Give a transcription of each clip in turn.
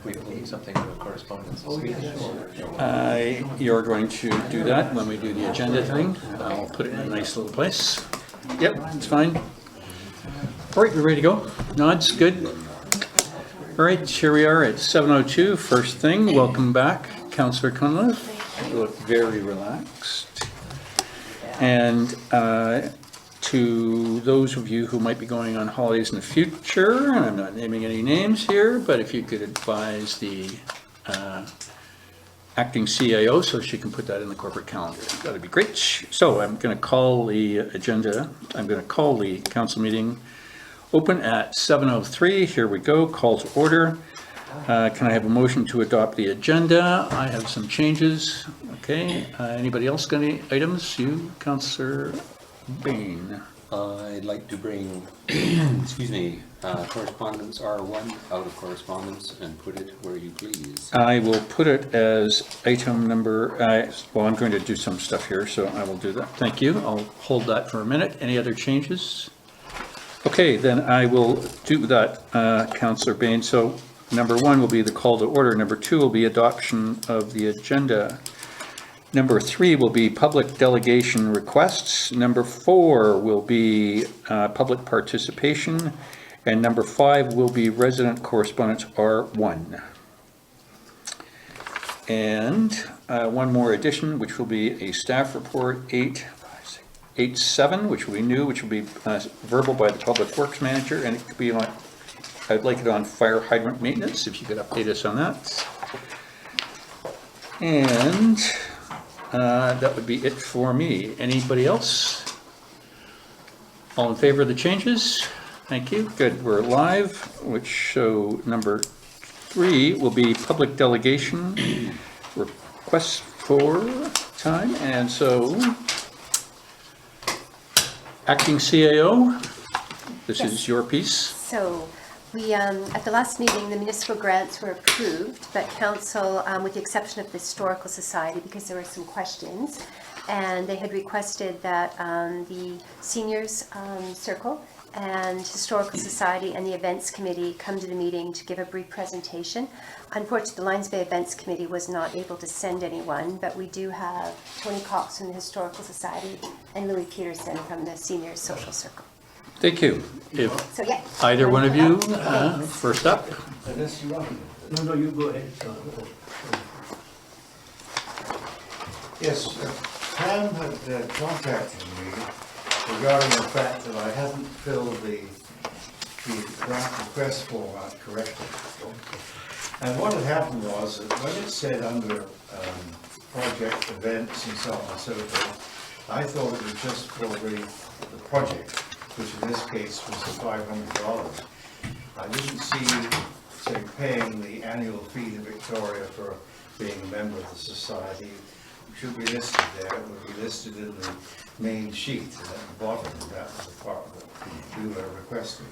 We need something for correspondence this week. You're going to do that when we do the agenda thing. I'll put it in a nice little place. Yep, it's fine. All right, we're ready to go. Nods, good. All right, here we are at 7:02. First thing, welcome back, Councillor Cunliffe. You look very relaxed. And to those of you who might be going on holidays in the future, and I'm not naming any names here, but if you could advise the acting CIO so she can put that in the corporate calendar, that'd be great. So I'm going to call the agenda, I'm going to call the council meeting open at 7:03. Here we go, call to order. Can I have a motion to adopt the agenda? I have some changes. Okay, anybody else got any items? You, Councillor Bain. I'd like to bring, excuse me, correspondence R1 out of correspondence and put it where you please. I will put it as item number, well, I'm going to do some stuff here, so I will do that. Thank you. I'll hold that for a minute. Any other changes? Okay, then I will do that, Councillor Bain. So number 1 will be the call to order. Number 2 will be adoption of the agenda. Number 3 will be public delegation requests. Number 4 will be public participation. And number 5 will be resident correspondence R1. And one more addition, which will be a staff report 8.7, which will be new, which will be verbal by the public works manager. And it could be on, I'd like it on fire hydrant maintenance, if you could update us on that. And that would be it for me. Anybody else? All in favor of the changes? Thank you. Good. We're live, which show number 3 will be public delegation requests for time. And so, acting CAO, this is your piece. So we, at the last meeting, the municipal grants were approved, but council, with the exception of the Historical Society, because there were some questions, and they had requested that the Seniors Circle and Historical Society and the Events Committee come to the meeting to give a brief presentation. Unfortunately, the Lions Bay Events Committee was not able to send anyone, but we do have Tony Cox from the Historical Society and Louis Peterson from the Seniors Social Circle. Thank you. If So yeah. either one of you, first up. Unless you want. No, you go ahead. Yes, Pam had contacted me regarding the fact that I hadn't filled the grant request format correctly. And what had happened was that when it said under project events and so on and so forth, I thought it was just for the project, which in this case was the $500. I didn't see, say, paying the annual fee to Victoria for being a member of the society. It should be listed there. It would be listed in the main sheet, and at the bottom, that was the part that we were requesting.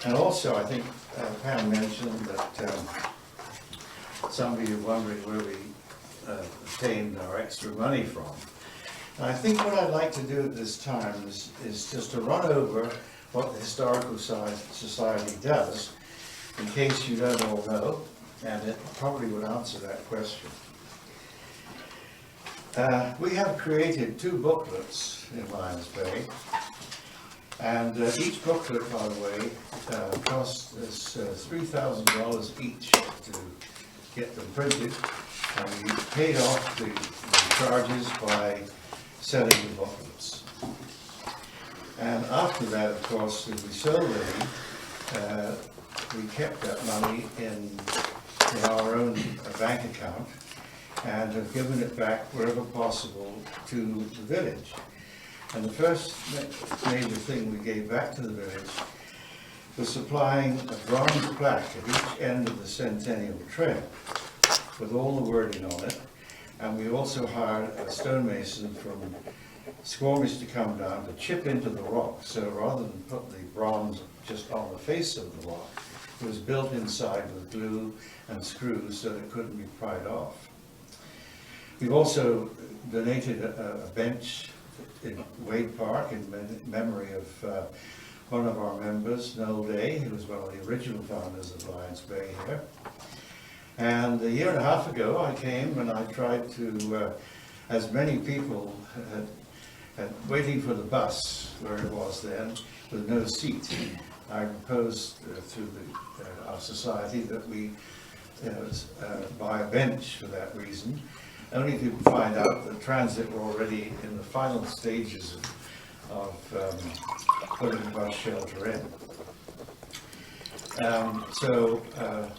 And also, I think Pam mentioned that somebody was wondering where we obtained our extra money from. And I think what I'd like to do at this time is just to run over what the Historical Society does, in case you don't all know, and it probably would answer that question. We have created 2 booklets in Lions Bay, and each booklet, by the way, cost us $3,000 each to get them printed, and we paid off the charges by selling the booklets. And after that, of course, if we sold them, we kept that money in our own bank account and have given it back wherever possible to the village. And the first major thing we gave back to the village was supplying a bronze plaque at each end of the Centennial Trail with all the wording on it. And we also hired a stonemason from Squamish to come down to chip into the rock. So rather than put the bronze just on the face of the rock, it was built inside with glue and screws so that it couldn't be pried off. We've also donated a bench in Wade Park in memory of one of our members, Noel Day, who was one of the original founders of Lions Bay here. And a year and a half ago, I came and I tried to, as many people had waiting for the bus, where it was then, with no seat. I proposed to our society that we buy a bench for that reason, only to find out that transit were already in the final stages of putting the bus shelter in. So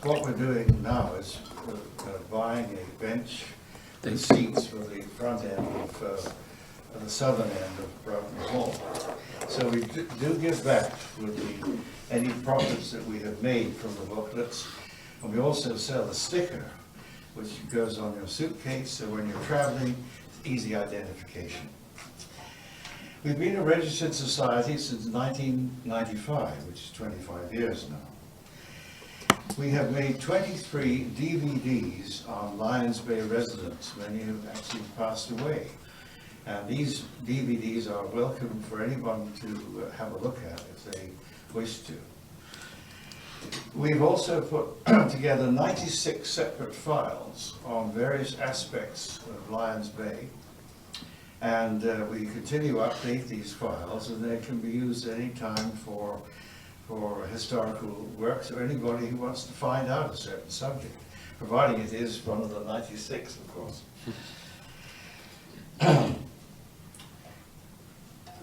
what we're doing now is buying a bench and seats for the front end of the southern end of Broughton Hall. So we do give back with any profits that we have made from the booklets, and we also sell a sticker which goes on your suitcase, so when you're traveling, it's easy identification. We've been a registered society since 1995, which is 25 years now. We have made 23 DVDs on Lions Bay residents. Many have actually passed away. And these DVDs are welcome for anyone to have a look at if they wish to. We've also put together 96 separate files on various aspects of Lions Bay. And we continue to update these files, and they can be used any time for historical works or anybody who wants to find out a certain subject, providing it is one of the 96, of course.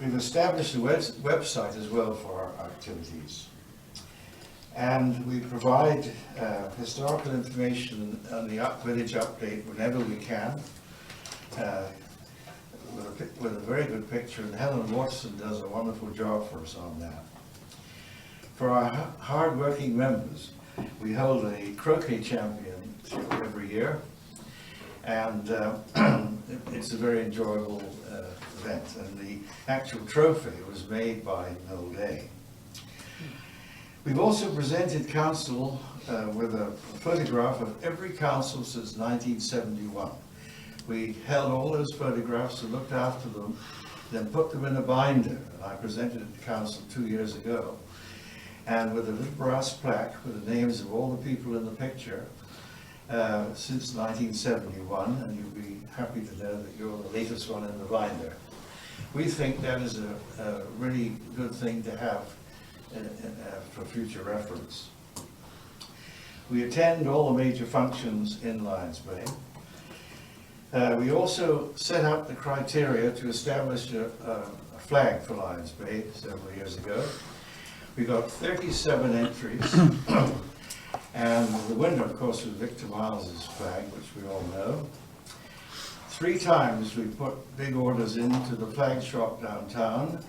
We've established a website as well for our activities. And we provide historical information on the village update whenever we can, with a very good picture, and Helen Watson does a wonderful job for us on that. For our hard-working members, we hold a croquet championship every year, and it's a very enjoyable event, and the actual trophy was made by Noel Day. We've also presented council with a photograph of every council since 1971. We held all those photographs and looked after them, then put them in a binder, and I presented it to council 2 years ago. And with a little brass plaque with the names of all the people in the picture since 1971, and you'll be happy to know that you're the latest one in the binder. We think that is a really good thing to have for future reference. We attend all the major functions in Lions Bay. We also set up the criteria to establish a flag for Lions Bay several years ago. We got 37 entries, and the winner, of course, was Victor Miles's flag, which we all know. 3 times we put big orders into the flag shop downtown,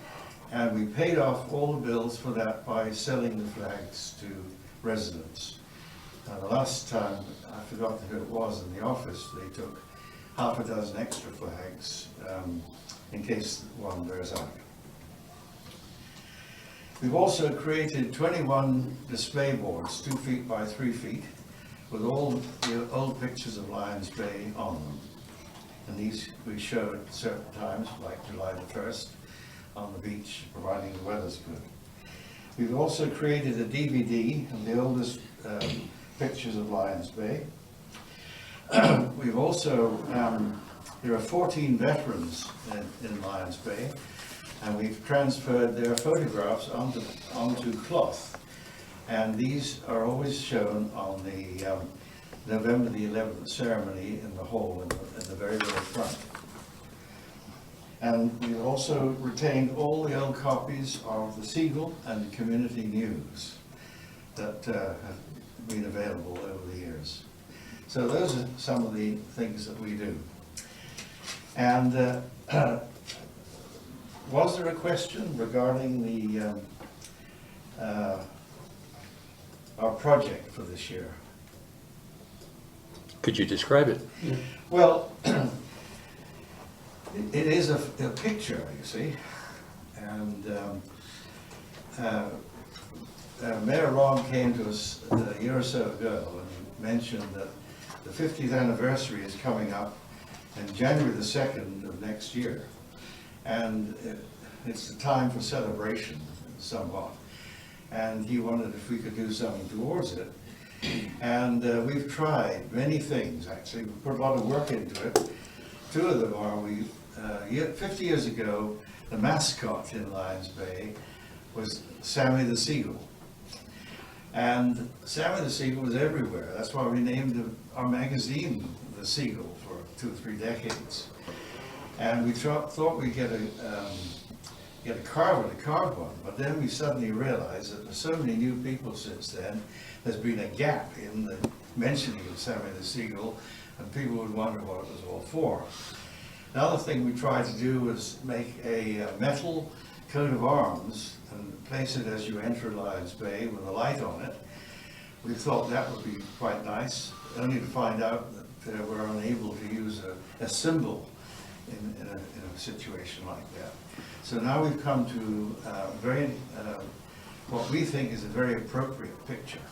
and we paid off all the bills for that by selling the flags to residents. The last time, I forgot who it was in the office, they took half a dozen extra flags in case one wears out. We've also created 21 display boards, 2 feet by 3 feet, with all the old pictures of Lions Bay on them. And these we show at certain times, like July the 1st, on the beach, providing the weather's good. We've also created a DVD of the oldest pictures of Lions Bay. We've also, there are 14 veterans in Lions Bay, and we've transferred their photographs onto cloth. And these are always shown on the November the 11th ceremony in the hall in the very, very front. And we've also retained all the old copies of the Seagull and the Community News that have been available over the years. So those are some of the things that we do. And was there a question regarding the our project for this year? Could you describe it? Well, it is a picture, you see, and Mayor Ron came to us a year or so ago and mentioned that the 50th anniversary is coming up in January the 2nd of next year, and it's the time for celebration. somewhat. And he wondered if we could do something towards it. And we've tried many things, actually. We've put a lot of work into it. Two of them are, 50 years ago, the mascot in Lions Bay was Sammy the Seagull. And Sammy the Seagull was everywhere. That's why we named our magazine The Seagull for 2 or 3 decades. And we thought we'd get a carver to carve one, but then we suddenly realized that there's so many new people since then, there's been a gap in the mentioning of Sammy the Seagull, and people would wonder what it was all for. Another thing we tried to do was make a metal coat of arms and place it as you enter Lions Bay with a light on it. We thought that would be quite nice, only to find out that we're unable to use a symbol in a situation like that. So now we've come to what we think is a very appropriate picture,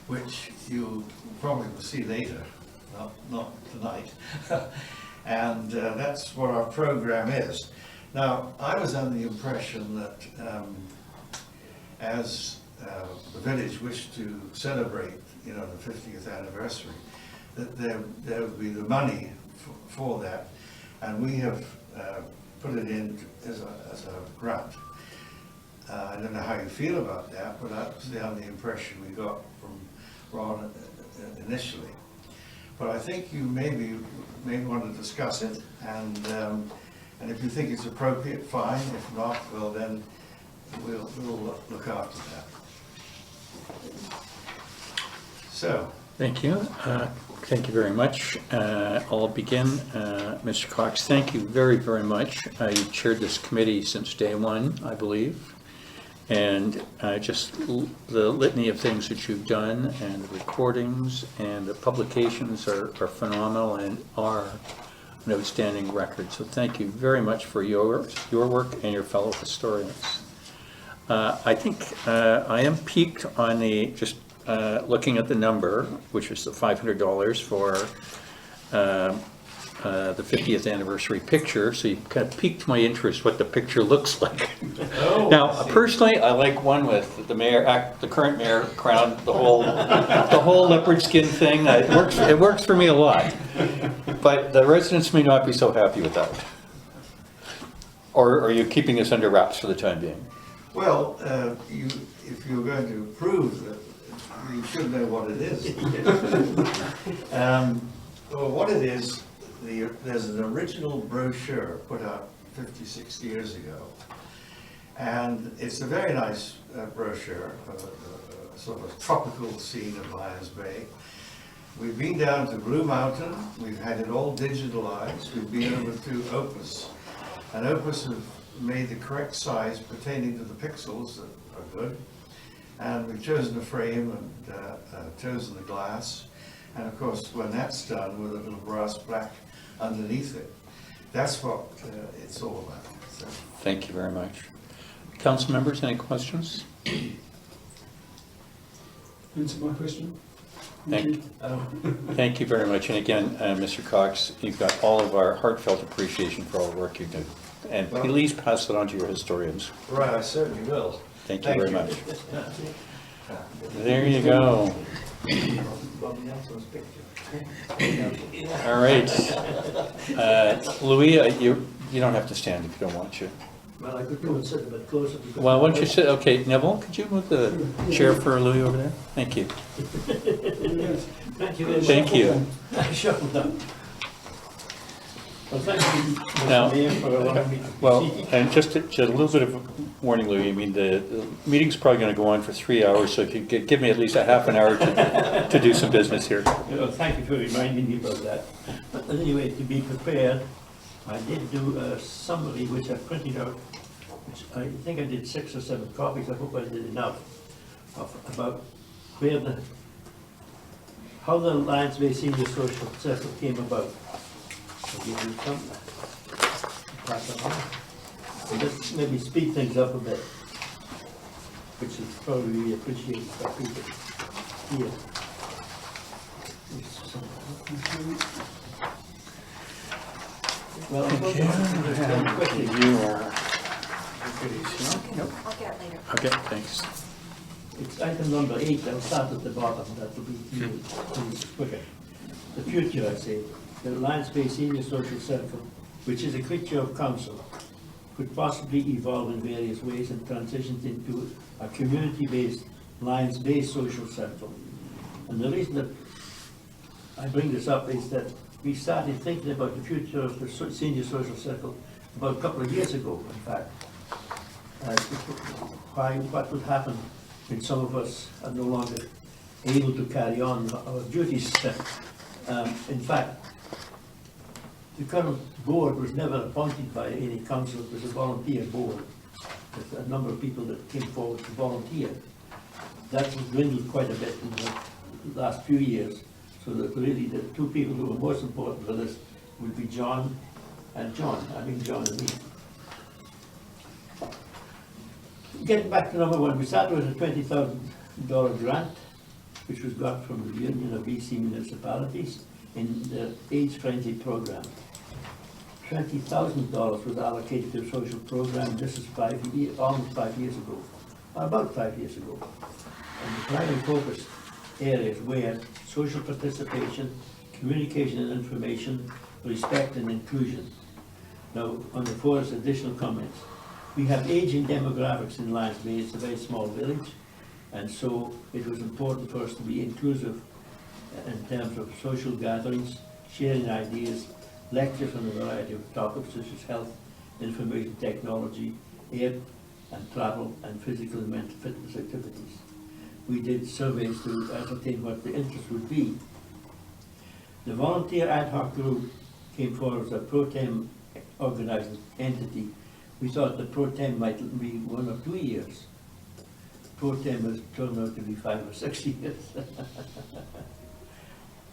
which you probably will see later, not tonight. And that's what our program is. Now, I was under the impression that as the village wished to celebrate, the 50th anniversary, that there would be the money for that, and we have put it in as a grant. I don't know how you feel about that, but that was the impression we got from Ron initially. But I think you may want to discuss it, and if you think it's appropriate, fine. If not, well then we'll look after that. So. Thank you. Thank you very much. I'll begin. Mr. Cox, thank you very, very much. You chaired this committee since day one, I believe. And just the litany of things that you've done, and the recordings and the publications are phenomenal and are an outstanding record. So thank you very much for your work and your fellow historians. I think I am piqued on looking at the number, which is the $500 for the 50th anniversary picture. So you kind of piqued my interest what the picture looks like. Oh, Now, personally, I like one with the current mayor crowned, the whole leopard skin thing. It works for me a lot. But the residents may not be so happy with that. Or are you keeping this under wraps for the time being? Well, if you're going to prove that, you should know what it is. Well, what it is, there's an original brochure put out 50, 60 years ago. And it's a very nice brochure, sort of a tropical scene of Lions Bay. We've been down to Blue Mountain. We've had it all digitalized. We've been over to Opus. And Opus have made the correct size pertaining to the pixels that are good. And we've chosen a frame and chosen the glass. And of course, when that's done with a little brass plaque underneath it, that's what it's all about. So. Thank you very much. Council members, any questions? Answer my question. Thank you very much. And again, Mr. Cox, you've got all of our heartfelt appreciation for all the work you do. And please pass it on to your historians. Right, I certainly will. Thank you very much. There you go. All right. Louis, you don't have to stand if you don't want to. Well, I could go and sit a bit closer. Well, why don't you sit? Okay, Neville, could you move the chair for Louis over there? Thank you. Thank you very much. Thank you. Well, thank you, Mr. Now, Mayor, for allowing me to well, proceed. and just a little bit of warning, Louis. I mean, the meeting's probably going to go on for 3 hours, so if you could give me at least a half an hour to do some business here. Well, thank you for reminding me about that. But anyway, to be prepared, I did do a summary which I printed out, which I think I did 6 or 7 copies. I hope I did enough about how the Lions Bay Senior Social Center came about. I'll give you some. Pass it on. And just maybe speed things up a bit, which is probably appreciated by people here. Well, I'm going to quickly. You are I'll get it later. Okay, thanks. It's item number 8, I'll start at the bottom, that will be quicker. The future, I say, the Lions Bay Senior Social Circle, which is a creature of council, could possibly evolve in various ways and transition into a community-based Lions Bay Social Circle. And the reason that I bring this up is that we started thinking about the future of the Senior Social Circle about a couple of years ago, in fact. What would happen when some of us are no longer able to carry on our duties. In fact, the current board was never appointed by any council, it was a volunteer board. There's a number of people that came forward to volunteer. That has dwindled quite a bit in the last few years, so that really the two people who are most important for this would be John and John, John and me. Getting back to number 1, we started with a $20,000 grant, which was got from the Union of BC Municipalities in the age-friendly program. $20,000 was allocated to a social program. This is almost 5 years ago, about 5 years ago. And the primary focus areas were social participation, communication and information, respect and inclusion. Now, on the 4 additional comments. We have aging demographics in Lions Bay. It's a very small village, and so it was important for us to be inclusive in terms of social gatherings, sharing ideas, lectures on a variety of topics such as health, information technology, air and travel, and physical and mental fitness activities. We did surveys to ascertain what the interest would be. The volunteer ad hoc group came forward as a pro tem organizing entity. We thought the pro tem might be 1 or 2 years. Pro tem has turned out to be 5 or 6 years.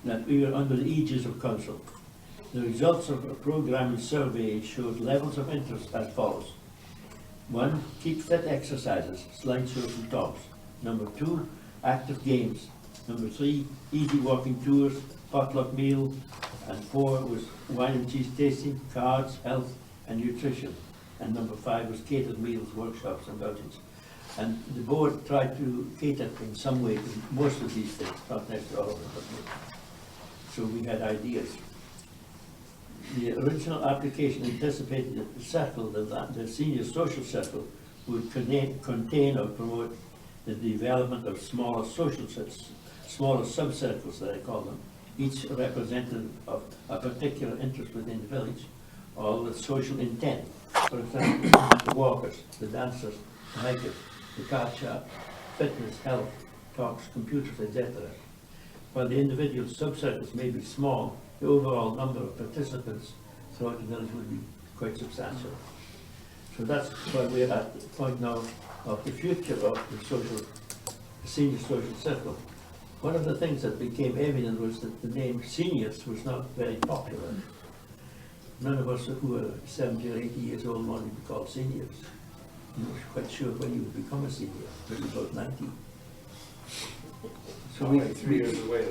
That we were under the aegis of council. The results of a programming survey showed levels of interest as follows. 1, keep fit exercises, slideshows and talks. Number 2, active games. Number 3, easy walking tours, potluck meal. And 4 was wine and cheese tasting, cards, health and nutrition. And number 5 was catered meals, workshops and outings. And the board tried to cater in some way to most of these things, not necessarily all of them, but most. So we had ideas. The original application anticipated that the circle, the senior social circle, would contain or promote the development of smaller smaller sub-circles, that I call them, each representative of a particular interest within the village, or with social intent. For example, the walkers, the dancers, the hikers, the card shop, fitness, health, talks, computers, etc. While the individual sub-circles may be small, the overall number of participants throughout the village would be quite substantial. So that's why we're at the point now of the future of the senior social circle. One of the things that became evident was that the name seniors was not very popular. None of us who are 70 or 80 years old wanted to be called seniors. I'm not quite sure when you would become a senior, maybe about 90. So Only 3 years away,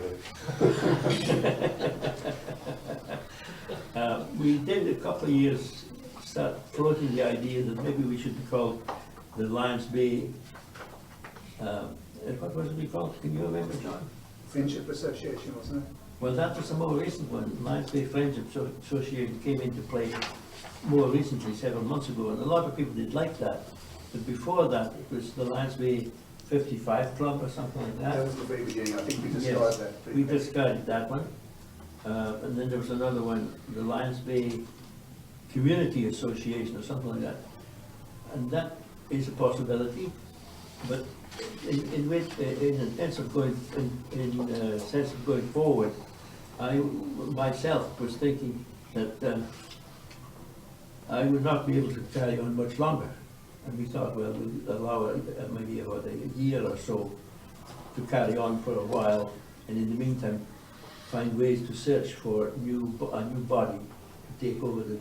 we did a couple of years start floating the idea that maybe we should be called the Lions Bay, what was it we called? Can you remember, John? Friendship Association, wasn't it? Well, that was a more recent one. Lions Bay Friendship Association came into play more recently, several months ago, and a lot of people did like that. But before that, it was the Lions Bay 55 Club or something like that. That was the very beginning. I think we discarded Yes, that. we discarded that one. And then there was another one, the Lions Bay Community Association or something like that. And that is a possibility, but in a sense of going forward, I myself was thinking that I would not be able to carry on much longer. And we thought, well, we'll allow maybe about a year or so to carry on for a while, and in the meantime, find ways to search for a new body to take over the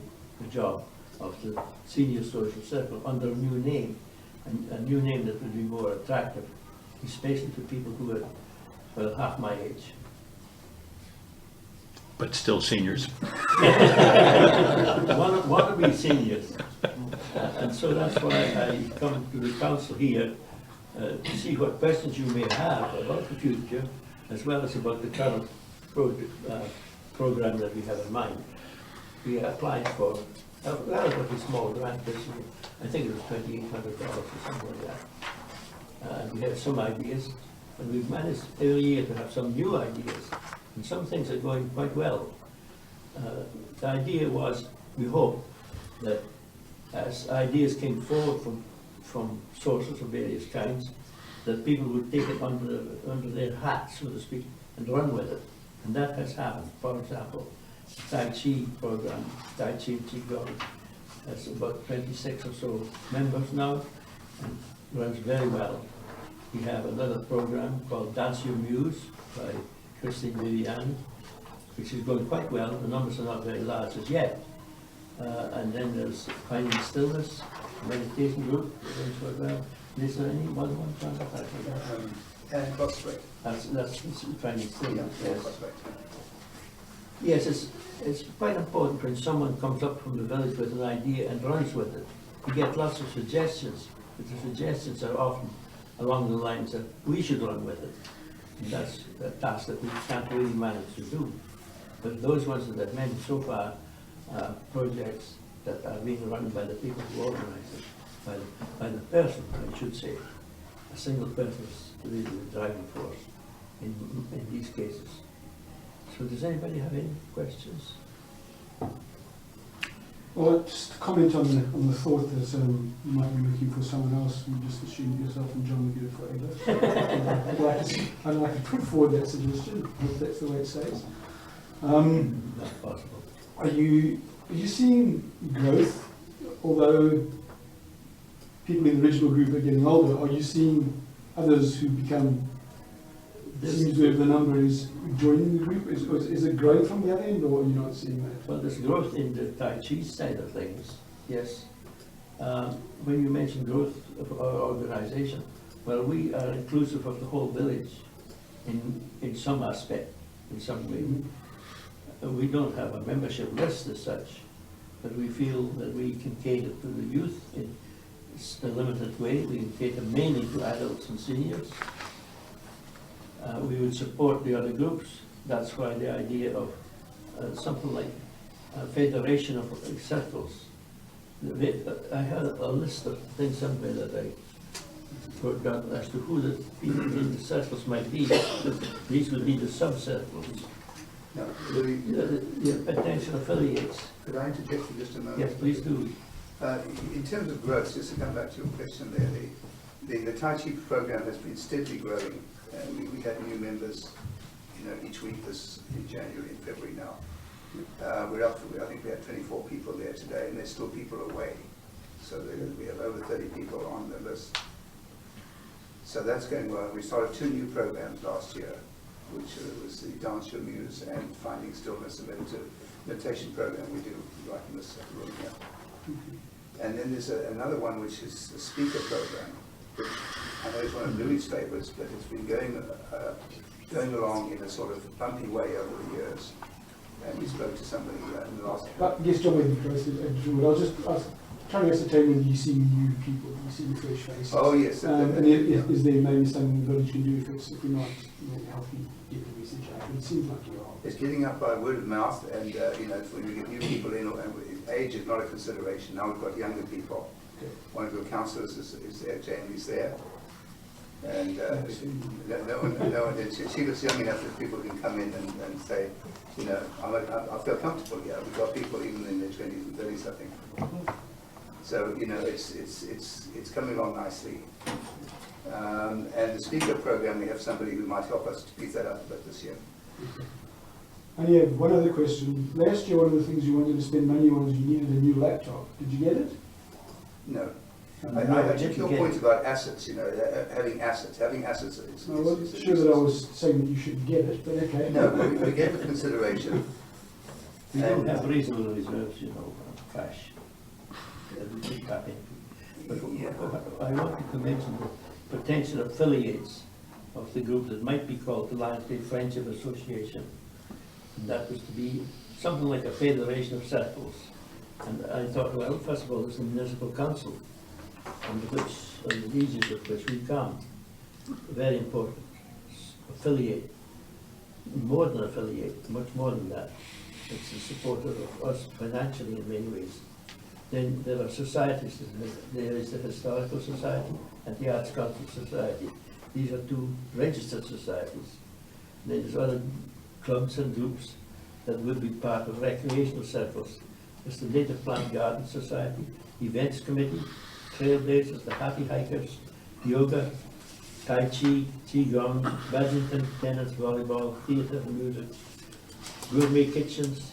job of the senior social circle under a new name, a new name that would be more attractive, especially to people who are, well, half my age. But still seniors. Want to be seniors. And so that's why I come to the council here to see what questions you may have about the future, as well as about the current program that we have in mind. We are applying for a relatively small grant this year. I think it was $2,800 or something like that. We have some ideas, and we've managed every year to have some new ideas, and some things are going quite well. The idea was, we hope, that as ideas came forward from sources of various kinds, that people would take it under their hat, so to speak, and run with it. And that has happened. For example, Tai Chi program, Tai Chi and Qigong, has about 26 or so members now, and runs very well. We have another program called Dance Your Muse by Christine Vivian, which is going quite well. The numbers are not very large as yet. And then there's Finding Stillness, meditation group, that runs quite well. Is there any other one, John? And Crossbreak. That's Finding Stillness, yes. Crossbreak. Yes, it's quite important when someone comes up from the village with an idea and runs with it. You get lots of suggestions, but the suggestions are often along the lines that we should run with it. And that's a task that we can't really manage to do. But those ones that I've mentioned so far are projects that are being run by the people who organize it, by the person, I should say. A single person is really the driving force in these cases. So does anybody have any questions? Well, just to comment on the thought that you might be looking for someone else, you just assumed yourself and John would do it for Ada. I'd like to put forward that suggestion, if that's the way it says. Not possible. Are you seeing growth, although people in the original group are getting older? Are you seeing others who become, seems to have the number is joining the group? Is it growing from the other end, or are you not seeing that? Well, there's growth in the Tai Chi side of things, yes. When you mention growth of our organization, well, we are inclusive of the whole village in some aspect, in some way. We don't have a membership list as such, but we feel that we can cater to the youth in a limited way. We can cater mainly to adults and seniors. We would support the other groups. That's why the idea of something like a federation of circles. I had a list of things somewhere that I forgot as to who the people in the circles might be. These would be the sub-circles. No, The potential affiliates. could I interject for just a moment? Yes, please do. In terms of growth, just to come back to your question there, the Tai Chi program has been steadily growing. We had new members, each week in January and February now. We're up to, I think we had 24 people there today, and there's still people away. So we have over 30 people on the list. So that's going well. We started 2 new programs last year, which was the Dance Your Muse and Finding Stillness, a meditation program we do right in this room here. And then there's another one which is a speaker program, which I know is one of Louis' favorites, but it's been going along in a sort of bumpy way over the years. And we spoke to somebody in the last... Yes, John, maybe close to I was trying to ascertain whether you see new people, you see the fresh faces. Oh, yes. And is there maybe something the village can do if we're not helping get the message out? It seems like you are. It's getting up by word of mouth, and when we get new people in, and age is not a consideration. Now we've got younger people. Okay. One of your councillors is there, Jamie's there. And no one, she looks young enough that people can come in and say, I feel comfortable here. We've got people even in their 20s and 30s, I think. So, it's coming along nicely. And the speaker program, we have somebody who might help us to pick that up a bit this year. I only have one other question. Last year, one of the things you wanted to spend money on was you needed a new laptop. Did you get it? No. I took your point about assets, having assets. Having assets is... I wasn't sure that I was saying that you should get it, but okay. No, but we gave it consideration. We don't have reasonable reserves, cash. We can tap into. But I wanted to mention the potential affiliates of the group that might be called the Lions Gate Friendship Association. And that was to be something like a federation of circles. And I thought, well, first of all, there's the municipal council, under the aegis of which we come. Very important. Affiliate, more than affiliate, much more than that. It's the support of us financially in many ways. Then there are societies. There is the Historical Society and the Arts Council Society. These are two registered societies. Then there's other clubs and groups that will be part of recreational circles. There's the Native Plant Garden Society, Events Committee, Trailblazers, the Happy Hikers, Yoga, Tai Chi, Qigong, badminton, tennis, volleyball, theatre and music, gourmet kitchens,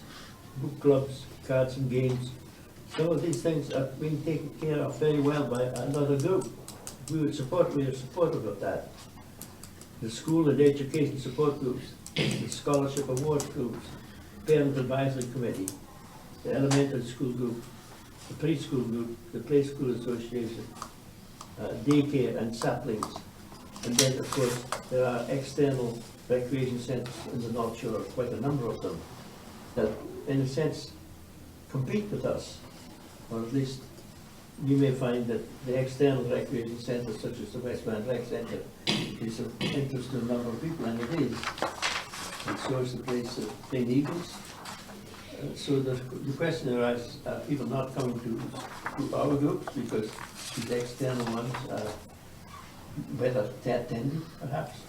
book clubs, cards and games. Some of these things are being taken care of very well by another group. We are supportive of that. The school and education support groups, the scholarship award groups, parent advisory committee, the elementary school group, the preschool group, the play school association, daycare and saplings. And then, of course, there are external recreation centres in the North Shore, quite a number of them, that in a sense compete with us. Or at least you may find that the external recreation centres, such as the Westland Rec Centre, is of interest to a number of people, and it is. And so is the place of Plain Eagles. So the question arises, are people not coming to our groups because these external ones are better attended, perhaps?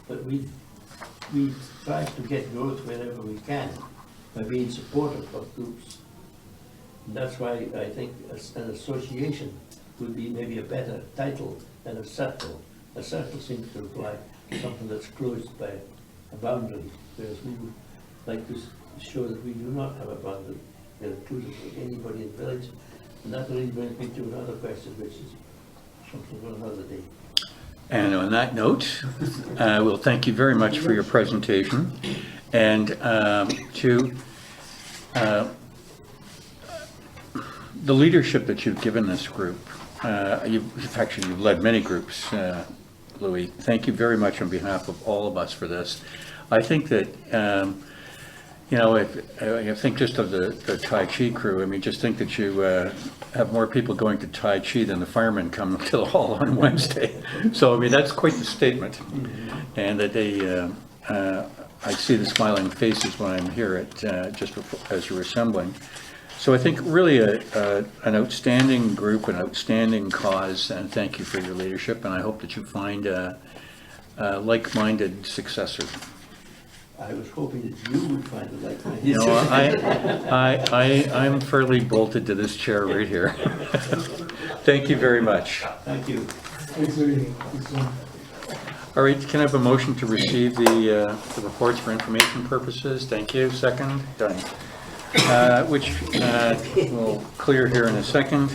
But we try to get growth wherever we can by being supportive of groups. And that's why I think an association would be maybe a better title than a circle. A circle seems to imply something that's closed by a boundary, whereas we would like to show that we do not have a boundary. We're inclusive of anybody in the village. And that really brings me to another question, which is something for another day. And on that note, we'll thank you very much for your presentation. And to the leadership that you've given this group, you've led many groups, Louis. Thank you very much on behalf of all of us for this. I think that, I think just of the Tai Chi crew, I mean, just think that you have more people going to Tai Chi than the firemen come to the hall on Wednesday. So, I mean, that's quite the statement. And that I see the smiling faces when I'm here at just before, as you're assembling. So I think really an outstanding group, an outstanding cause, and thank you for your leadership, and I hope that you find a like-minded successor. I was hoping that you would find a like-minded. You know, I'm fairly bolted to this chair right here. Thank you very much. Thank you. Thanks, Louis. Thanks, John. All right, can I have a motion to receive the reports for information purposes? Thank you. Second? Done. Which we'll clear here in a second.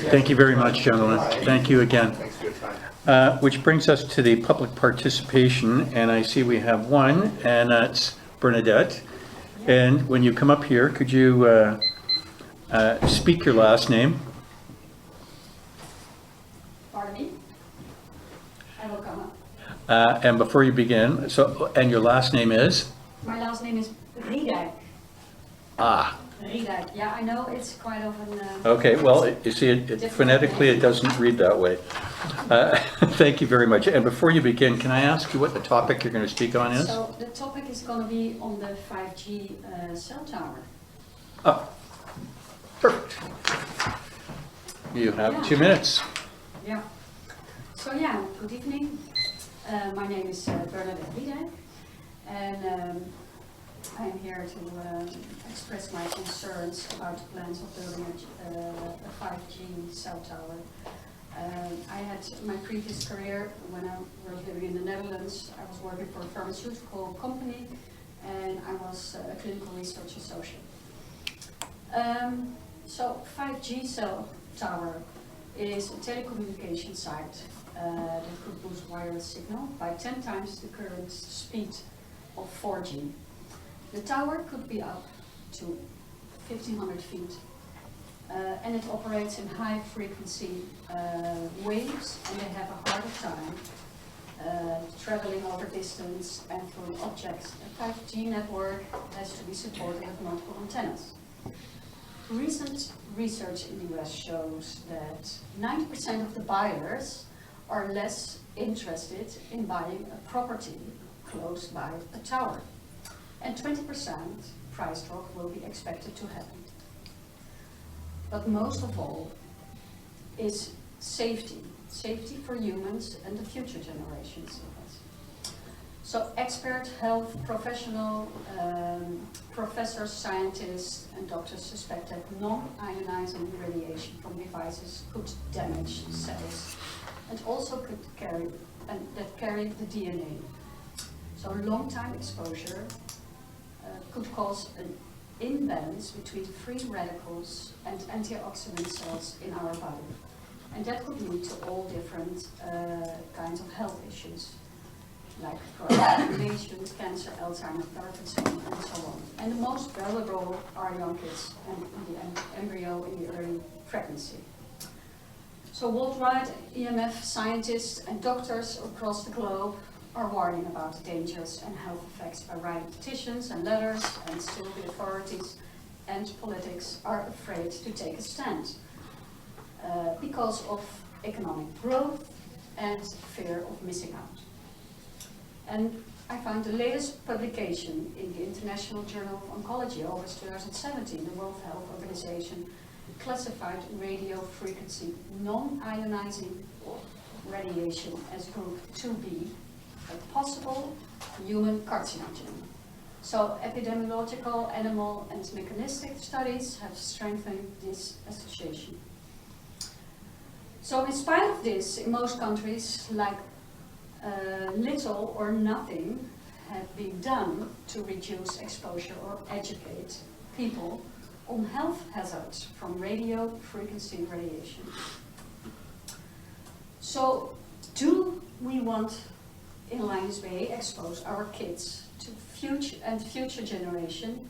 Thank you very much, gentlemen. Thank you again. Thanks for your time. Which brings us to the public participation, and I see we have one, and that's Bernadette. And when you come up here, could you speak your last name? Pardon me? I will come up. And before you begin, and your last name is? My last name is Riedijk. Ah, Riedijk. Yeah, I know it's quite often. okay, well, you see, phonetically it doesn't read that way. Thank you very much. And before you begin, can I ask you what the topic you're going to speak on is? So the topic is going to be on the 5G cell tower. Oh, perfect. You have Yeah. 2 minutes. Yeah. So yeah, good evening. My name is Bernadette Riedijk, and I'm here to express my concerns about the plans of building a 5G cell tower. I had my previous career when I was living in the Netherlands. I was working for a pharmaceutical company, and I was a clinical research associate. So 5G cell tower is a telecommunication site that could boost wireless signal by 10 times the current speed of 4G. The tower could be up to 1,500 feet and it operates in high frequency waves, and they have a harder time traveling over distance and through objects. A 5G network has to be supported with multiple antennas. Recent research in the US shows that 90% of the buyers are less interested in buying a property close by a tower, and 20% price drop will be expected to happen. But most of all is safety. Safety for humans and the future generations of us. So expert health professional, professors, scientists and doctors suspect that non-ionizing radiation from devices could damage cells and also could carry the DNA. So long-time exposure could cause an imbalance between free radicals and antioxidant cells in our body. And that could lead to all different kinds of health issues, like inflammation, cancer, Alzheimer's, Parkinson, and so on. And the most vulnerable are young kids and the embryo in the early pregnancy. So worldwide, EMF scientists and doctors across the globe are warning about the dangers and health effects by writing petitions and letters, and still the authorities and politics are afraid to take a stand because of economic growth and fear of missing out. And I found the latest publication in the International Journal of Oncology, August 2017, the World Health Organization classified radio frequency non-ionizing radiation as group 2B, a possible human carcinogen. So epidemiological, animal and mechanistic studies have strengthened this association. So in spite of this, in most countries, like little or nothing have been done to reduce exposure or educate people on health hazards from radio frequency radiation. So do we want in Lions Bay expose our kids to future generation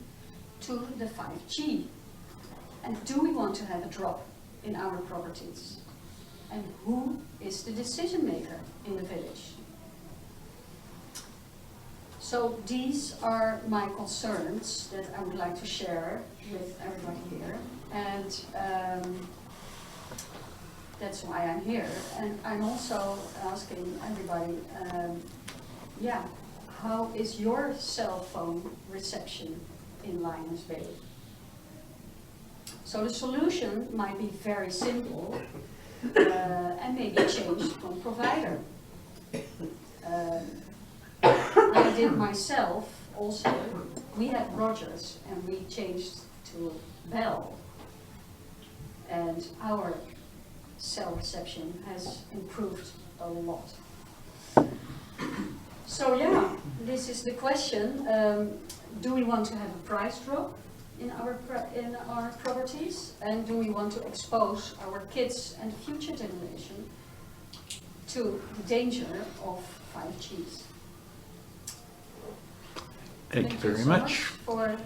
to the 5G? And do we want to have a drop in our properties? And who is the decision maker in the village? So these are my concerns that I would like to share with everybody here, and that's why I'm here. And I'm also asking everybody, how is your cell phone reception in Lions Bay? So the solution might be very simple and maybe changed from provider. I did myself also. We had Rogers and we changed to Bell, and our cell reception has improved a lot. So yeah, this is the question. Do we want to have a price drop in our properties, and do we want to expose our kids and future generation to the danger of 5Gs? Thank you very so much. For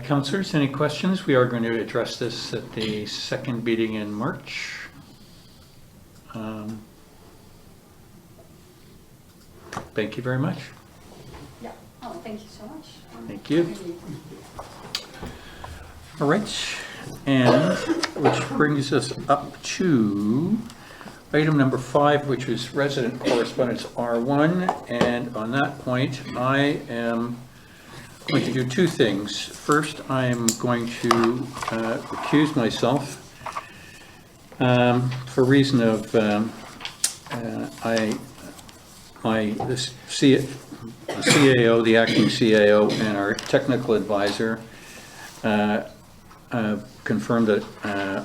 Councillors, any questions? We are going to address this at the second meeting in March. Thank you very much. yeah. Oh, thank you so much. Thank you. All right, and which brings us up to item number 5, which is resident correspondence R1. And on that point, I am going to do two things. First, I am going to recuse myself for reason of the CAO, the acting CAO, and our technical advisor confirmed that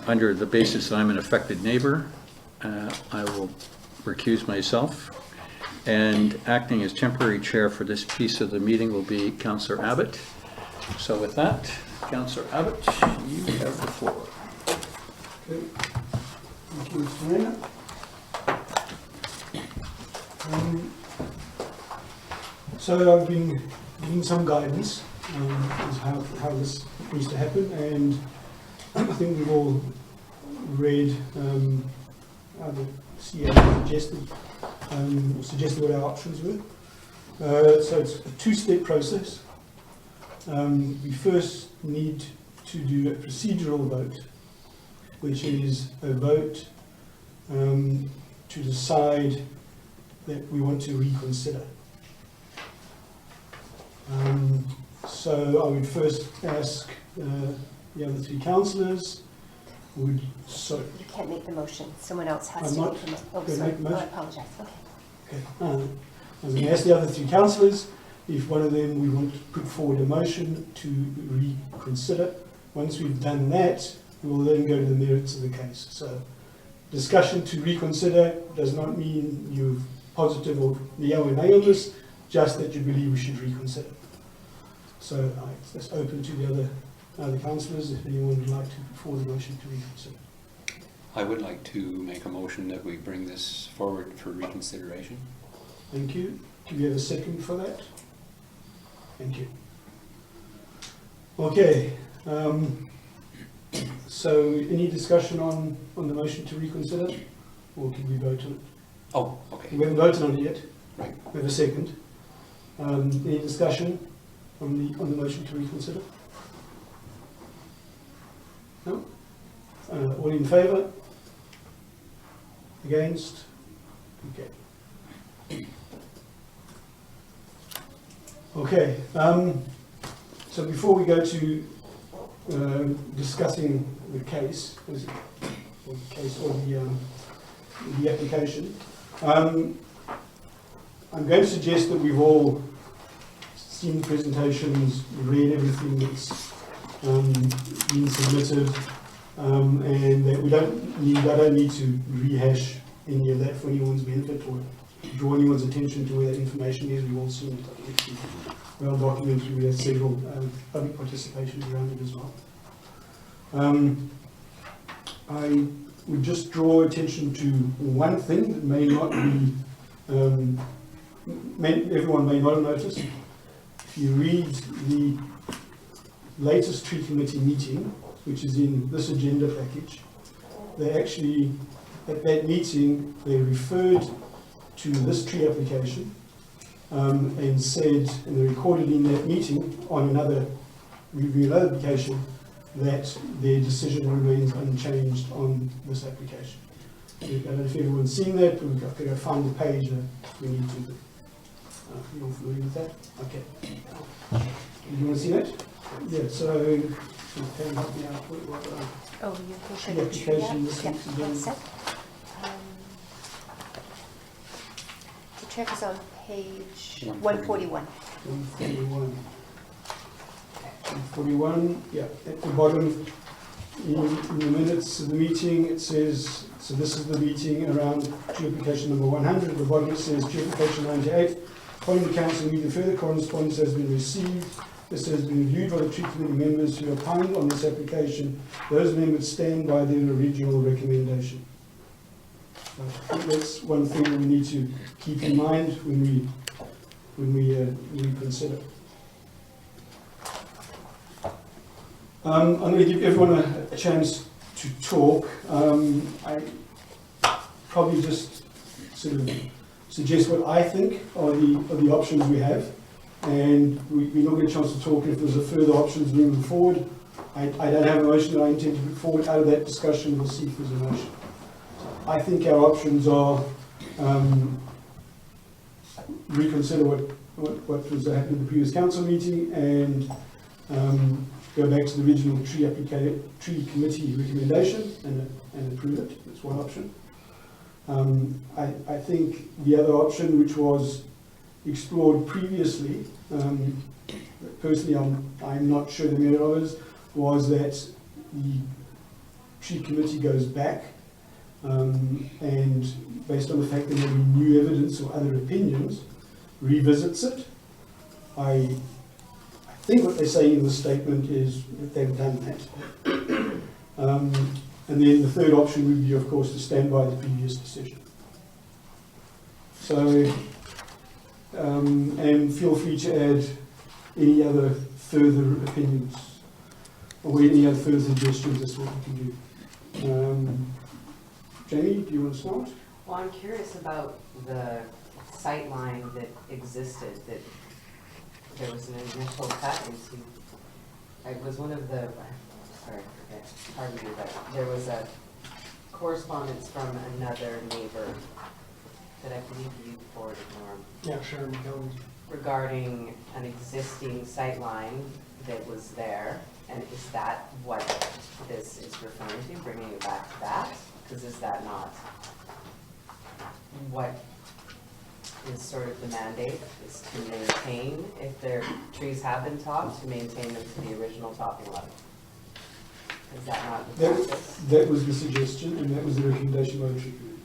under the basis that I'm an affected neighbor, I will recuse myself. And acting as temporary chair for this piece of the meeting will be Councillor Abbott. So with that, Councillor Abbott, you have the floor. Okay. Thank you, Mr. Mayor. So I've been giving some guidance as how this needs to happen, and I think we've all read how the CEO suggested what our options were. So it's a two-step process. We first need to do a procedural vote, which is a vote to decide that we want to reconsider. So I would first ask the other three councillors, You can't make the motion, someone else has to I'm make the motion. Oh, not gonna sorry, make the oh, I motion. apologize, okay. okay. I was going to ask the other three councillors if one of them we want to put forward a motion to reconsider. Once we've done that, we will then go to the merits of the case. So discussion to reconsider does not mean you're positive or yeah or nay on this, just that you believe we should reconsider. So it's open to the other councillors if anyone would like to put forward a motion to reconsider. I would like to make a motion that we bring this forward for reconsideration. Thank you. Do we have a second for that? Thank you. Okay. So any discussion on the motion to reconsider? Or can we vote on it? Oh, okay. We haven't voted on it yet. Right. We have a second. Any discussion on the motion to reconsider? No? All in favour? Against? Okay. Okay. So before we go to discussing the case, or the application, I'm going to suggest that we've all seen the presentations, read everything that's been submitted, and that I don't need to rehash any of that for anyone's benefit or draw anyone's attention to where that information is. We've all seen it. It's well documented. We have several public participations around it as well. I would just draw attention to one thing that may not be, everyone may not have noticed. If you read the latest tree committee meeting, which is in this agenda package, they actually, at that meeting, they referred to this tree application and said, and they recorded in that meeting on another review application, that their decision remains unchanged on this application. I don't know if everyone's seen that, but we've got to go find the page we need to. You're familiar with that? Okay. Do you want to see that? Yeah, so can you help me out? Oh, you can show The the tree application, up? this Yeah, needs to one be- sec. The trip is on page 141. 141. 141, yeah, at the bottom, in the minutes of the meeting, it says, so this is the meeting around tree application number 100. At the bottom it says tree application 98. Following the council meeting, further correspondence has been received. This has been reviewed by the tree committee members who opined on this application. Those members stand by their original recommendation. I think that's one thing that we need to keep in mind when we reconsider. I'm going to give everyone a chance to talk. I probably just sort of suggest what I think are the options we have, and we don't get a chance to talk if there's a further options moving forward. I don't have a motion that I intend to put forward. Out of that discussion, we'll see if there's a motion. I think our options are reconsider what was happening in the previous council meeting and go back to the original tree committee recommendation and approve it. That's one option. I think the other option, which was explored previously, personally I'm not sure the merit of it, was that the tree committee goes back and based on the fact that there may be new evidence or other opinions, revisits it. I think what they're saying in the statement is that they've done that. And then the third option would be, of course, to stand by the previous decision. So, and feel free to add any other further opinions or any other further suggestions as to what we can do. Jamie, do you want to start? Well, I'm curious about the sight line that existed, that there was an initial cut into. It was one of the, sorry, I forget, pardon me, but there was a correspondence from another neighbor that I believe you forwarded, Norm, Yeah, sure, McKellen. regarding an existing sight line that was there. And is that what this is referring to, bringing it back to that? Because is that not what is sort of the mandate, is to maintain, if their trees have been topped, to maintain them to the original topping level? Is that not the practice? That was the suggestion, and that was the recommendation by the tree committee,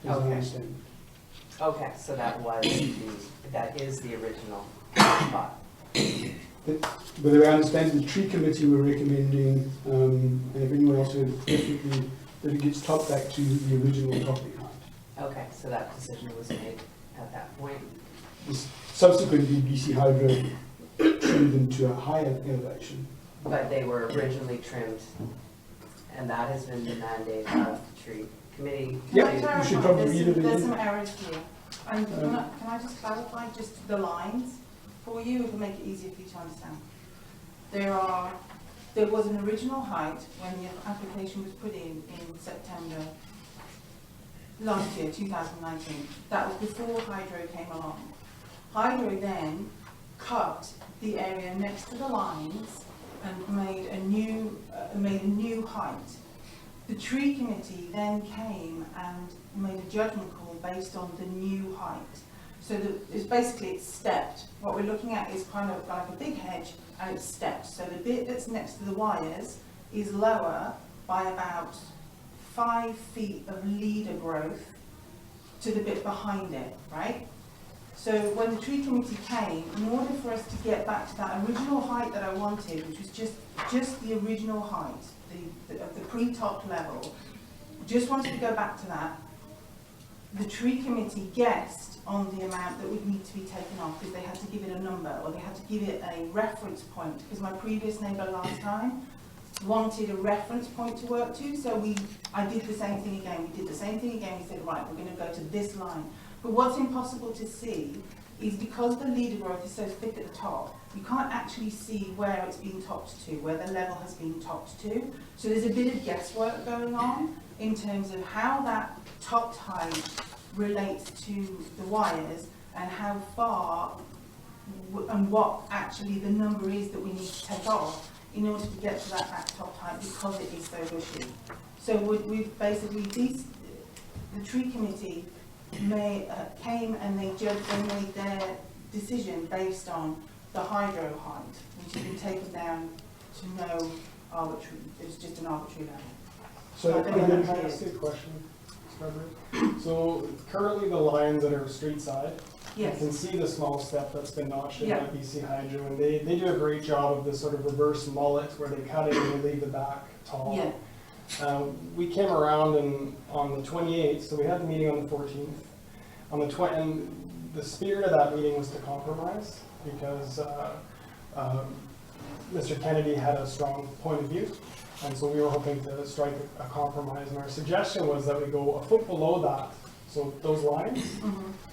as I Okay. understand it. Okay, so that is the original spot. But I understand the tree committee were recommending, and if anyone else heard differently, that it gets topped back to the original topping height. Okay, so that decision was made at that point. Subsequently, BC Hydro trimmed them to a higher elevation. But they were originally trimmed, and that has been the mandate of the tree committee. Yeah, to- you should probably read it There's some again. errors here. And can I just clarify just the lines for you, to make it easier for you to understand? There was an original height when the application was put in September last year, 2019. That was before Hydro came along. Hydro then cut the area next to the lines and made a new height. The tree committee then came and made a judgment call based on the new height. So it's stepped. What we're looking at is kind of like a big hedge, and it's stepped. So the bit that's next to the wires is lower by about 5 feet of leader growth to the bit behind it, right? So when the tree committee came, in order for us to get back to that original height that I wanted, which was just the original height, of the pre-top level, just wanted to go back to that, the tree committee guessed on the amount that would need to be taken off, because they had to give it a number, or they had to give it a reference point, because my previous neighbour last time wanted a reference point to work to, so I did the same thing again. We did the same thing again. We said, right, we're going to go to this line. But what's impossible to see is because the leader growth is so thick at the top, you can't actually see where it's been topped to, where the level has been topped to. So there's a bit of guesswork going on in terms of how that topped height relates to the wires, and how far and what actually the number is that we need to take off in order to get to that back top height, because it is so bushy. So we've basically, the tree committee came and they made their decision based on the hydro height, which has been taken down to no arbitrary, it's just an arbitrary level. So I I'm don't going know to if ask you a question, Mr. President. So currently the lines that are street side, you Yes. can see the small step that's been notched in Yeah. by BC Hydro, and they do a great job of this sort of reverse mullet where they cut it and they leave the back tall. Yeah. We came around on the 28th, so we had the meeting on the 14th. And the spirit of that meeting was to compromise, because Mr. Kennedy had a strong point of view, and so we were hoping to strike a compromise. And our suggestion was that we go a foot below that. So those lines,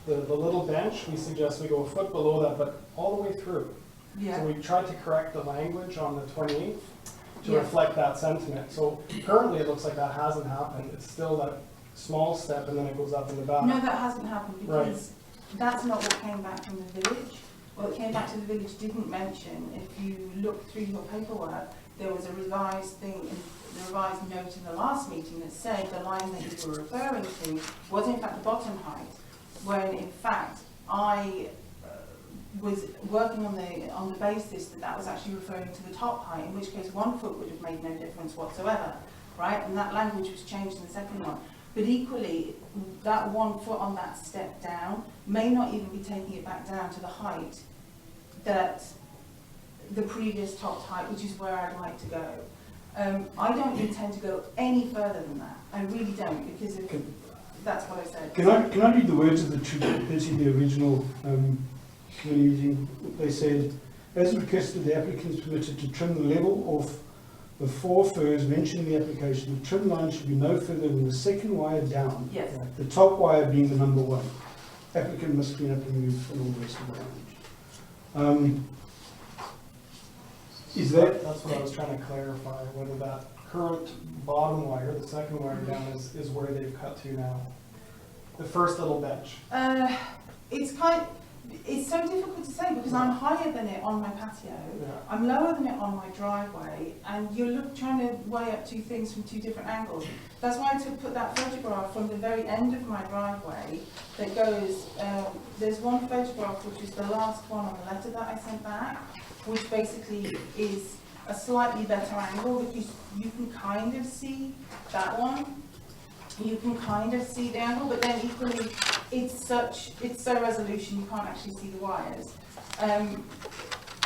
the little bench, we suggest we go a foot below that, but all the way through. Yeah. So we tried to correct the language on the 28th to Yeah. reflect that sentiment. So currently it looks like that hasn't happened. It's still that small step and then it goes up in the back. No, that hasn't happened, because that's not what came back from the village. What came back to the village didn't mention, if you look through your paperwork, there was a revised note in the last meeting that said the line that you were referring to was in fact the bottom height, when in fact I was working on the basis that that was actually referring to the top height, in which case 1 foot would have made no difference whatsoever, right? And that language was changed in the second one. But equally, that 1 foot on that step down may not even be taking it back down to the height that the previous top height, which is where I'd like to go. I don't intend to go any further than that. I really don't, because that's what I said. Can I read the words of the tree committee, the original committee meeting? They said, as requested, the applicant is permitted to trim the level of the 4 firs mentioned in the application, the trim line should be no further than the second wire down. Yes. The top wire being the number 1. Applicant must clean up and move and all the rest of the language. Is that, That's what I was trying to clarify, whether that current bottom wire, the second wire down, is where they've cut to now. The first little bench. It's so difficult to say because I'm higher than it on my patio, Yeah. I'm lower than it on my driveway, and you're trying to weigh up two things from two different angles. That's why I put that photograph from the very end of my driveway that goes, there's one photograph which is the last one on the letter that I sent back, which basically is a slightly better angle because you can kind of see that one. You can kind of see the angle, but then equally it's so resolution you can't actually see the wires.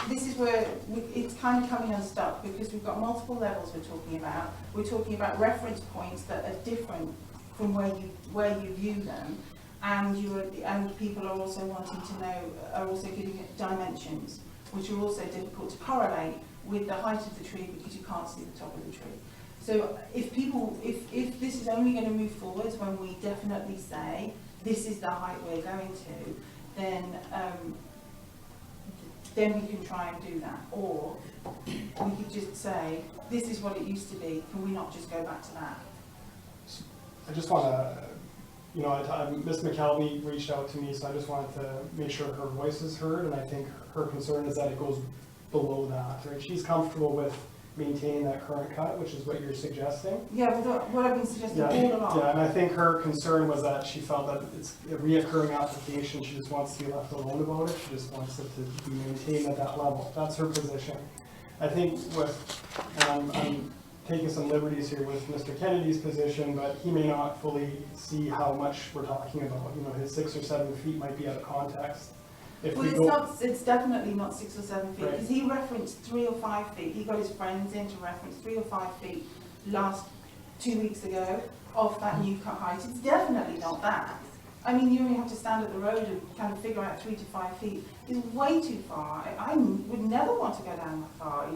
This is where it's kind of coming unstuck because we've got multiple levels we're talking about. We're talking about reference points that are different from where you view them, and people are also wanting to know, are also giving it dimensions, which are also difficult to correlate with the height of the tree because you can't see the top of the tree. So if this is only going to move forwards when we definitely say this is the height we're going to, then we can try and do that. Or we could just say, this is what it used to be, can we not just go back to that? I just want to, Ms. McKelvey reached out to me, so I just wanted to make sure her voice is heard, and I think her concern is that it goes below that, right? She's comfortable with maintaining that current cut, which is what you're suggesting. Yeah, what I've been suggesting all along. Yeah, and I think her concern was that she felt that it's a reoccurring application, she just wants to be left alone about it, she just wants it to be maintained at that level. That's her position. I think and I'm taking some liberties here with Mr. Kennedy's position, but he may not fully see how much we're talking about. His 6 or 7 feet might be out of context. It's definitely not 6 or 7 feet, Right. because he referenced 3 or 5 feet. He got his friends in to reference 3 or 5 feet 2 weeks ago of that new cut height. It's definitely not that. I mean, you only have to stand at the road and kind of figure out 3 to 5 feet. It's way too far. I would never want to go down that far.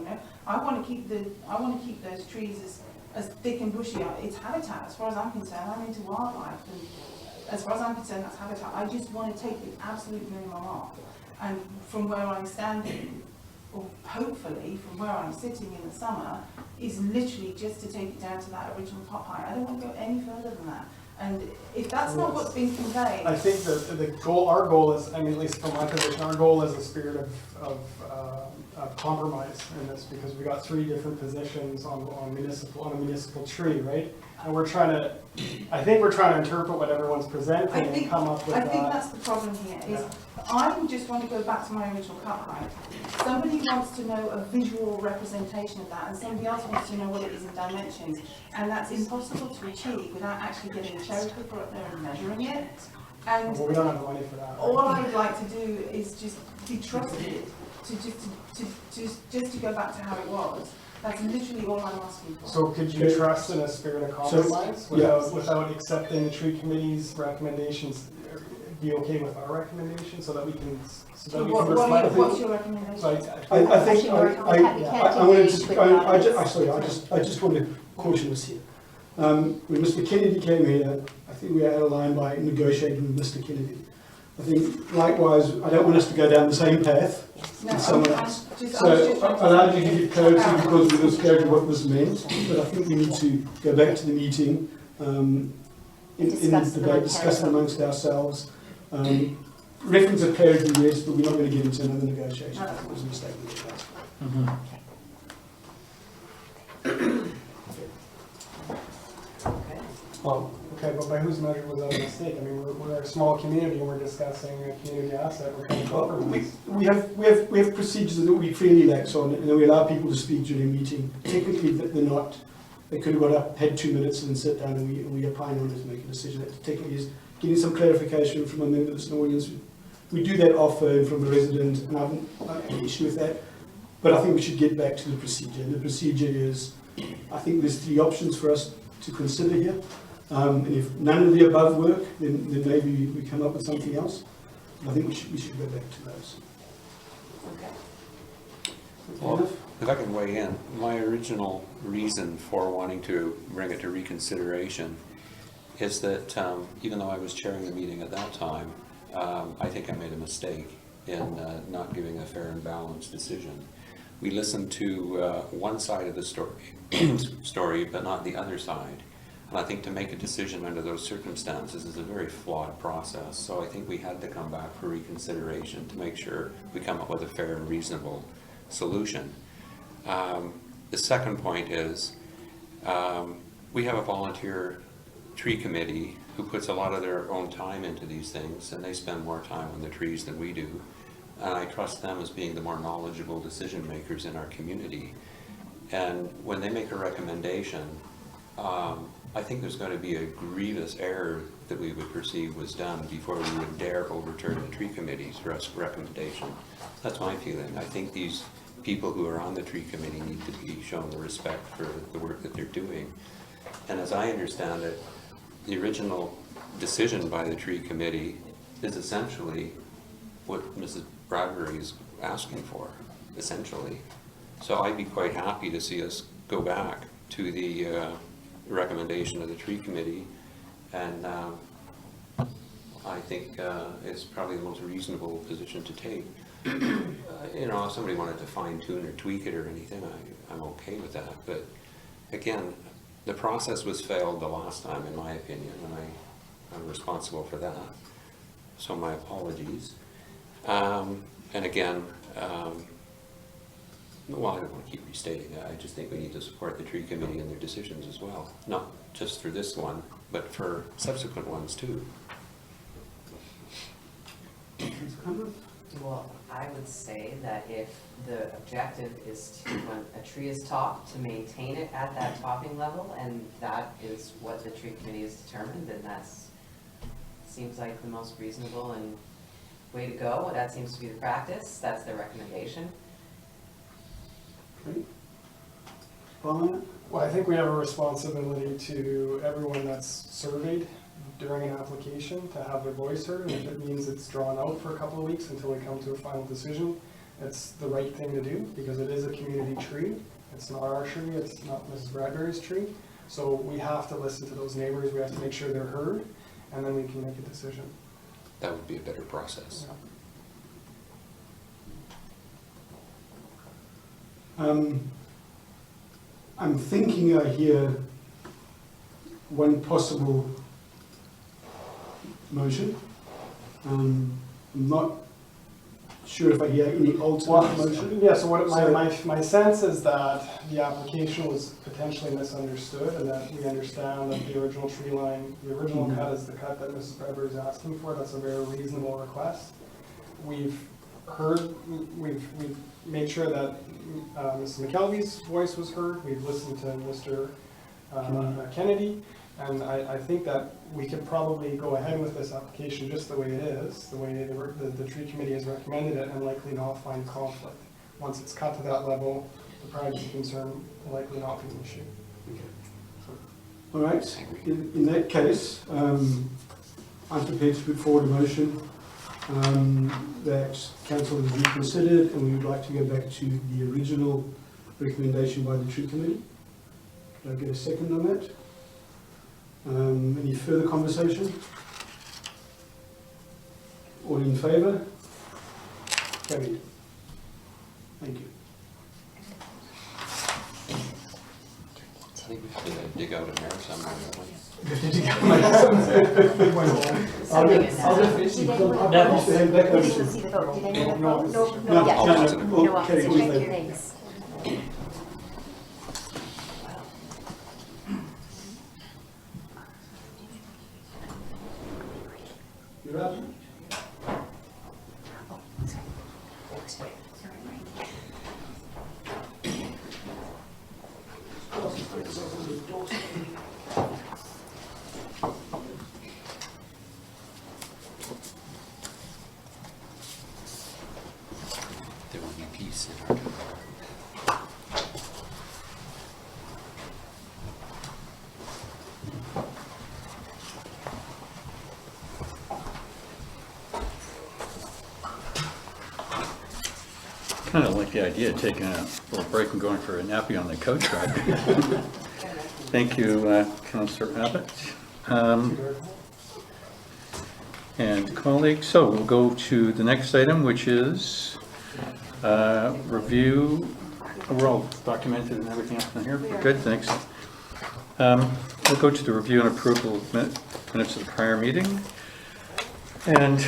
I want to keep those trees as thick and bushy. It's habitat, as far as I'm concerned. I'm into wildlife, and as far as I'm concerned, that's habitat. I just want to take the absolute minimum off. And from where I'm standing, or hopefully from where I'm sitting in the summer, is literally just to take it down to that original top height. I don't want to go any further than that. And if that's not what's been conveyed... I think our goal is, at least from my position, our goal is a spirit of compromise in this, because we got 3 different positions on a municipal tree, right? And I think we're trying to interpret what everyone's presenting and come up with I think that's the problem here, is I just want to go back to my original cut height. Somebody wants to know a visual representation of that, and somebody else wants to know what it is in dimensions. And that's impossible to achieve without actually getting a cherry picker up there and measuring it. And Well, we don't have the money for that. all I'd like to do is just be trusted to go back to how it was. That's literally all I'm asking for. So could you trust in a spirit of compromise without accepting the tree committee's recommendations? Be okay with our recommendation so that we can reflect. What's your recommendation? So I think I I just want to caution us here. When Mr. Kennedy came here, I think we had a line by negotiating with Mr. Kennedy. I think likewise, I don't want us to go down the same path as someone else. So I allowed you to give clarity because we was clear what was meant, but I think we need to go back to the meeting, in the debate, discuss it amongst ourselves. Reference of clarity, yes, but we're not going to get into another negotiation. That was a mistake we did last time. Okay, but by whose measure was that a mistake? I mean, we're a small community and we're discussing a community asset. We're trying to compromise. We have procedures that we fairly lax on, and we allow people to speak during a meeting. Technically, they're not. They could have got up, had 2 minutes, and then sit down, and we opine on it to make a decision. That technically is getting some clarification from a member of the audience. We do that often from a resident, and I haven't an issue with that. But I think we should get back to the procedure. And the procedure is, I think there's 3 options for us to consider here. And if none of the above work, then maybe we come up with something else. I think we should go back to those. Well, If I can weigh in, my original reason for wanting to bring it to reconsideration is that even though I was chairing the meeting at that time, I think I made a mistake in not giving a fair and balanced decision. We listened to one side of the story, but not the other side. And I think to make a decision under those circumstances is a very flawed process. So I think we had to come back for reconsideration to make sure we come up with a fair and reasonable solution. The second point is we have a volunteer tree committee who puts a lot of their own time into these things, and they spend more time on the trees than we do. And I trust them as being the more knowledgeable decision makers in our community. And when they make a recommendation, I think there's going to be a grievous error that we would perceive was done before we would dare overturn the tree committee's recommendation. That's my feeling. I think these people who are on the tree committee need to be shown the respect for the work that they're doing. And as I understand it, the original decision by the tree committee is essentially what Mrs. Bradbury is asking for, essentially. So I'd be quite happy to see us go back to the recommendation of the tree committee, and I think it's probably the most reasonable position to take. You know, if somebody wanted to fine tune or tweak it or anything, I'm okay with that. But again, the process was failed the last time, in my opinion, and I'm responsible for that. So my apologies. And again, well, I don't want to keep restating that. I just think we need to support the tree committee and their decisions as well. Not just for this one, but for subsequent ones too. Well, I would say that if the objective is to, when a tree is topped, to maintain it at that topping level, and that is what the tree committee has determined, then that's, seems like the most reasonable and way to go. That seems to be the practice. That's their recommendation. Okay. Brian? Well, I think we have a responsibility to everyone that's surveyed during an application to have their voice heard, and if it means it's drawn out for a couple of weeks until we come to a final decision, it's the right thing to do, because it is a community tree. It's not our tree, it's not Mrs. Bradbury's tree. So we have to listen to those neighbors, we have to make sure they're heard, and then we can make a decision. That would be a better process. I'm thinking I hear one possible motion. I'm not sure if I hear any alternate motion. Yeah, so what my sense is that the application was potentially misunderstood, and that we understand that the original tree line, the original cut is the cut that Mrs. Bradbury is asking for. That's a very reasonable request. We've heard, we've made sure that Mrs. McKelvey's voice was heard. We've listened to Mr. Kennedy, and I think that we could probably go ahead with this application just the way it is, the way the tree committee has recommended it, and likely not find conflict. Once it's cut to that level, the privacy concern will likely not be an issue. All right, in that case, I'm prepared to put forward a motion that council has reconsidered, and we would like to go back to the original recommendation by the tree committee. Could I get a second on that? Any further conversation? All in favour? Carried. Thank you. I think we should dig out a mirror somewhere, don't we? I'll just finish. I'll just hand back over Did to you you. see the vote? Did anyone vote? No, No, yet. no, No carry opposition. with it. Thanks. You're up. There will be peace in our time. kind of like the idea of taking a little break and going for a nappy on the couch ride. Thank you, Councillor Abbott. And colleagues, so we'll go to the next item, which is review. We're all documented and everything else in here. We're good, thanks. We'll go to the review and approval of minutes of the prior meeting. And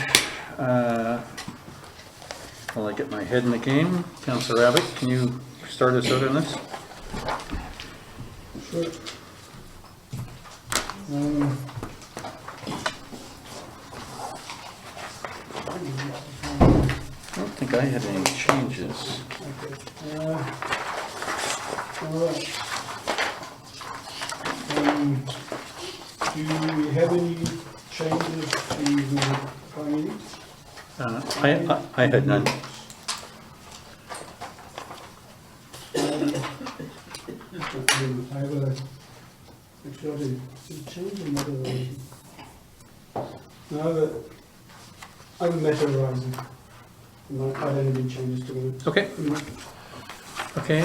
while I get my head in the game, Councillor Abbott, can you start us out on this? Sure. I don't think I had any changes. Okay. All right. Do we have any changes to the prior meeting? I had none. I have a, actually, a change in matter. No, I have a matter arising. I don't have any changes to it. Okay. Okay,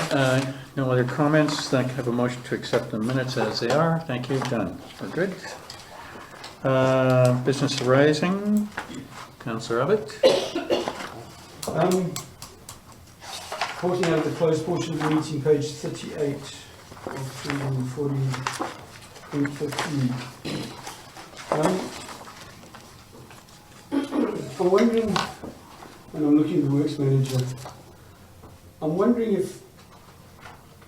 no other comments. I have a motion to accept the minutes as they are. Thank you, done. We're good. Business arising, Councillor Abbott. Reporting out of the closed portion of the meeting, page 38 of 340.15. I'm wondering, and I'm looking at the works manager, I'm wondering if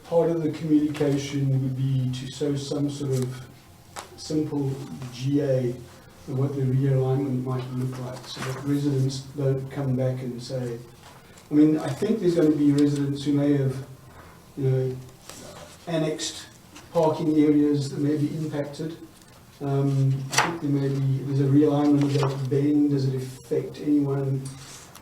part of the communication would be to show some sort of simple GA of what the realignment might look like, so that residents don't come back and say, I mean, I think there's going to be residents who may have, you know, annexed parking areas that may be impacted. I think there's a realignment of that bend. Does it affect anyone?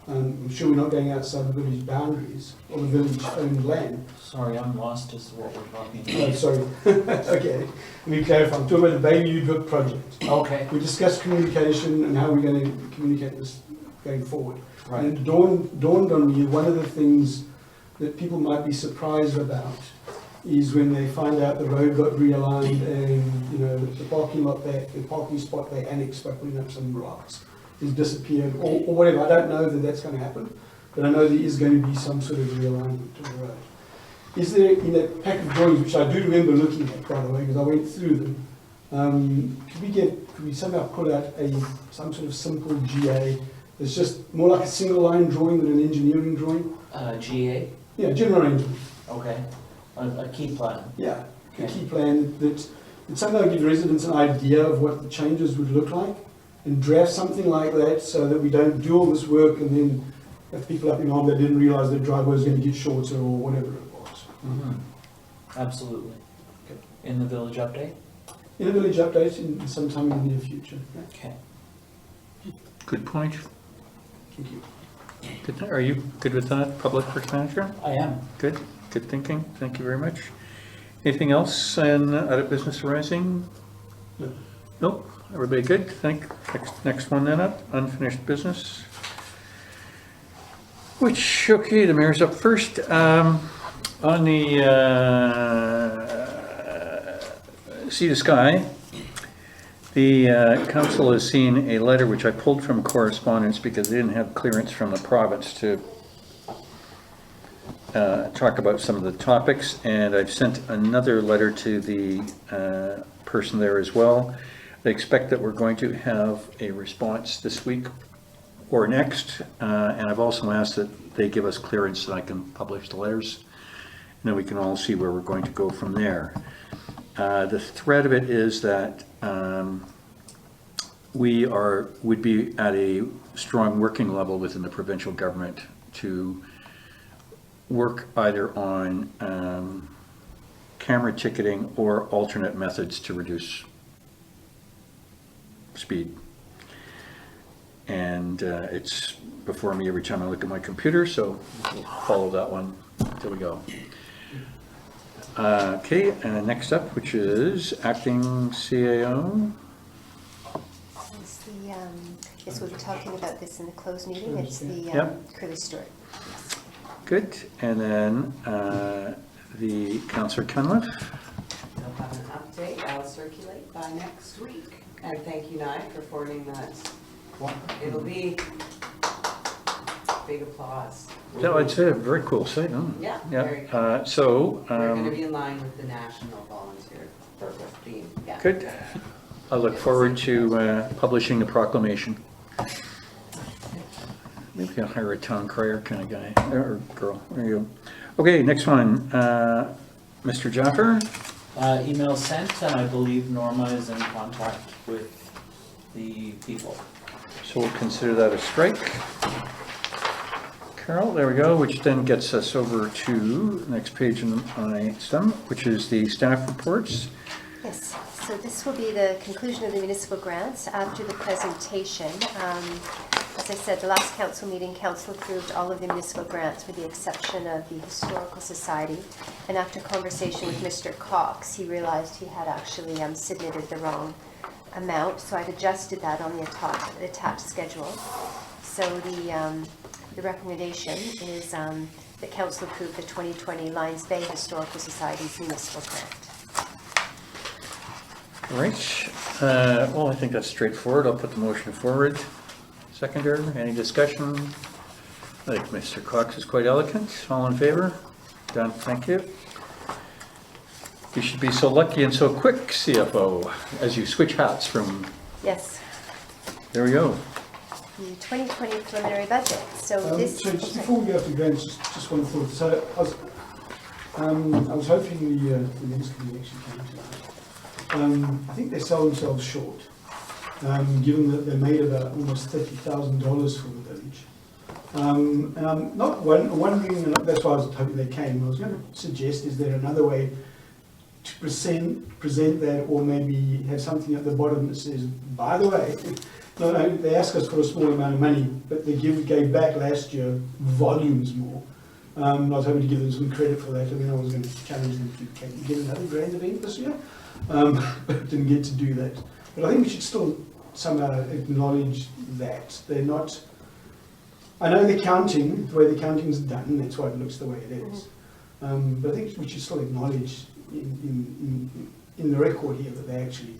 I'm sure we're not going outside the village boundaries or the village-owned land. Sorry, I'm lost as to what we're talking about. Oh, sorry. Okay, let me clarify. I'm talking about the Baby Brook project. Okay. We discussed communication and how we're going to communicate this going forward. Right. And it dawned on me, one of the things that people might be surprised about is when they find out the road got realigned and, you know, the parking lot there, the parking spot they annexed by putting up some rocks has disappeared or whatever. I don't know that that's going to happen, but I know there is going to be some sort of realignment to the road. Is there, in that pack of drawings, which I do remember looking at, by the way, because I went through them, could we somehow put out some sort of simple GA that's just more like a single line drawing than an engineering drawing? GA? Yeah, general arrangement. Okay. A key plan. Yeah, a Okay. key plan that somehow give residents an idea of what the changes would look like and draft something like that so that we don't do all this work and then have people up in arm that didn't realise their driveway was going to get shorter or whatever it was. Absolutely. In the village update? In a village update in sometime in the near future. Okay. Good point. Thank you. Good. Are you good with that, Public Works Manager? I am. Good. Good thinking. Thank you very much. Anything else in out of business arising? No. Nope. Everybody good? Next one then up. Unfinished business. Which, okay, the mayor's up first. On the Sea to Sky, the council has seen a letter which I pulled from correspondence because they didn't have clearance from the province to talk about some of the topics, and I've sent another letter to the person there as well. I expect that we're going to have a response this week or next, and I've also asked that they give us clearance so I can publish the letters, and then we can all see where we're going to go from there. The thread of it is that we would be at a strong working level within the provincial government to work either on camera ticketing or alternate methods to reduce speed. And it's before me every time I look at my computer, so we'll follow that one until we go. Okay, next up, which is acting CAO. Yes, we'll be talking about this in the closed meeting. It's the Yep. Curly Stewart. Good, and then the Councillor Cunliffe. I'll have an update, I'll circulate by next week. And thank you, Nye, for forwarding that. It'll be big applause. No, it's a very cool site, huh? Yeah, very cool. Yeah, so, We're gonna be in line with the national volunteer theme, yeah. good. I look forward to publishing the proclamation. Maybe we can hire a town crier kind of guy, or girl, there you go. Okay, next one, Mr. Jaffer. Email sent, and I believe Norma is in contact with the people. So we'll consider that a strike. Carol, there we go, which then gets us over to the next page in my stem, which is the staff reports. Yes, so this will be the conclusion of the municipal grants after the presentation. As I said, the last council meeting, council approved all of the municipal grants with the exception of the Historical Society. And after conversation with Mr. Cox, he realized he had actually submitted the wrong amount. So I've adjusted that on the attached schedule. So the recommendation is that council approve the 2020 Lions Bay Historical Society's municipal grant. All right, well, I think that's straightforward. I'll put the motion forward. Seconder, any discussion? I think Mr. Cox is quite eloquent. All in favor? Done, thank you. You should be so lucky and so quick, CFO, as you switch hats from, Yes, there we go. the 2020 preliminary budget. So this. So just before we go to grants, just one thought. So I was hoping the next committee actually came tonight. I think they sell themselves short, given that they made about almost $30,000 for the village. And I'm not wondering, and that's why I was hoping they came. I was going to suggest, is there another way to present that, or maybe have something at the bottom that says, by the way, no, they ask us for a small amount of money, but they gave back last year volumes more. I was hoping to give them some credit for that. I mean, I was going to challenge them to, can you get another grand event this year? But didn't get to do that. But I think we should still somehow acknowledge that they're not. I know the counting, the way the counting is done, that's why it looks the way it is. But I think we should still acknowledge in the record here that they actually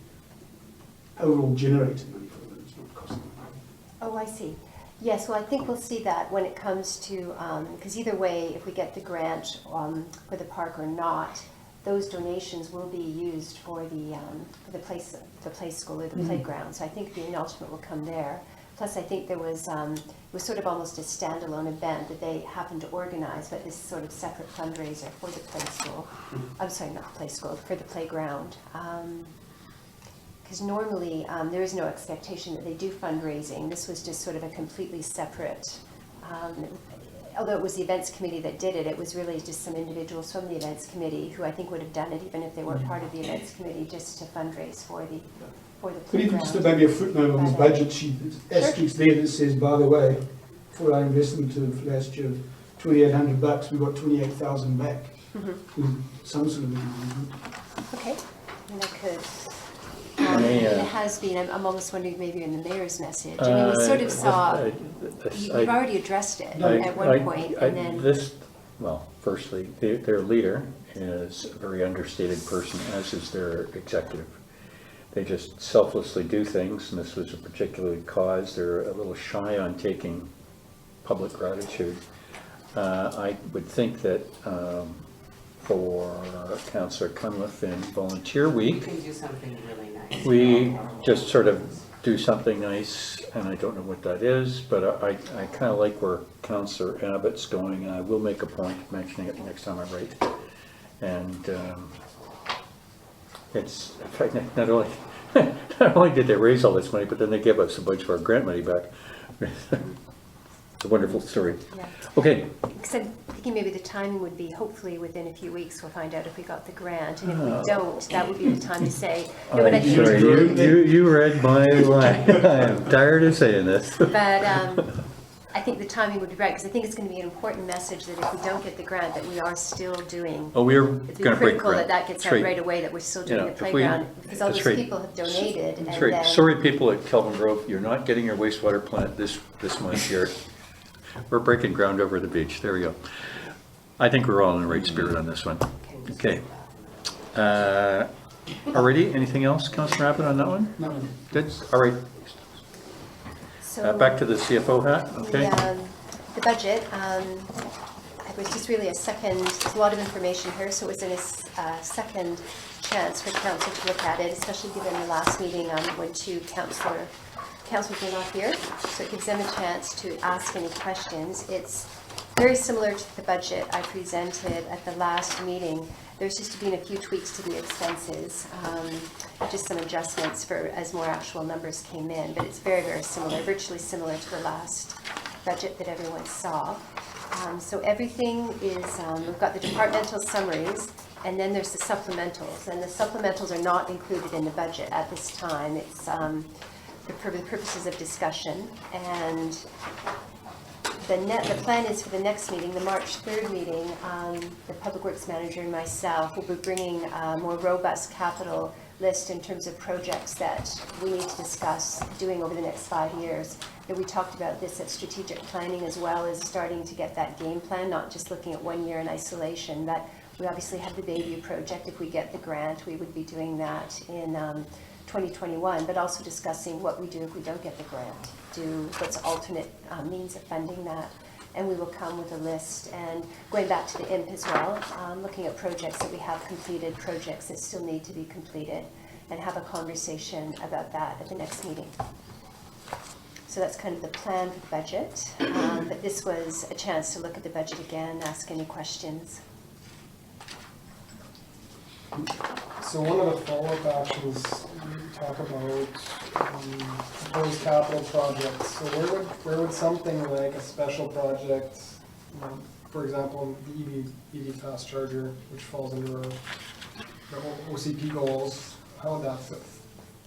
overall generated money for the village, not costing them money. Oh, I see. Yes, well, I think we'll see that when it comes to, because either way, if we get the grant for the park or not, those donations will be used for the play school or the playground. So I think the acknowledgement will come there. Plus, I think there was it was sort of almost a standalone event that they happened to organize, but this sort of separate fundraiser for the play school. I'm sorry, not the play school, for the playground. Because normally there is no expectation that they do fundraising. This was just sort of a completely separate, although it was the events committee that did it, it was really just some individuals from the events committee who I think would have done it even if they weren't part of the events committee, just to fundraise for the But even playground. just maybe a footnote on this budget sheet, asterisk there that says, by the way, for our investment of last year, $2,800, we got 28,000 back. With some sort of improvement. Okay, and I could. Yeah. It has been, I'm almost wondering maybe in the mayor's message. I mean, we sort of saw, you've already addressed it at one point, and then. Well, firstly, their leader is a very understated person, as is their executive. They just selflessly do things, and this was a particular cause. They're a little shy on taking public gratitude. I would think that for Councillor Cunliffe in Volunteer We Week, can do something really nice. we just sort of do something nice, and I don't know what that is, but I kind of like where Councillor Abbott's going, and I will make a point of mentioning it next time I write. And it's, in fact, not only did they raise all this money, but then they gave us a bunch of our grant money back. It's a wonderful story. Yeah. Okay. Because I'm thinking maybe the timing would be, hopefully within a few weeks, we'll find out if we got the grant. And if we don't, that would be the time to say, no, but I think. Sorry, you read my line. I am tired of saying this. But I think the timing would be right, because I think it's going to be an important message that if we don't get the grant, that we are still doing. Oh, we're It'd be going to break critical ground. that gets out right away, that we're still doing the if we- playground, because all that's those right. people have donated, and That's right. then. Sorry, people at Kelvin Grove, you're not getting your wastewater plant this month here. We're breaking ground over the beach. There we go. I think we're all in the right spirit on this one. Okay. Alrighty, anything else, Councillor Abbott, on that one? No. Good, all right. So Back to the CFO hat, okay? the budget, it was just really a second, there's a lot of information here, so it was in a second chance for council to look at it, especially given the last meeting when two councillors were not here. So it gives them a chance to ask any questions. It's very similar to the budget I presented at the last meeting. There's just been a few tweaks to the expenses, just some adjustments for as more actual numbers came in, but it's very, very similar, virtually similar to the last budget that everyone saw. So everything is, we've got the departmental summaries, and then there's the supplementals, and the supplementals are not included in the budget at this time. It's for the purposes of discussion, and the plan is for the next meeting, the March 3rd meeting, the Public Works Manager and myself will be bringing a more robust capital list in terms of projects that we need to discuss doing over the next 5 years. And we talked about this at strategic planning, as well as starting to get that game plan, not just looking at 1 year in isolation. That we obviously have the Bayview project. If we get the grant, we would be doing that in 2021, but also discussing what we do if we don't get the grant, what's alternate means of funding that. And we will come with a list, and going back to the IMP as well, looking at projects that we have completed, projects that still need to be completed, and have a conversation about that at the next meeting. So that's kind of the plan for the budget, but this was a chance to look at the budget again, ask any questions. So one of the follow-up actions, we talk about proposed capital projects. So where would something like a special project, for example, the EV fast charger, which falls under our OCP goals, how would that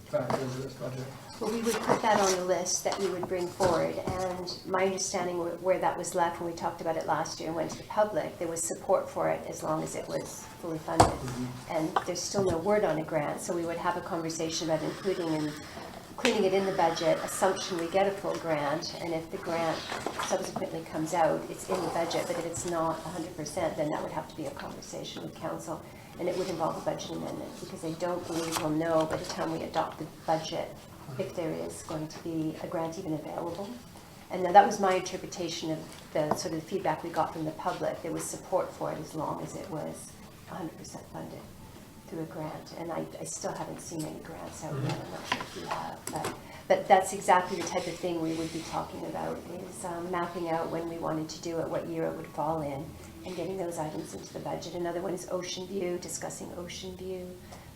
factor into this budget? Well, we would put that on the list that we would bring forward, and my understanding where that was left when we talked about it last year and went to the public, there was support for it as long as it was fully funded. And there's still no word on a grant, so we would have a conversation about including it in the budget, assumption we get a full grant, and if the grant subsequently comes out, it's in the budget, but if it's not 100%, then that would have to be a conversation with council, and it would involve a budget amendment, because I don't believe we'll know by the time we adopt the budget if there is going to be a grant even available. And now that was my interpretation of the sort of feedback we got from the public. There was support for it as long as it was 100% funded through a grant. And I still haven't seen any grants out yet. I'm not sure if you have, but that's exactly the type of thing we would be talking about, is mapping out when we wanted to do it, what year it would fall in, and getting those items into the budget. Another one is Ocean View, discussing Ocean View.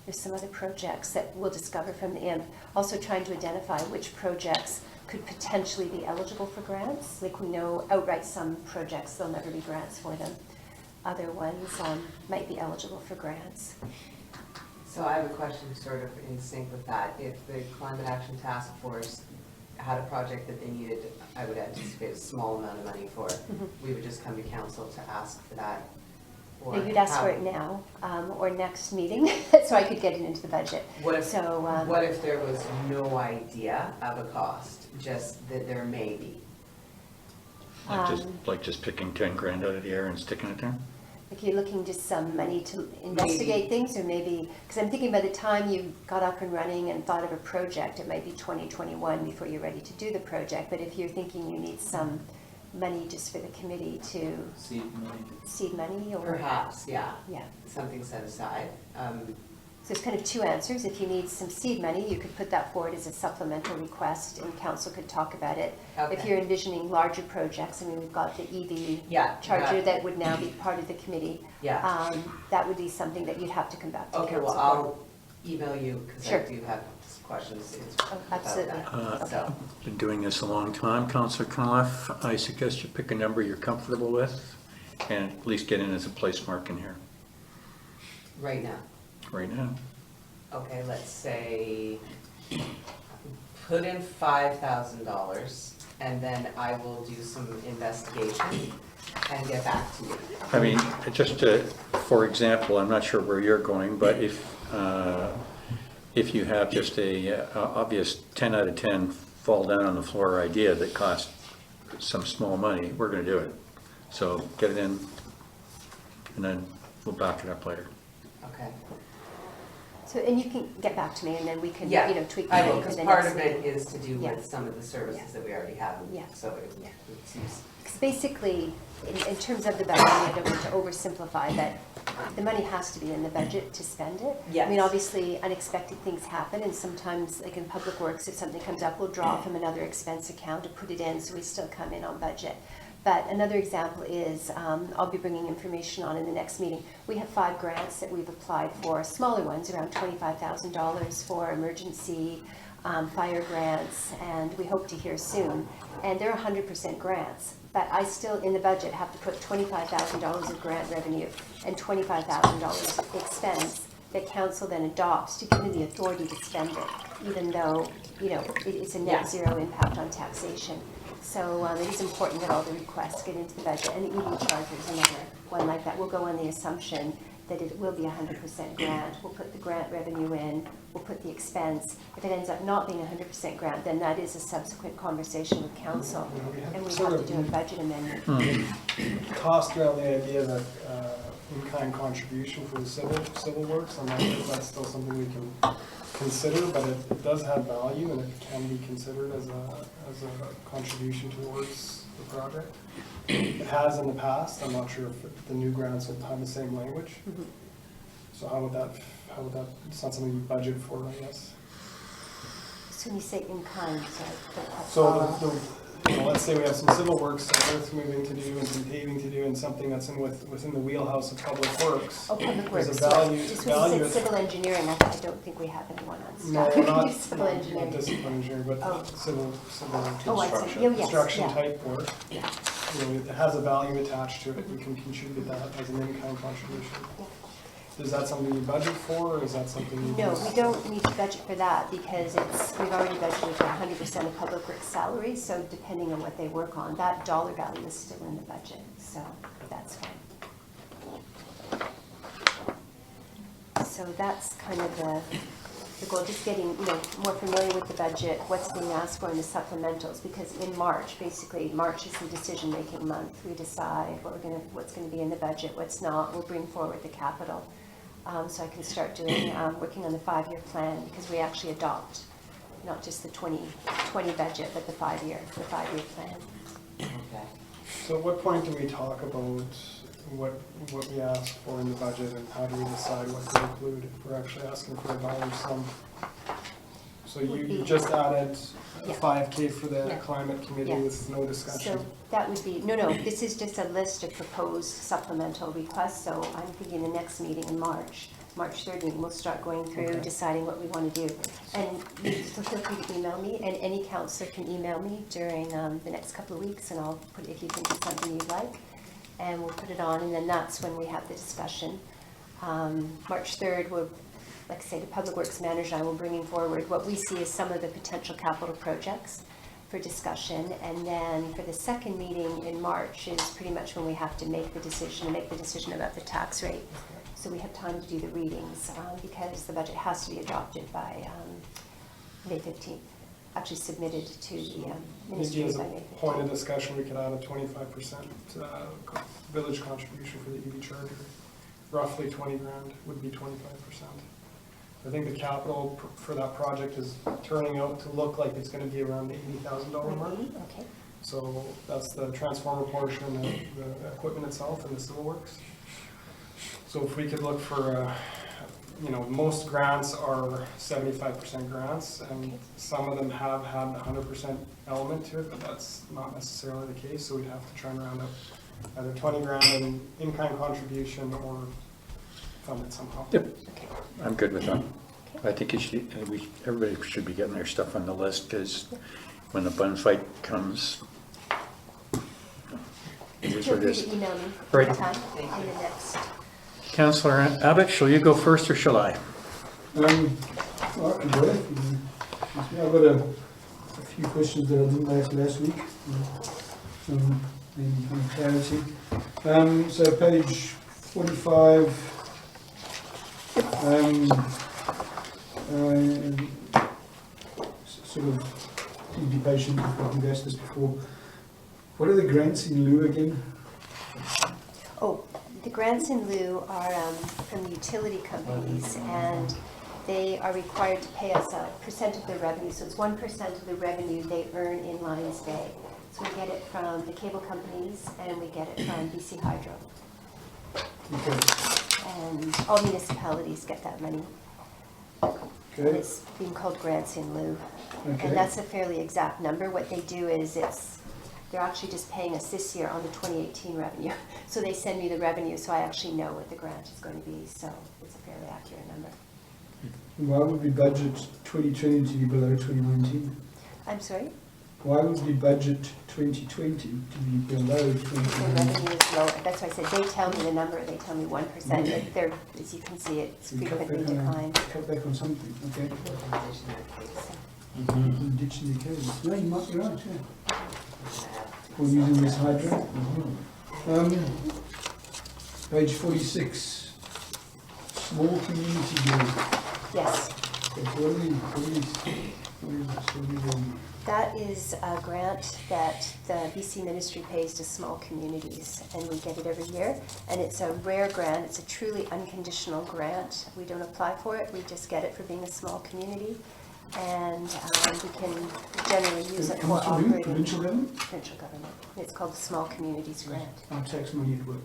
There's some other projects that we'll discover from the IMP. Also trying to identify which projects could potentially be eligible for grants. Like we know outright some projects, there'll never be grants for them. Other ones might be eligible for grants. So I have a question sort of in sync with that. If the Climate Action Task Force had a project that they needed, I would anticipate a small amount of money for, we would just come to council to ask for that. Or you'd ask for it now, or next meeting, so I could get it into the budget. What if there was no idea of a cost, just that there may be? Like just picking 10 grand out of the air and sticking it there? If you're looking just some money to investigate things, or maybe, because I'm thinking by the time you got up and running and thought of a project, it might be 2021 before you're ready to do the project. But if you're thinking you need some money just for the committee to seed money, or perhaps, yeah, yeah, something set aside. So there's kind of two answers. If you need some seed money, you could put that forward as a supplemental request, and council could talk about it. Okay. If you're envisioning larger projects, I mean, we've got the EV charger that would now be part of the committee. Yeah. That would be something that you'd have to come back to Okay, council well, I'll email you, because Sure. I do have questions Oh, absolutely. about that. So, Been doing this a long time, Councillor Cunliffe. I suggest you pick a number you're comfortable with, and at least get in as a place mark in here right now. right now. Okay, let's say, put in $5,000, and then I will do some investigation and get back to you. I mean, just for example, I'm not sure where you're going, but if you have just a obvious 10 out of 10 fall down on the floor idea that costs some small money, we're going to do it. So get it in and then we'll back it up later. Okay. So, and you can get back to me and then we can, Yeah, tweak. I the will, date for because the part next of it meeting. is to do Yeah. with some of the services that we already have. Yeah. So it Yeah. seems, Because basically, in terms of the budget, I don't want to oversimplify that the money has to be in the budget to spend it. I mean, Yes. obviously, unexpected things happen, and sometimes, like in Public Works, if something comes up, we'll draw from another expense account to put it in, so we still come in on budget. But another example is, I'll be bringing information on in the next meeting. We have 5 grants that we've applied for, smaller ones, around $25,000 for emergency fire grants, and we hope to hear soon. And they're 100% grants, but I still, in the budget, have to put $25,000 of grant revenue and $25,000 expense that council then adopts to give me the authority to spend it, even though, it's a Yeah. net zero impact on taxation. So it is important that all the requests get into the budget, and the EV charger is another one like that. We'll go on the assumption that it will be 100% grant. We'll put the grant revenue in, we'll put the expense. If it ends up not being 100% grant, then that is a subsequent conversation with council, and we have to do a budget amendment. Tossed around the idea that in-kind contribution for the civil works, I'm not sure if that's still something we can consider, but it does have value and it can be considered as a contribution towards the project. It has in the past. I'm not sure if the new grants will have the same language. So how would that, it's not something you budget for, I guess. So when you say in kind, So let's say we have some civil works, some earth moving to do and some paving to do and something that's within the wheelhouse of public works. Oh, Public There's Works, a value, yeah. Just when you value. said civil engineering, I don't think we have anyone on No, staff. we're not, Civil engineering. not discipline engineering, but Oh. civil Oh, I see. construction, Oh, yes, construction yeah. type work. Yeah. It has a value attached to it, we can contribute that as an in-kind contribution. Is that something you budget for, or is that something you No, just? we don't need to budget for that because we've already budgeted for 100% of Public Works salary, so depending on what they work on, that dollar value is still in the budget, so that's fine. So that's kind of the goal, just getting, more familiar with the budget, what's being asked for in the supplementals, because in March, basically, March is the decision-making month. We decide what's gonna be in the budget, what's not, we'll bring forward the capital. So I can start doing, working on the 5-year plan, because we actually adopt not just the 2020 budget, but the 5-year plan. okay. So at what point do we talk about what we ask for in the budget, and how do we decide what to include if we're actually asking for a dollar sum? So you just added a Yeah. 5K for the Yeah. climate committee Yeah. with no discussion. So that would be, no, this is just a list of proposed supplemental requests, so I'm thinking the next meeting in March 3rd meeting, we'll start going through, Okay. deciding what we want to do. And so feel free to email me, and any counselor can email me during the next couple of weeks, and I'll put, if you think it's something you'd like, and we'll put it on, and then that's when we have the discussion. March 3rd, we'll, like I say, the Public Works Manager and I will bringing forward what we see as some of the potential capital projects for discussion. And then for the second meeting in March is pretty much when we have to make the decision about the tax rate. So we have time to do the readings, because the budget has to be adopted by May 15th, actually submitted to the ministry Maybe as by a May point of 15th. discussion, we could add a 25% village contribution for the EV charger. Roughly 20 grand would be 25%. I think the capital for that project is turning out to look like it's going to be around the $80,000 mark. Okay, So that's the transformer portion, the equipment itself, and the civil works. So if we could look for, most grants are 75% grants, and some of them have had a 100% element to it, but that's not necessarily the case. So we'd have to try and round up either 20 grand in in-kind contribution or fund it somehow. Yep, I'm good with that. I think everybody should be getting their stuff on the list, because when the bun fight comes, it is feel what it free is. to email me Right. anytime in the next. Councillor Abbott, shall you go first or shall I? Well, I can do it. I've got a few questions that I didn't ask last week. Some clarity. So page 45. Sort of, please be patient if we've asked this before. What are the grants in lieu again? Oh, The grants in lieu are from the utility companies, and they are required to pay us a percent of their revenue. So it's 1% of the revenue they earn in Lions Bay. So we get it from the cable companies, and we get it from BC Hydro. Okay. And all municipalities get that money. And Okay. it's being called grants in lieu. Okay. And that's a fairly exact number. What they do is they're actually just paying us this year on the 2018 revenue. So they send me the revenue, so I actually know what the grant is going to be. So it's a fairly accurate number. Why would we budget 2020 to be below 2019? I'm sorry? Why would we budget 2020 to be below The 2019? revenue is low. That's why I said, they tell me the number, they tell me 1%. But they're, as you can see, it's We cut frequently back on declined. cut back on something, okay? Mhm. Ditching the cables. No, you might be right, yeah. We're using this hydro. Page 46, small community group. Yes. That is a grant that the BC Ministry pays to small communities, and we get it every year. And it's a rare grant. It's a truly unconditional grant. We don't apply for it. We just get it for being a small community. And we can generally use it for operating. Provincial government? Provincial government. It's called the Small Communities Grant. Our tax money at work.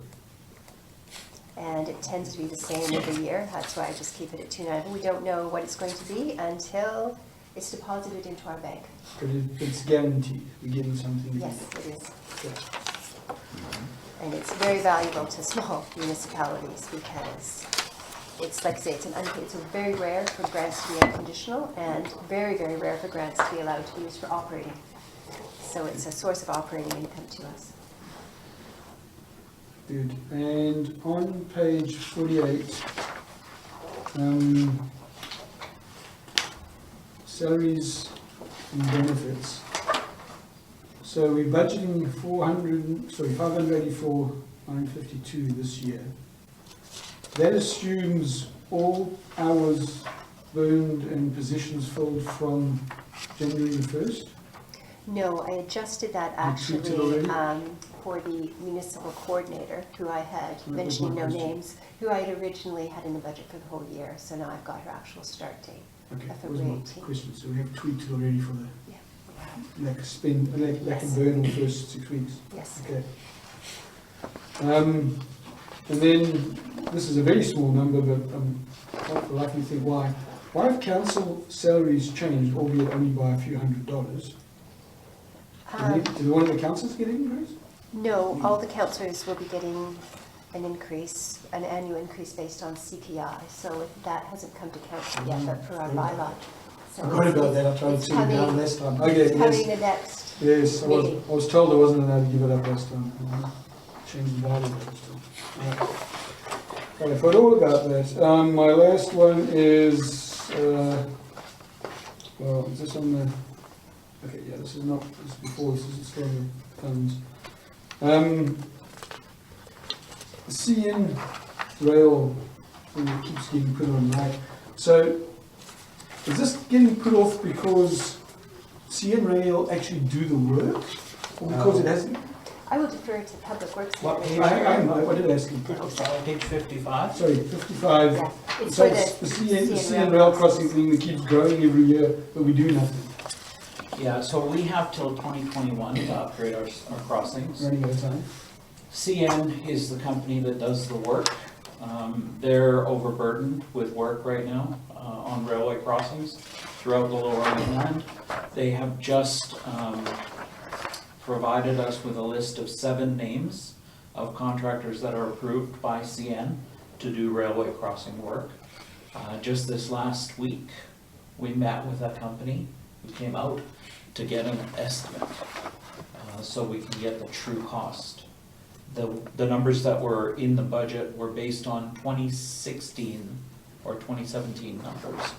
And it tends to be the same every year. That's why I just keep it at 2.9. We don't know what it's going to be until it's deposited into our bank. But it's guaranteed, we're getting something. Yes, it is. Okay. And it's very valuable to small municipalities because it's, like I say, it's very rare for grants to be unconditional and very, very rare for grants to be allowed to be used for operating. So it's a source of operating income to us. Good. And on page 48, salaries and benefits. So we're budgeting 584,952 this year. That assumes all hours burned and positions filled from January the 1st? No, I adjusted that You tweaked it actually already? for the municipal coordinator, who I had, That was mentioning my no question. names, who I had originally had in the budget for the whole year. So now I've got her actual start date. Okay, that was February my 18th. question. So we have tweaked it already for the Yeah, we have. lack of burn in the first 6 weeks? Yes. Okay. And then, this is a very small number, but I'm likely to think why. Why have council salaries changed, albeit only by a few $100s? Did one of the councils get any raise? No, all the councillors will be getting an increase, an annual increase based on CPI. So that hasn't come to council yet, but for our bylaw. So I forgot about that, I tried it's to turn it down coming- last time. Okay, It's coming yes, the next. yes, meeting. I was told I wasn't allowed to give it up last time. Changed the bylaw last time. Right, I forgot all about that. My last one is, well, is this on the, okay, yeah, this is not, this is before, this is still on the funds. CN rail keeps getting put on, right? So, is this getting put off because CN rail actually do the work? Or because it hasn't? I will defer to Public Works. What Manager. I did ask him. Page 55? Sorry, 55. Yeah, it's So for it's the the CN rail crossing thing that keeps growing every year, but we do nothing. Yeah, so we have till 2021 to upgrade our crossings. Running out of time. CN is the company that does the work. They're overburdened with work right now on railway crossings throughout the lower mainland. They have just provided us with a list of 7 names of contractors that are approved by CN to do railway crossing work. Just this last week, we met with a company who came out to get an estimate so we can get the true cost. The numbers that were in the budget were based on 2016 or 2017 numbers.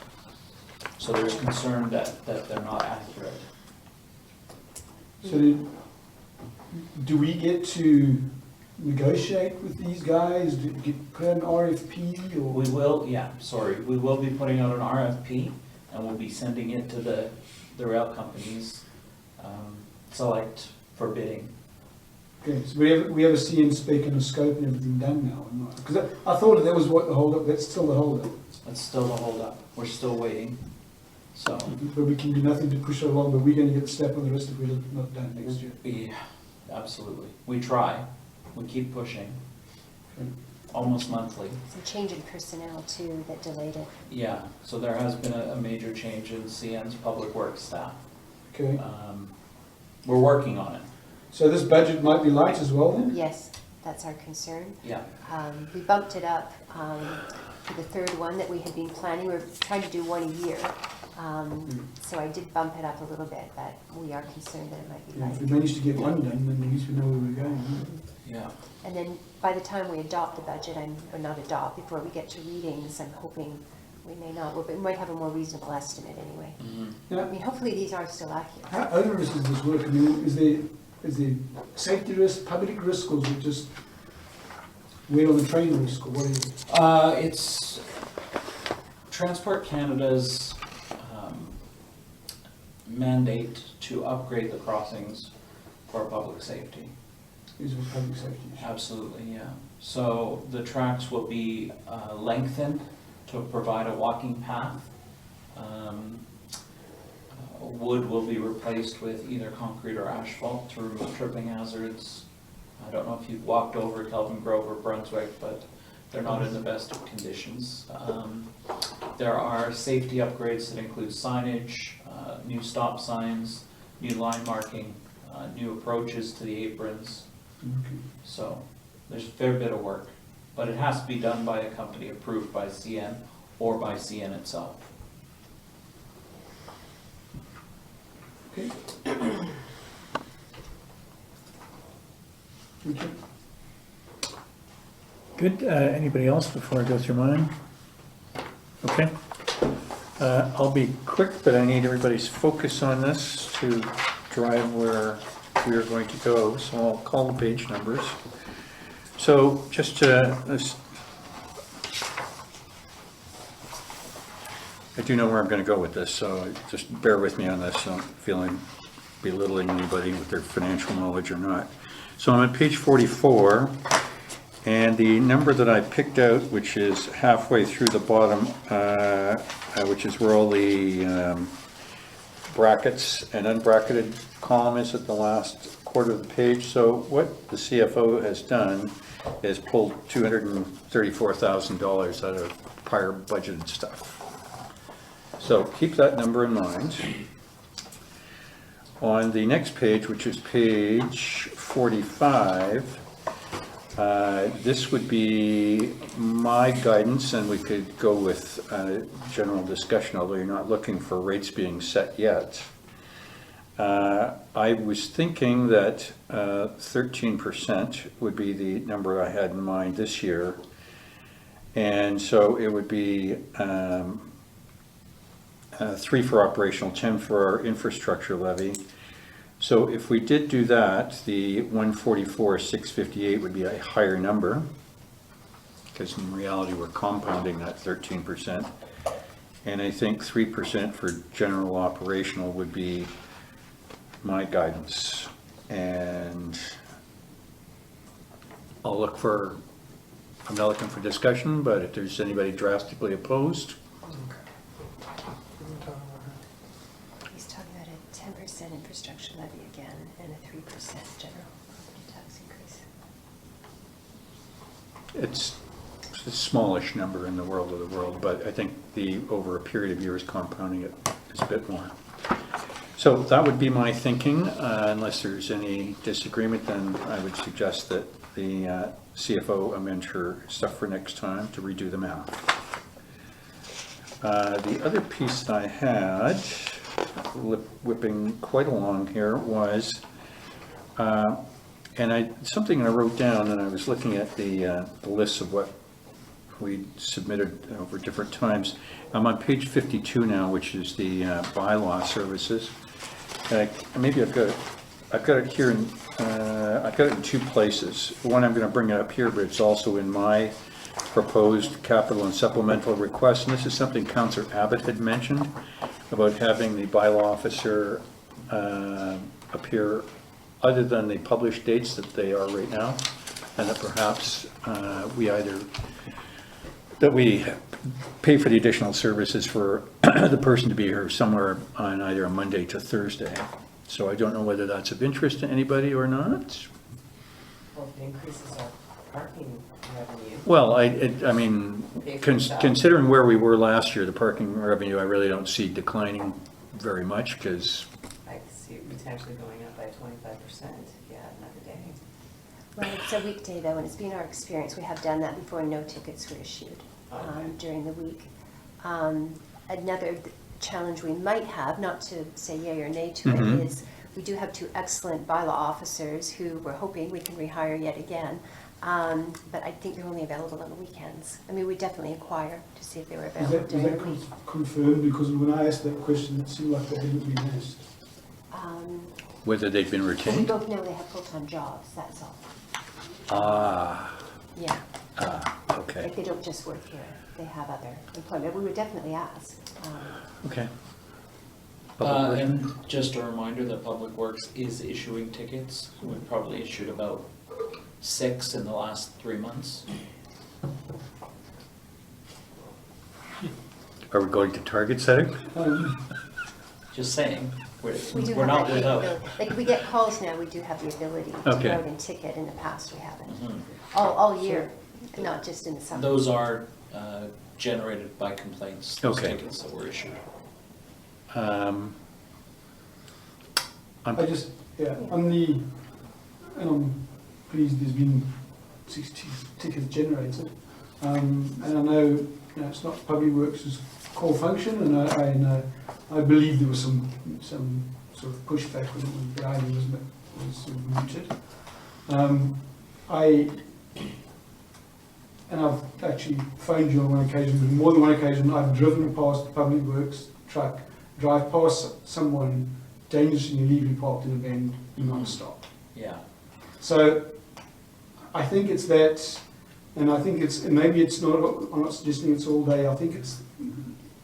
So there's concern that they're not accurate. So do we get to negotiate with these guys? Do we get put an RFP or? We will, we will be putting out an RFP and we'll be sending it to the rail companies, select for bidding. Okay, so we have a CN spec and a scope and everything done now, or not? Because I thought that was what the hold up, that's still the hold up. That's still the holdup. We're still waiting. So, But we can do nothing to push it along, but we're gonna get the step on the rest if we're not done next year. yeah, absolutely. We try. We keep pushing. Okay. Almost monthly. Some change in personnel too that delayed it. Yeah, so there has been a major change in CN's public works staff. Okay, We're working on it. so this budget might be light as well then? Yes, that's our concern. Yeah. We bumped it up for the third one that we had been planning. We were trying to do one a year. So I did bump it up a little bit, but we are concerned that it might be Yeah, if we light. manage to get one done, then at least we know where we're going. huh? Yeah. And then by the time we adopt the budget, or not adopt, before we get to readings, I'm hoping we may not, but we might have a more reasonable estimate anyway. I Yeah, mean, hopefully these are still accurate. how onerous does this work? I mean, is there safety risk, public risk, or is it just wait on the train risk, or what is it? It's Transport Canada's mandate to upgrade the crossings for public safety. Is it a public safety issue? Absolutely, yeah. So the tracks will be lengthened to provide a walking path. Wood will be replaced with either concrete or asphalt to remove tripping hazards. I don't know if you've walked over Kelvin Grove or Brunswick, but they're not in the best of conditions. There are safety upgrades that include signage, new stop signs, new line marking, new approaches to the aprons. Okay. So there's a fair bit of work, but it has to be done by a company approved by CN or by CN itself. Okay. Okay. Good, anybody else before I go through mine? Okay. I'll be quick, but I need everybody's focus on this to drive where we are going to go, so I'll call the page numbers. So just I do know where I'm gonna go with this, so just bear with me on this, so I'm feeling belittling anybody with their financial knowledge or not. So I'm on page 44, and the number that I picked out, which is halfway through the bottom, which is where all the brackets and unbracketed column is at the last quarter of the page. So what the CFO has done is pulled $234,000 out of prior budgeted stuff. So keep that number in mind. On the next page, which is page 45, this would be my guidance, and we could go with general discussion, although you're not looking for rates being set yet. I was thinking that 13% would be the number I had in mind this year. And so it would be 3 for operational, 10 for our infrastructure levy. So if we did do that, the 144,658 would be a higher number, because in reality we're compounding that 13%. And I think 3% for general operational would be my guidance. And I'll look for, I'm not looking for discussion, but if there's anybody drastically opposed. He's talking about a 10% infrastructure levy again and a 3% general property tax increase. It's a smallish number in the world of the world, but I think over a period of years compounding it is a bit more. So that would be my thinking, unless there's any disagreement, then I would suggest that the CFO amend her stuff for next time to redo the math. The other piece that I had, whipping quite along here, was, something I wrote down, and I was looking at the list of what we submitted over different times. I'm on page 52 now, which is the bylaw services. Maybe I've got it here in, I've got it in 2 places. One, I'm going to bring it up here, but it's also in my proposed capital and supplemental request. And this is something Councillor Abbott had mentioned about having the bylaw officer appear other than the published dates that they are right now, and that perhaps that we pay for the additional services for the person to be here somewhere on either a Monday to Thursday. So I don't know whether that's of interest to anybody or not. Well, if it increases our parking revenue. Well, I mean, considering where we were last year, the parking revenue, I really don't see declining very much, because, I see it potentially going up by 25% if you had another day. Well, it's a weekday though, and it's been our experience, we have done that before, and no tickets were issued during the week. Another challenge we might have, not to say yay or nay to it, is we do have two excellent bylaw officers who we're hoping we can rehire yet again. But I think they're only available on the weekends. I mean, we definitely inquire to see if they were Is available that during the week. confirmed? Because when I asked that question, it seemed like they hadn't been asked. whether they've been We retained? both know they have full-time jobs, that's all. Yeah. Okay, Like they don't just work here, they have other employment. We would definitely ask. okay. And just a reminder that Public Works is issuing tickets. We've probably issued about 6 in the last 3 months. Are we going to target setting? Just saying, We do we're have not that without. capability. Like if we get calls now, we do have the ability to Okay. go out and ticket. In the past, we haven't. Mhm. All year, not just in the summer. Those are generated by complaints, those Okay. tickets that were issued. I just, and I'm pleased there's been 60 tickets generated. And I know, it's not Public Works' core function, and I believe there was some sort of pushback when the idea was sort of mooted. And I've actually phoned you on one occasion, but more than one occasion, I've driven past the Public Works truck, drive past someone dangerously illegally parked in a bend, non-stop. Yeah. So I think it's that, and I think it's, and maybe it's not, I'm not suggesting it's all day, I think it's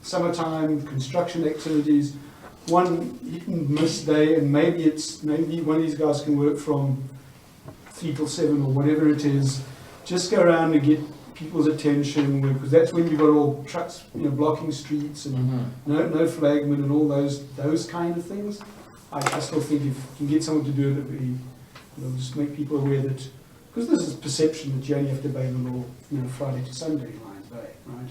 summertime, construction activities, one hit and miss day, and maybe one of these guys can work from 3 till 7 or whatever it is, just go around and get people's attention, because that's when you've got all trucks, blocking streets and no flagmen and all those kind of things. I still think if you can get someone to do it, it'd be, just make people aware that, because this is perception that you only have to obey the law, Friday to Sunday in Lions Bay, right?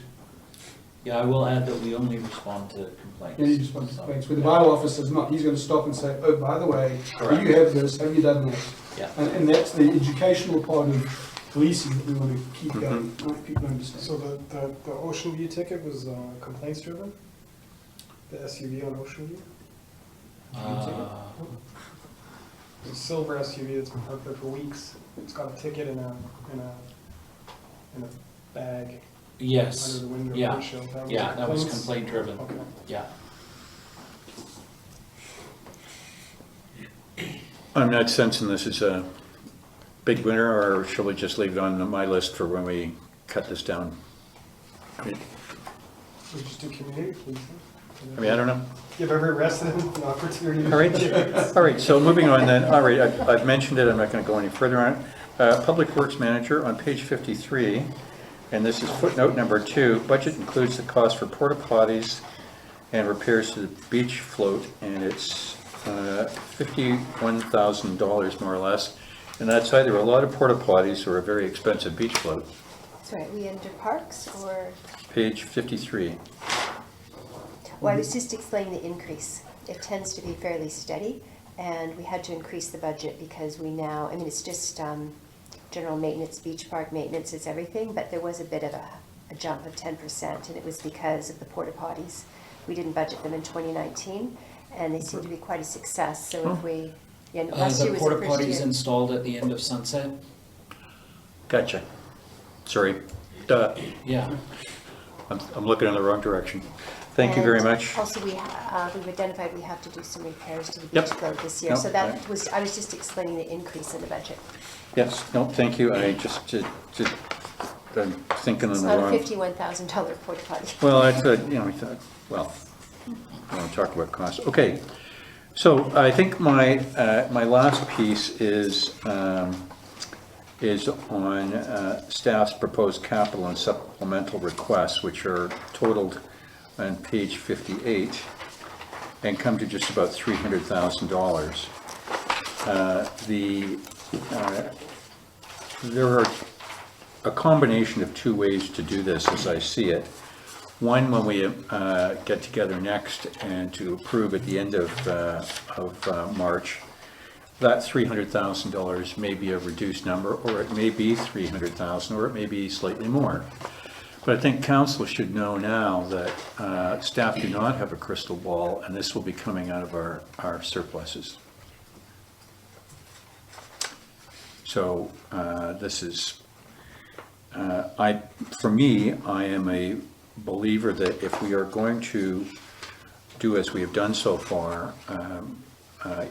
Yeah, I will add that we only respond to complaints. You only respond to So, complaints. Where the bylaw officer's not, he's going to stop and say, oh, by the way, Correct. you have this, have you done that? Yeah. And that's the educational part of policing that we want to keep going, right? People understand. So the Ocean View ticket was complaints driven? The SUV on Ocean View? The silver SUV that's been parked there for weeks. It's got a ticket in a bag Yes, under the window yeah, windshield. that was complaints? complaint driven, Okay. yeah. I'm not sensing this is a big winner, or shall we just leave it on my list for when we cut this down? We just do community policing. I mean, I don't know. Give every resident an opportunity. All right, all right, so moving on then, all right, I've mentioned it, I'm not going to go any further on it. Public Works Manager on page 53, and this is footnote number 2, budget includes the cost for porta potties and repairs to the beach float, and it's $51,000 more or less, and that's either a lot of porta potties or a very expensive beach float. Sorry, are we under parks or? Page 53. Well, I was just explaining the increase. It tends to be fairly steady, and we had to increase the budget because we now, it's just general maintenance, beach park maintenance is everything, but there was a bit of a jump of 10%, and it was because of the porta potties. We didn't budget them in 2019, and they seem to be quite a success, so if we, last year The was porta the first potties year. installed at the end of Sunset? Gotcha. Sorry. Duh. Yeah. I'm looking in the wrong direction. Thank you very And much. Also, we've identified we have to do some repairs to the Yep. beach float this year, Yep. so that was, I was just explaining the increase in the budget. Yes, no, thank you, I just I'm thinking in It's the not a wrong. $51,000 porta potty. Well, I thought, we thought, well, I want to talk about costs. Okay, So I think my, my last piece is on staff's proposed capital and supplemental requests, which are totaled on page 58 and come to just about $300,000. There are a combination of two ways to do this as I see it. One, when we get together next and to approve at the end of March, that $300,000 may be a reduced number, or it may be $300,000, or it may be slightly more. But I think council should know now that staff do not have a crystal ball, and this will be coming out of our surpluses. So this is, for me, I am a believer that if we are going to do as we have done so far,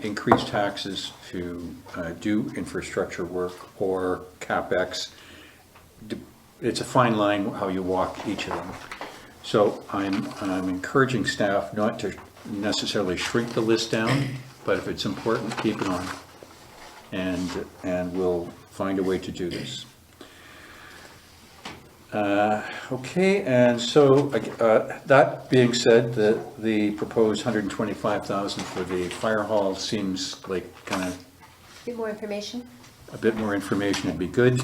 increase taxes to do infrastructure work or CapEx, it's a fine line how you walk each of them. So I'm encouraging staff not to necessarily shrink the list down, but if it's important, keep it on. And we'll find a way to do this. Okay, and so that being said, the proposed $125,000 for the fire hall seems like kind of A bit more information? a bit more information would be good.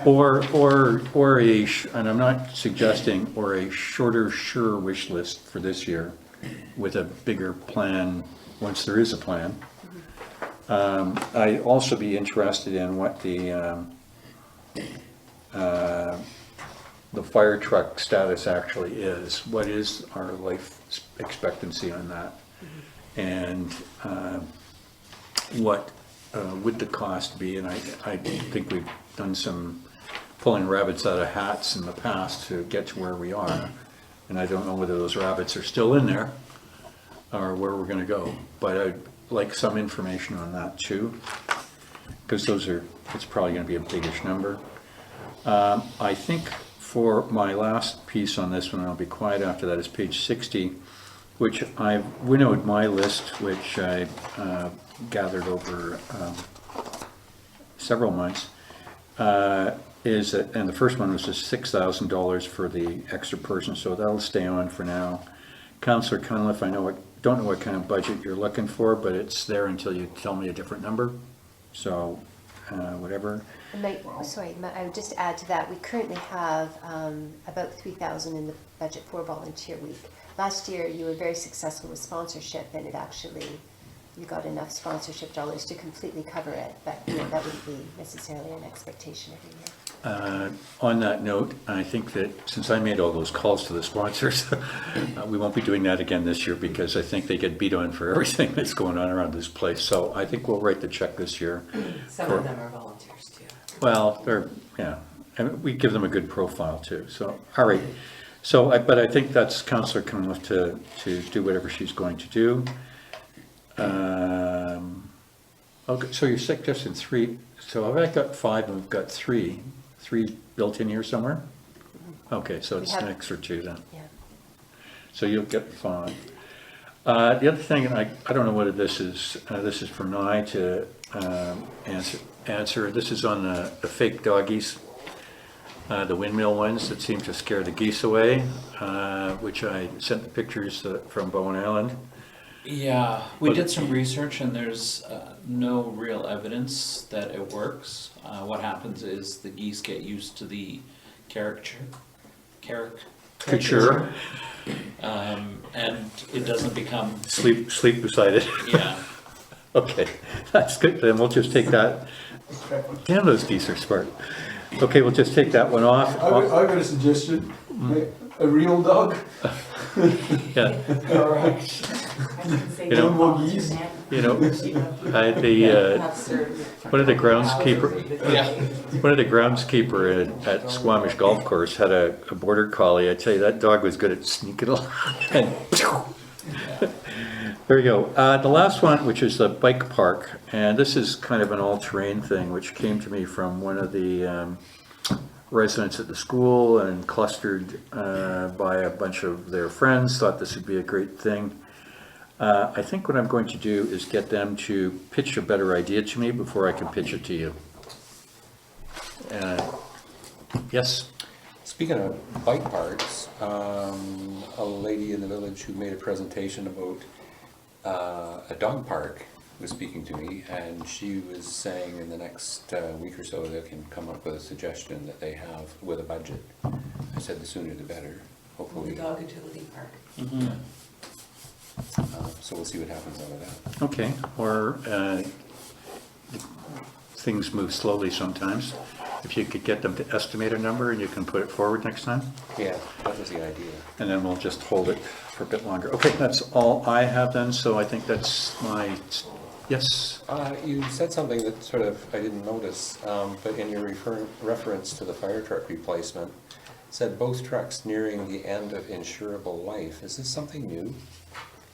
Or and I'm not suggesting, or a shorter, sure wish list for this year with a bigger plan once there is a plan. I'd also be interested in what the fire truck status actually is. What is our life expectancy on that? And what would the cost be? And I think we've done some pulling rabbits out of hats in the past to get to where we are. And I don't know whether those rabbits are still in there or where we're gonna go. But I'd like some information on that too, because it's probably gonna be a biggish number. I think for my last piece on this one, and I'll be quiet after that, is page 60, which I've winnowed my list, which I gathered over several months, is that, and the first one was just $6,000 for the extra person, so that'll stay on for now. Councillor Cunliffe, don't know what kind of budget you're looking for, but it's there until you tell me a different number, so whatever. I would just add to that, we currently have about 3,000 in the budget for volunteer week. Last year, you were very successful with sponsorship, and you got enough sponsorship dollars to completely cover it, but that wouldn't be necessarily an expectation every year. On that note, I think that since I made all those calls to the sponsors, we won't be doing that again this year, because I think they get beat on for everything that's going on around this place. So I think we'll write the check this year. Some of them are volunteers too. Well, and we give them a good profile too. So, all right. So, but I think that's Councillor Cunliffe to do whatever she's going to do. Okay, so you're suggesting 3. So have I got 5 and we've got 3 built in here somewhere? Okay, so it's an extra 2 then. Yeah. So you'll get 5. The other thing, and I don't know whether this is for Nye to answer. This is on the fake doggies, the windmill ones that seem to scare the geese away, which I sent the pictures from Bowen Island. Yeah, we did some research and there's no real evidence that it works. What happens is the geese get used to the caricature, and it doesn't become... Sleep beside it. Yeah. Okay, that's good, then we'll just take that. Damn, those geese are smart. Okay, we'll just take that one off. I've got a suggestion, a real dog. Yeah. You know, No more geese. I had one of the groundskeeper at Squamish Golf Course had a border collie. I tell you, that dog was good at sneaking along. There we go. The last one, which is the bike park, and this is kind of an all-terrain thing, which came to me from one of the residents at the school and clustered by a bunch of their friends, thought this would be a great thing. I think what I'm going to do is get them to pitch a better idea to me before I can pitch it to you. Yes? Speaking of bike parks, a lady in the village who made a presentation about a dog park was speaking to me, and she was saying in the next week or so they can come up with a suggestion that they have with a budget. I said the sooner the better, hopefully. The dog utility park. So we'll see what happens out of that. Okay, or things move slowly sometimes. If you could get them to estimate a number and you can put it forward next time, Yeah, that was the idea. and then we'll just hold it for a bit longer. Okay, that's all I have then, so I think that's my, yes? You said something that sort of, I didn't notice, but in your reference to the fire truck replacement, said both trucks nearing the end of insurable life. Is this something new?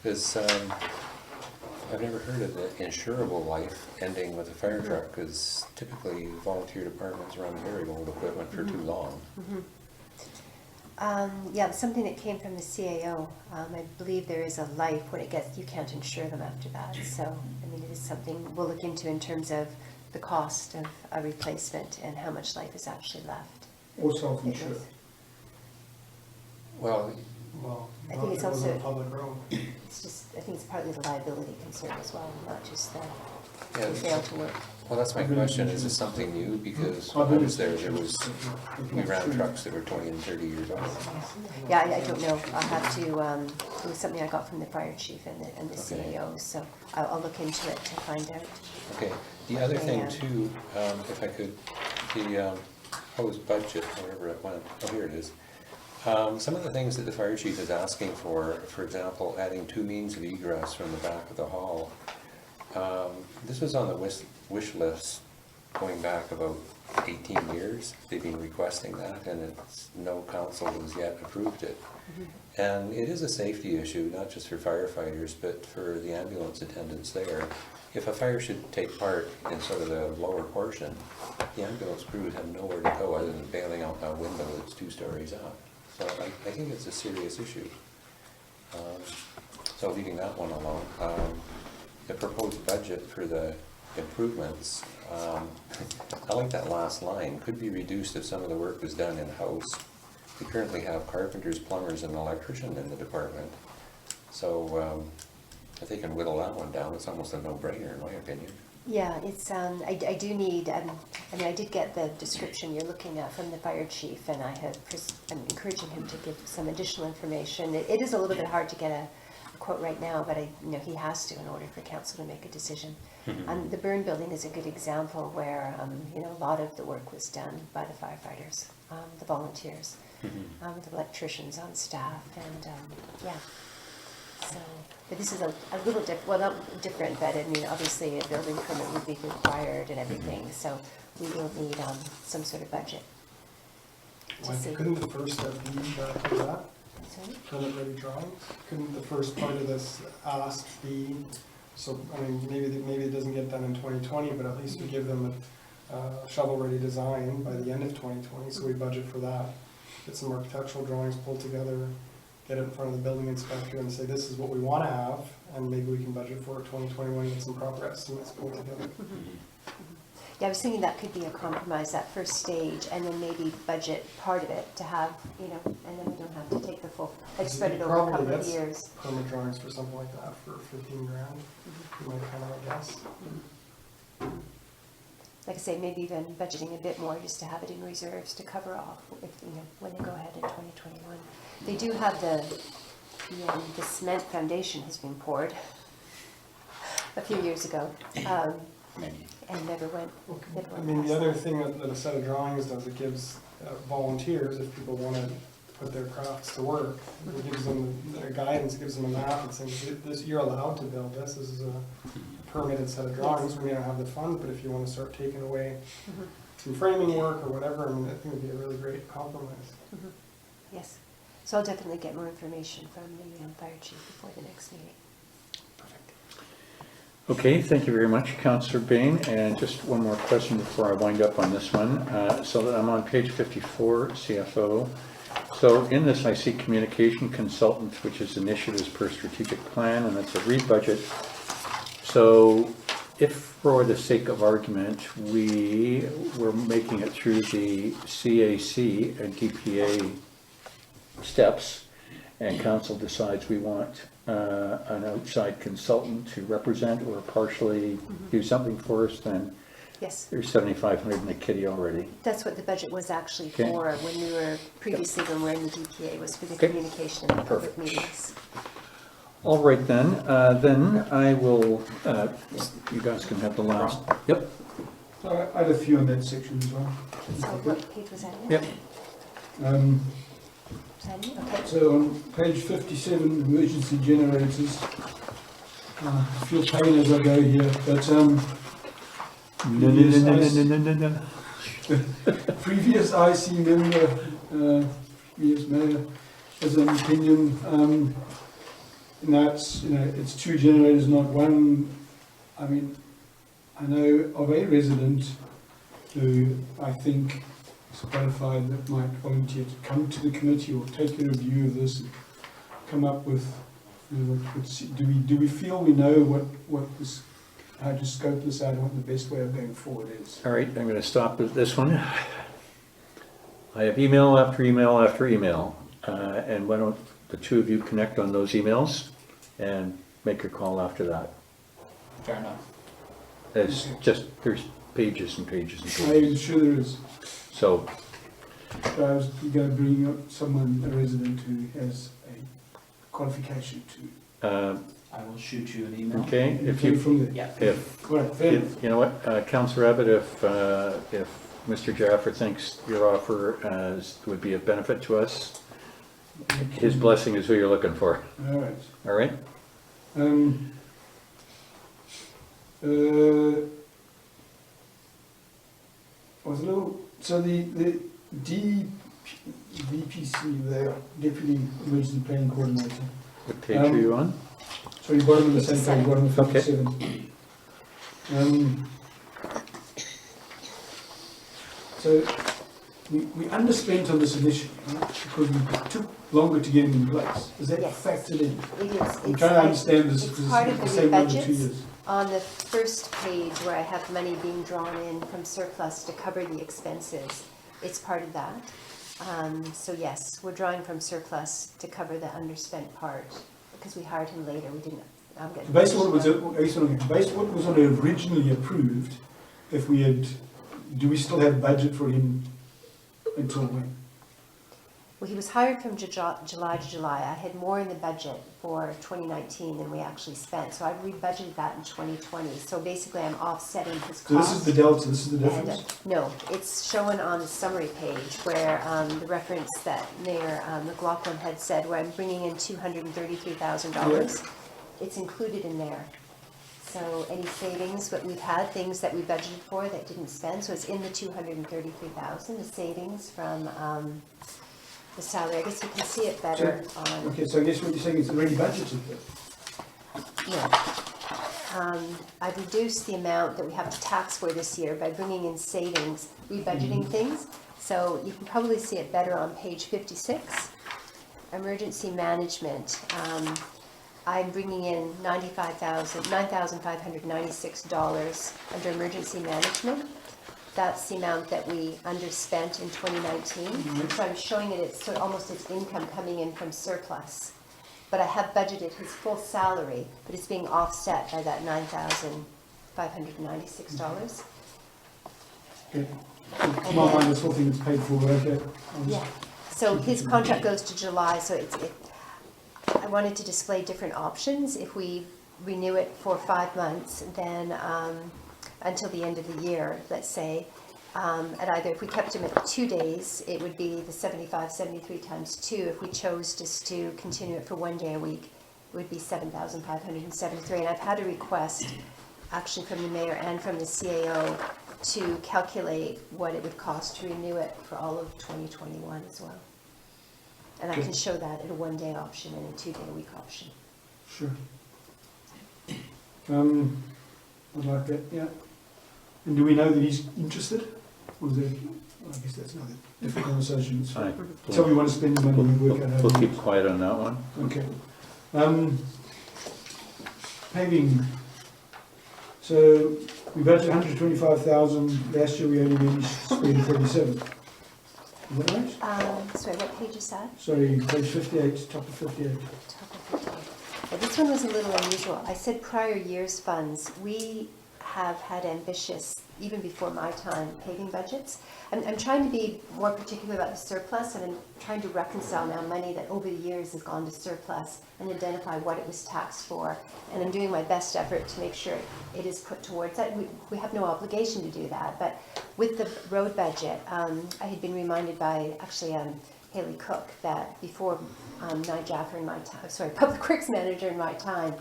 Because I've never heard of the insurable life ending with a fire truck, because typically volunteer departments run very old equipment for too long. Yeah, something that came from the CAO. I believe there is a life when it gets, you can't insure them after that. So, I mean, it is something we'll look into in terms of the cost of a replacement and how much life is actually left. Or self-insured. Well, Well, I think it's not if it was also- a public road. It's just, I think it's partly the liability concern as well, not just the yeah, fail to work. well, that's my question. Is this something new? Because when I was there we ran trucks that were 20 and 30 years old. Yeah, I don't know. I'll have to, it was something I got from the fire chief and the Okay. CAO, so I'll look into it to find out. Okay, the other thing Yeah. too, if I could, the proposed budget, wherever it went, oh, here it is. Some of the things that the fire chief is asking for example, adding 2 means of egress from the back of the hall. This was on the wish list going back about 18 years. They've been requesting that, and it's, no council has yet approved it. And it is a safety issue, not just for firefighters, but for the ambulance attendants there. If a fire should take part in sort of the lower portion, the ambulance crew would have nowhere to go other than bailing out a window that's 2 stories up. So I think it's a serious issue. So leaving that one alone, the proposed budget for the improvements, I like that last line, could be reduced if some of the work was done in-house. We currently have carpenters, plumbers, and electrician in the department. So if they can whittle that one down, it's almost a no-brainer in my opinion. Yeah, it's, I do need, I mean, I did get the description you're looking at from the fire chief, and I'm encouraging him to give some additional information. It is a little bit hard to get a quote right now, but he has to in order for council to make a decision. The burn building is a good example where, a lot of the work was done by the firefighters, the volunteers, the electricians on staff, and, yeah. So, but this is a little well, not different, but I mean, obviously a building permit would be required and everything, so we will need some sort of budget to see. Couldn't the first step be that, Sorry? permit ready drawings? Couldn't the first part of this ask be, so, I mean, maybe it doesn't get done in 2020, but at least we give them a shovel-ready design by the end of 2020, so we budget for that. Get some architectural drawings pulled together, get it in front of the building inspector and say, this is what we want to have, and maybe we can budget for it 2021, get some proper estimates pulled together. Yeah, I was thinking that could be a compromise, that first stage, and then maybe budget part of it to have, and then we don't have to take the full, like spread it over a Probably couple of gets years. Permit drawings for something like that for 15 grand, you might kind of, I guess. Like I say, maybe even budgeting a bit more just to have it in reserves to cover off if, when they go ahead in 2021. They do have the cement foundation has been poured a few years ago, and never went. I mean, the other thing that a set of drawings does, it gives volunteers, if people want to put their crafts to work, it gives them their guidance, it gives them a map and says, this, you're allowed to build this, this is a permitted set of drawings, we may not have the funds, but if you want to start taking away some framing work or whatever, I mean, I think it would be a really great compromise. Yes. So I'll definitely get more information from the fire chief before the next meeting. Okay, thank you very much, Councillor Bain. And just one more question before I wind up on this one. So that I'm on page 54, CFO. So in this, I see communication consultant, which is initiatives per strategic plan, and that's a re-budget. So if for the sake of argument, we were making it through the CAC and DPA steps, and council decides we want an outside consultant to represent or partially do something for us, then Yes, there's 7,500 in the kitty already. that's what the budget was actually Okay. for when we were, previously when we were in the DPA, was for the Okay. communication and the public Perfect. meetings. All right then I will, you guys can have the last, yep, So I had a few on that section as well. So what page was that in? yep. Um, Was that in? Okay. So on page 57, emergency generators. I feel pain as I go here, but previous IC member, previous mayor, has an opinion. It's two generators, not one. I mean, I know of a resident who I think is qualified that might volunteer to come to the committee or take a review of this and come up with, do we feel we know what this, how to scope this out and what the best way of going forward is? All right, I'm going to stop at this one. I have email after email after email, and why don't the two of you connect on those emails and make a call after that? Fair enough. It's just, there's pages and pages and I'm pages. sure there is. So, But I was going to bring up someone, a resident who has a qualification to. I will shoot you an email. okay, if Take it you, from there. Yeah. if, All right, fair enough. you know what, Councillor Abbott, if Mr. Jaffer thinks your offer would be of benefit to us, his blessing is who you're looking for, All right. all right? Was a little, so the DPC, the Deputy Emergency Planning Coordinator, What page are you on? sorry, bottom of the same page, 57. bottom of Okay. 57. So we underspent on this initially, right? Because we took longer to get it in place. Is that Yes. factored in? It is. I'm trying to understand this, It's because part of it's the the same over 2 budgets. years. On the first page where I have money being drawn in from surplus to cover the expenses, it's part of that. So yes, we're drawing from surplus to cover the underspent part, because we hired him later, we didn't, I'm getting. Based on what was originally approved, if we had, do we still have budget for him until when? Well, he was hired from July to July. I had more in the budget for 2019 than we actually spent, so I rebudgeted that in 2020. So basically, I'm offsetting his So this is costs. the delta, this is the And, difference? no, it's shown on the summary page where the reference that Mayor McLaughlin had said, where I'm bringing in $233,000. It's included in there. So any savings, what we've had, things that we budgeted for that didn't spend, so it's in the 233,000, the savings from the salary. I guess you can see it better on, Okay, so I guess what you're saying is already budgeted then? yeah. I've reduced the amount that we have to tax for this year by bringing in savings, rebudgeting things. So you can probably see it better on page 56. Emergency management, I'm bringing in $9,596 under emergency management. That's the amount that we underspent in 2019. So I'm showing it, it's sort of almost as income coming in from surplus. But I have budgeted his full salary, but it's being offset by that $9,596. Okay. To my mind, this whole thing is paid for, okay? Yeah, so his contract goes to July, so I wanted to display different options. If we renew it for 5 months, then until the end of the year, let's say, and either if we kept him at 2 days, it would be the 73 times 2. If we chose just to continue it for 1 day a week, it would be 7,573. And I've had a request, actually from the mayor and from the CAO, to calculate what it would cost to renew it for all of 2021 as well. And I can show that at a 1 day option and a 2 day a week option. Sure. I'd like that, yeah. And do we know that he's interested? Or is it I guess that's another different conversation. So Aye. tell me you want to spend your money, we work out how We'll to- keep quiet on that one. Okay. Paving. So we budgeted 125,000, last year we only managed to spend 37. Is that right? Sorry, what page is that? Sorry, page 58, top of 58. Top of the page. Well, this one was a little unusual. I said prior years funds. We have had ambitious, even before my time, paving budgets. I'm trying to be more particular about the surplus, and I'm trying to reconcile now money that over the years has gone to surplus and identify what it was taxed for. And I'm doing my best effort to make sure it is put towards that. We have no obligation to do that, but with the road budget, I had been reminded by actually Haley Cook that before Nye Jaffer in my time, sorry, Public Works Manager in my time,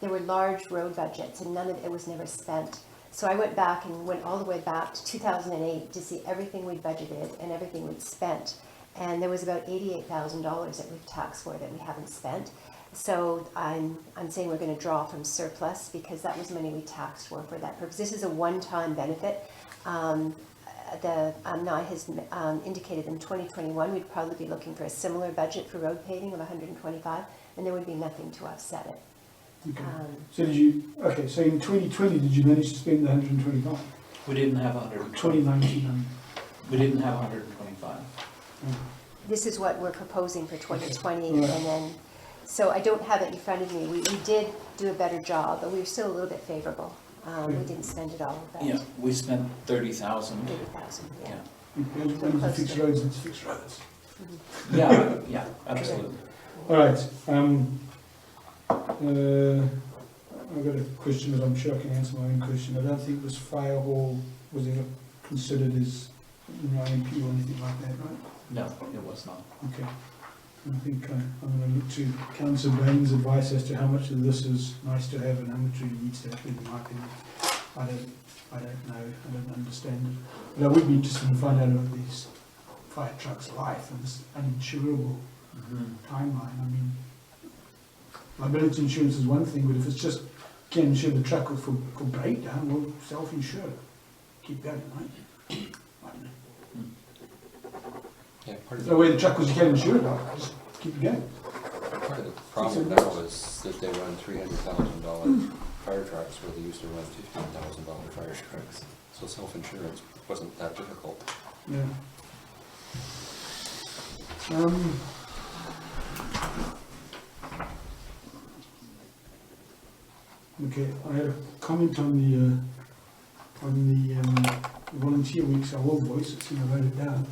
there were large road budgets and none of it was never spent. So I went back and went all the way back to 2008 to see everything we'd budgeted and everything we'd spent. And there was about $88,000 that we've taxed for that we haven't spent. So I'm saying we're going to draw from surplus because that was money we taxed for that purpose. This is a one-time benefit. NI has indicated in 2021 we'd probably be looking for a similar budget for road paving of 125, and there would be nothing to offset it. Okay. So did you, okay, so in 2020, did you manage to spend the 125? We didn't have 120. 2019, We didn't have 125. This is what we're proposing for 2020, Right. and then, so I don't have it in front of me. We did do a better job, but we were still a little bit favorable. We didn't spend it all, but Yeah, we spent 30,000. 30,000, yeah. Yeah. when you fix roads, let's fix roads. Yeah, yeah, absolutely. All right. I've got a question that I'm sure I can answer my own question. I don't think this fire hall was ever considered as an IMP or anything like that, right? No, it was not. Okay. I think I'm going to look to Councillor Bain's advice as to how much of this is nice to have and how much really needs to happen, in my opinion. I don't know, I don't understand it. But I would be interested to find out about these fire trucks' life and this uninsurable timeline. I mean, liability insurance is one thing, but if it's just can't insure the truck for breakdown, well, self-insure. Keep going, right? I don't know. Yeah, part of No way the truck was you can't insure it, just keep it going. part of the problem now is that they run $300,000 fire trucks where they used to run $15,000 fire trucks. So self-insurance wasn't that difficult. Yeah. Okay, I had a comment on the volunteer week, so I will voice it, so I wrote it down.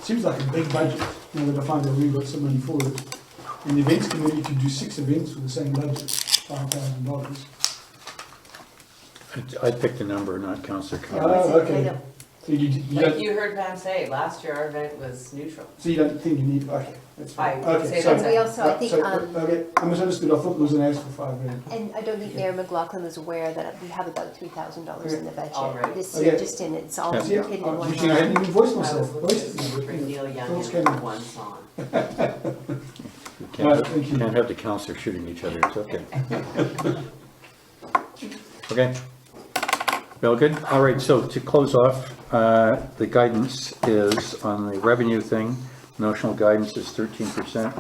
Seems like a big budget, now that I find out we've got some money for it. And the events committee could do 6 events for the same budget, $5,000. I picked a number, not Councillor Yeah, Kelly. Oh, okay. I know. So you Like don't, you heard Van say, last year our event was neutral. so you don't think you need, okay, that's fine. I would Okay, say so- And we also, I think, Okay, I misunderstood, I thought it was an ask for $5,000. and I don't think Mayor McLaughlin was aware that we have about $3,000 in the budget Already. this year, Okay. just in, it's all Yeah. See, hidden in I'm one wishing I hadn't line. even voiced I myself. was Voiced looking to bring Neil Young Thoughts in came for one song. You Right, thank you. can't have the councillor shooting each other, it's okay. Okay. Well, good. All right, so to close off, the guidance is on the revenue thing. Notional guidance is 13%.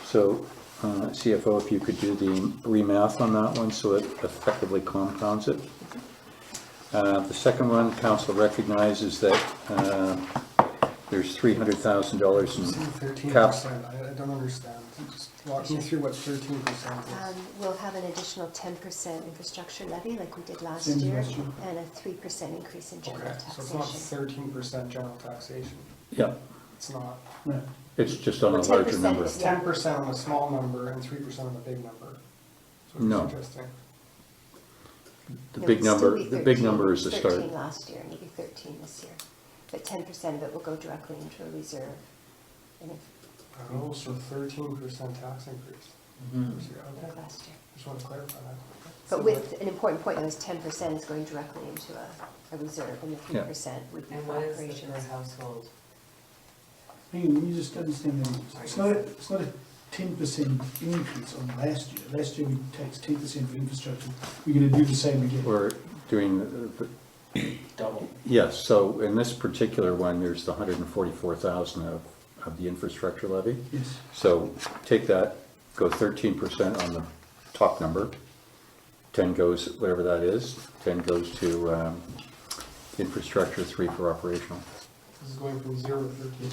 So CFO, if you could do the remath on that one so it effectively compounds it. The second one, council recognizes that there's $300,000 in 13%, I don't understand. Just walk me through what 13% is. We'll have an additional 10% infrastructure levy like we did last Same as year, last year. and a 3% increase in general Okay, so it's not taxation. 13% general taxation. Yeah, It's not. Right. it's just on a Well, larger 10% number. is- It's 10% on a small number and 3% on a big number. So No. it's interesting. The It big would still number, be the big 13 number is the start. 13 last year, and it'll be 13 this year. But 10% of it will go directly into a reserve. And if, Oh, so 13% tax increase. Mhm. this year, okay. like last year. Just want to clarify that. But with, an important point, though, is 10% is going directly into a reserve, and the 3% would be And for what is the operations. per household? Hang on, let me just understand that. It's not a 10% increase on last year. Last year we taxed 10% for infrastructure. We're going to do the same again. We're doing double. Yes, so in this particular one, there's the 144,000 of the infrastructure levy. Yes. So take that, go 13% on the top number, 10 goes, whatever that is, 10 goes to infrastructure, 3 for operational. This is going from 0 to 13.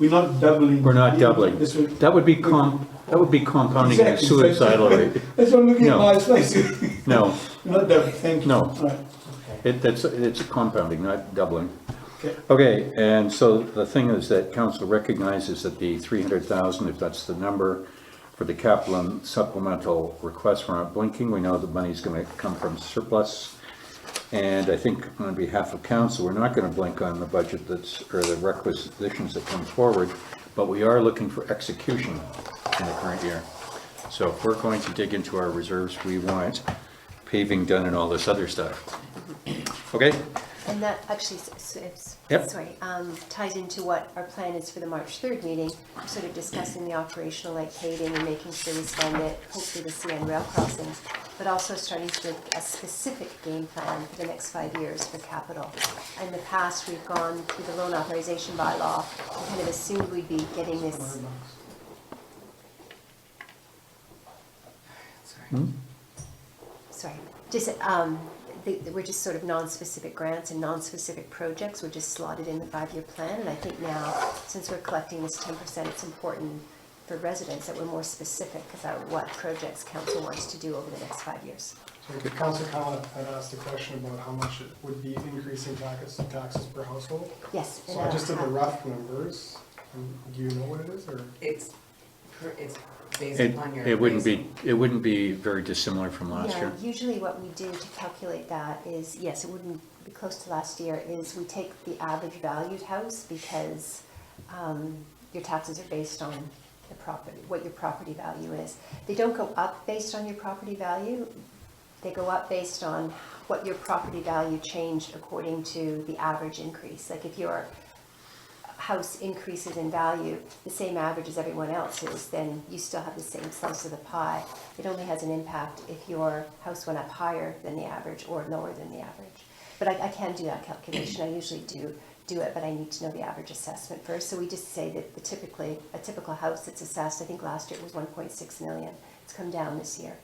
We're not doubling. We're not doubling. This would, That would be compounding at a Exactly. suicidal rate. that's what I'm looking No. at my face. No, We're not doubling, thank you. No. Right. it's a compounding, not doubling. Okay. Okay, and so the thing is that council recognizes that the 300,000, if that's the number, for the capital and supplemental request, we're not blinking. We know the money's gonna come from surplus. And I think on behalf of council, we're not gonna blink on the budget that's, or the requisitions that come forward, but we are looking for execution in the current year. So if we're going to dig into our reserves, we want paving done and all this other stuff. Okay? And that actually, Yep. ties into what our plan is for the March 3rd meeting, sort of discussing the operational like paving and making sure we spend it, hopefully the CN rail crossings, but also starting to make a specific game plan for the next 5 years for capital. In the past, we've gone through the loan authorization bylaw and kind of assumed we'd be getting this. Sorry, just, we're just sort of non-specific grants and non-specific projects were just slotted in the 5-year plan. And I think now, since we're collecting this 10%, it's important for residents that we're more specific about what projects council wants to do over the next 5 years. So Councillor Kala had asked a question about how much it would be increasing taxes per household. Yes. So I just did the rough numbers. Do you know what it is, or? It's based It, upon your. it wouldn't be very dissimilar from last year. Yeah, usually what we do to calculate that is, yes, it wouldn't be close to last year, is we take the average valued house because your taxes are based on the property, what your property value is. They don't go up based on your property value. They go up based on what your property value changed according to the average increase. Like if your house increases in value, the same average as everyone else's, then you still have the same slice of the pie. It only has an impact if your house went up higher than the average or lower than the average. But I can do that calculation. I usually do it, but I need to know the average assessment first. So we just say that a typical house that's assessed, I think last year it was 1.6 million. It's come down this year.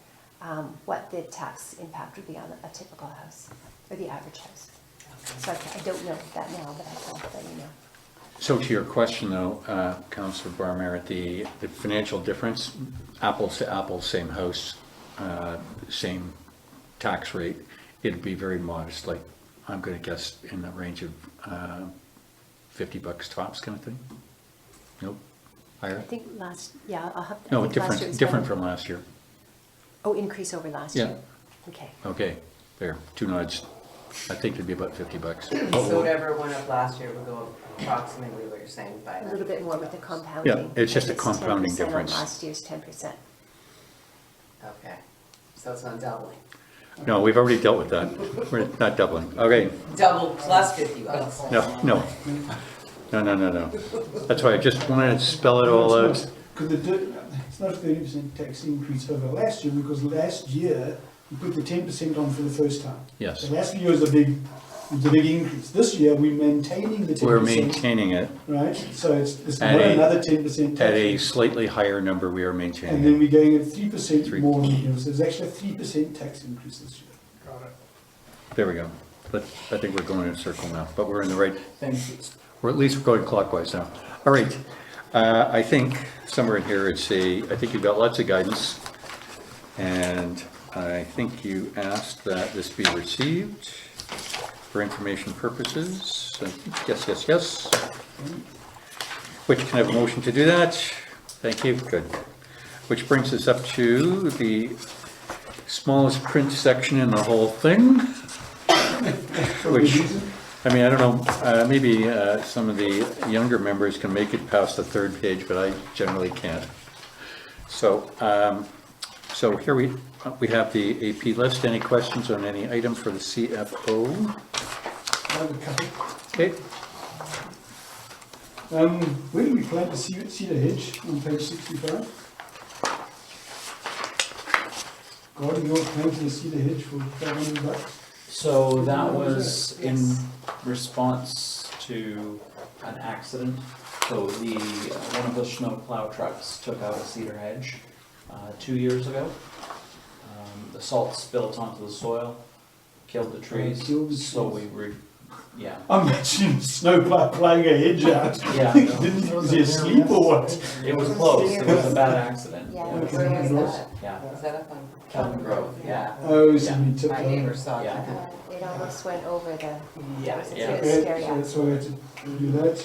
What the tax impact would be on a typical house, or the average house. So I don't know that now, but I can let you know. So to your question though, Councillor Barmerit, the financial difference, apples to apples, same house, same tax rate, it'd be very modest, like I'm gonna guess in the range of $50 tops kind of thing? Nope, higher? I think I'll have. I No, think last year different, was different better. from last year. Oh, increase over last Yeah. year? Okay. Okay, there, 2 nods. I think it'd be about $50. So whatever went up last year would go up approximately what you're saying by. A little bit more with the compounding. Yeah, it's just a Like compounding 10% on difference. last year's 10%. Okay, so it's not doubling. No, we've already dealt with that. We're not doubling. Okay, Double plus $50. no. That's why I just wanted to spell it all out. Because it's not a 30% tax increase over last year, because last year we put the 10% on for the first time. Yes, The last year was a big increase. This year we're maintaining the 10%. we're maintaining it Right, so it's At not a- another 10% tax. at a slightly higher number. We are And maintaining then it. we're going at 3% Three. more, so there's actually a 3% tax increase this year. Got it. There we go. But I think we're going in a circle now, but we're in the right, Thank you. or at least we're going clockwise now. All right, I think somewhere in here I think you've got lots of guidance. And I think you asked that this be received for information purposes. Yes. Which can I have a motion to do that? Thank you, good. Which brings us up to the smallest print section in the whole thing. Which, I mean, I don't know, maybe some of the younger members can make it past the 3rd page, but I generally can't. So, so here we have the AP list. Any questions on any item for the CFO? I have a couple. Okay, Where do we plant the cedar hedge on page 65? Garden North planted a cedar hedge for $500. So that was in Yes. response to an accident. So one of the snow plow trucks took out a cedar hedge 2 years ago. The salt spilt onto the soil, killed the trees. Killed the So trees. yeah. I'm actually snowplow playing a hedge out. Yeah, Didn't, was he asleep or what? it was close, it was a bad accident. Yeah. Okay. Where is Gross. that? Yeah, Is that up on? Kelvin Grove, yeah. Oh, so Yeah. we took My that. neighbor saw Yeah. that. It almost went over the, Yeah. it was a Yeah. very Okay, scary so that's why we accident. had to do that.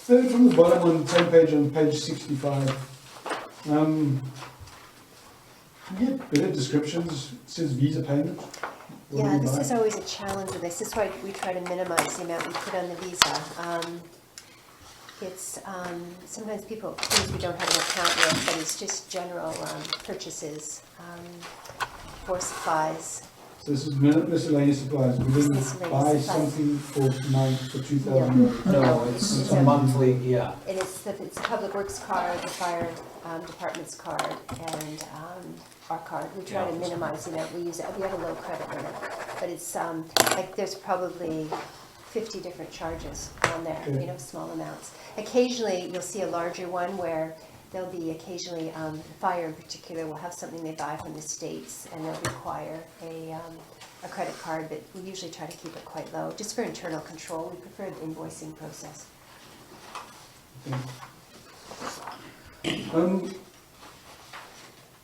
Third from the bottom on the same page, on page 65. You get better descriptions, it says visa payment. What do Yeah, you this buy? is always a challenge with this. This is why we try to minimize the amount we put on the visa. It's, sometimes people think we don't have an account with, but it's just general purchases for supplies. So this is miscellaneous supplies, we didn't Miscellaneous buy supplies. something for $2,000. No, it's a monthly, yeah. And it's the Public Works card, the fire department's card, and our card. We try to Yeah. minimize the amount we use. We have a low credit limit, but it's, like, there's probably 50 different charges on there, you know, small amounts. Occasionally, you'll see a larger one where there'll be occasionally, fire in particular will have something they buy from the States, and they'll require a credit card, but we usually try to keep it quite low, just for internal control. We prefer the invoicing process.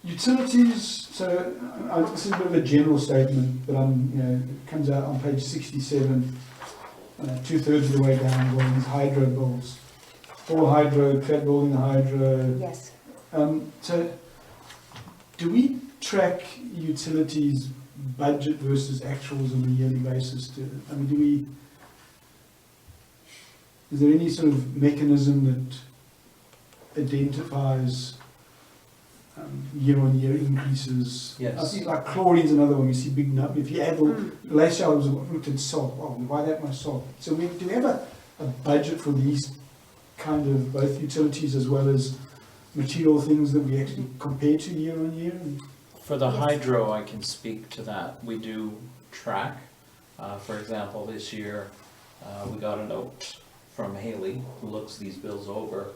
Utilities, so this is a bit of a general statement, but it comes out on page 67, 2/3 of the way down, all these hydro bills. All hydro, clad building hydro. Yes. So, do we track utilities budget versus actuals on a yearly basis? Is there any sort of mechanism that identifies year-on-year increases? Yes. I think like chlorine's another one, you see big number. If you add last year I was looked at salt, why that much salt? So do we have a budget for these kind of both utilities as well as material things that we actually compare to year-on-year? For the Yes. hydro, I can speak to that. We do track. For example, this year, we got a note from Haley, who looks these bills over,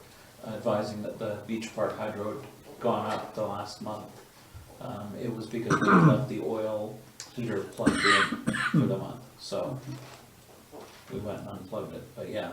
advising that the Beach Park hydro had gone up the last month. It was because we left the oil heater plugged in for the month, so we went and unplugged it, but yeah.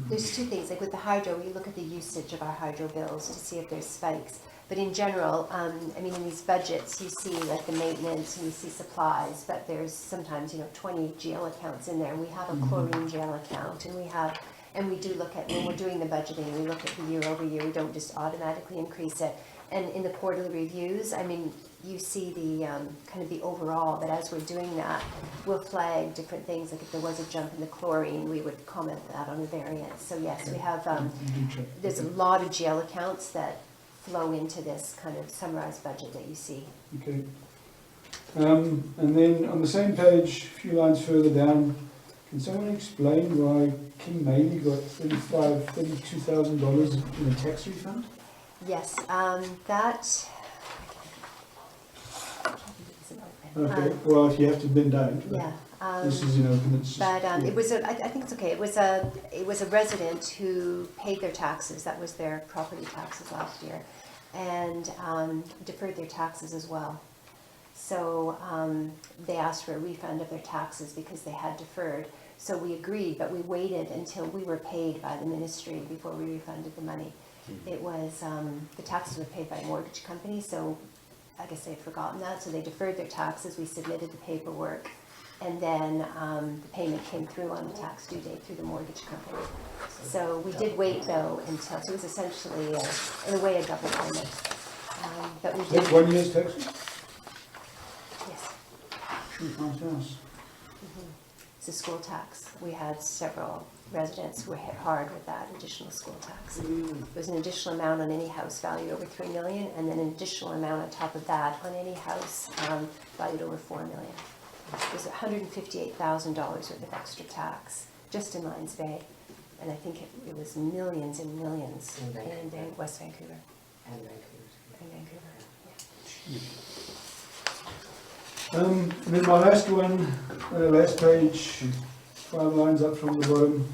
There's two things, like with the hydro, we look at the usage of our hydro bills to see if there's spikes. But in general, in these budgets, you see like the maintenance, and you see supplies, but there's sometimes, 20 GL accounts in there. And we have a chlorine GL account, and we do look at, when we're doing the budgeting, we look at the year over year, we don't just automatically increase it. And in the quarterly reviews, you see the, kind of the overall, but as we're doing that, we'll flag different things, like if there was a jump in the chlorine, we would comment that on the variance. So yes, we have, there's a lot of GL accounts that flow into this kind of summarized budget that you see. Okay. And then on the same page, a few lines further down, can someone explain why King Maley got $32,000 in a tax refund? Yes, Okay, well, if you have to, then don't. But yeah. This is, it's just. But yeah. it was I think it's okay. It was a resident who paid their taxes. That was their property taxes last year, and deferred their taxes as well. So they asked for a refund of their taxes because they had deferred. So we agreed, but we waited until we were paid by the ministry before we refunded the money. It was the taxes were paid by a mortgage company, so I guess they'd forgotten that. So they deferred their taxes. We submitted the paperwork. And then the payment came through on the tax due date through the mortgage company. So we did wait though until, so it was essentially, in a way, a double payment. But we did. That's 1 year's taxes? Yes, Nice house. it's a school tax. We had several residents who were hit hard with that additional school tax. There was an additional amount on any house valued over $3 million, and then an additional amount on top of that on any house valued over $4 million. It was $158,000 worth of extra tax just in Lions Bay, and I think it was millions and millions in West Vancouver. And Vancouver. And Vancouver, yeah. And then my last one, last page, 5 lines up from the bottom.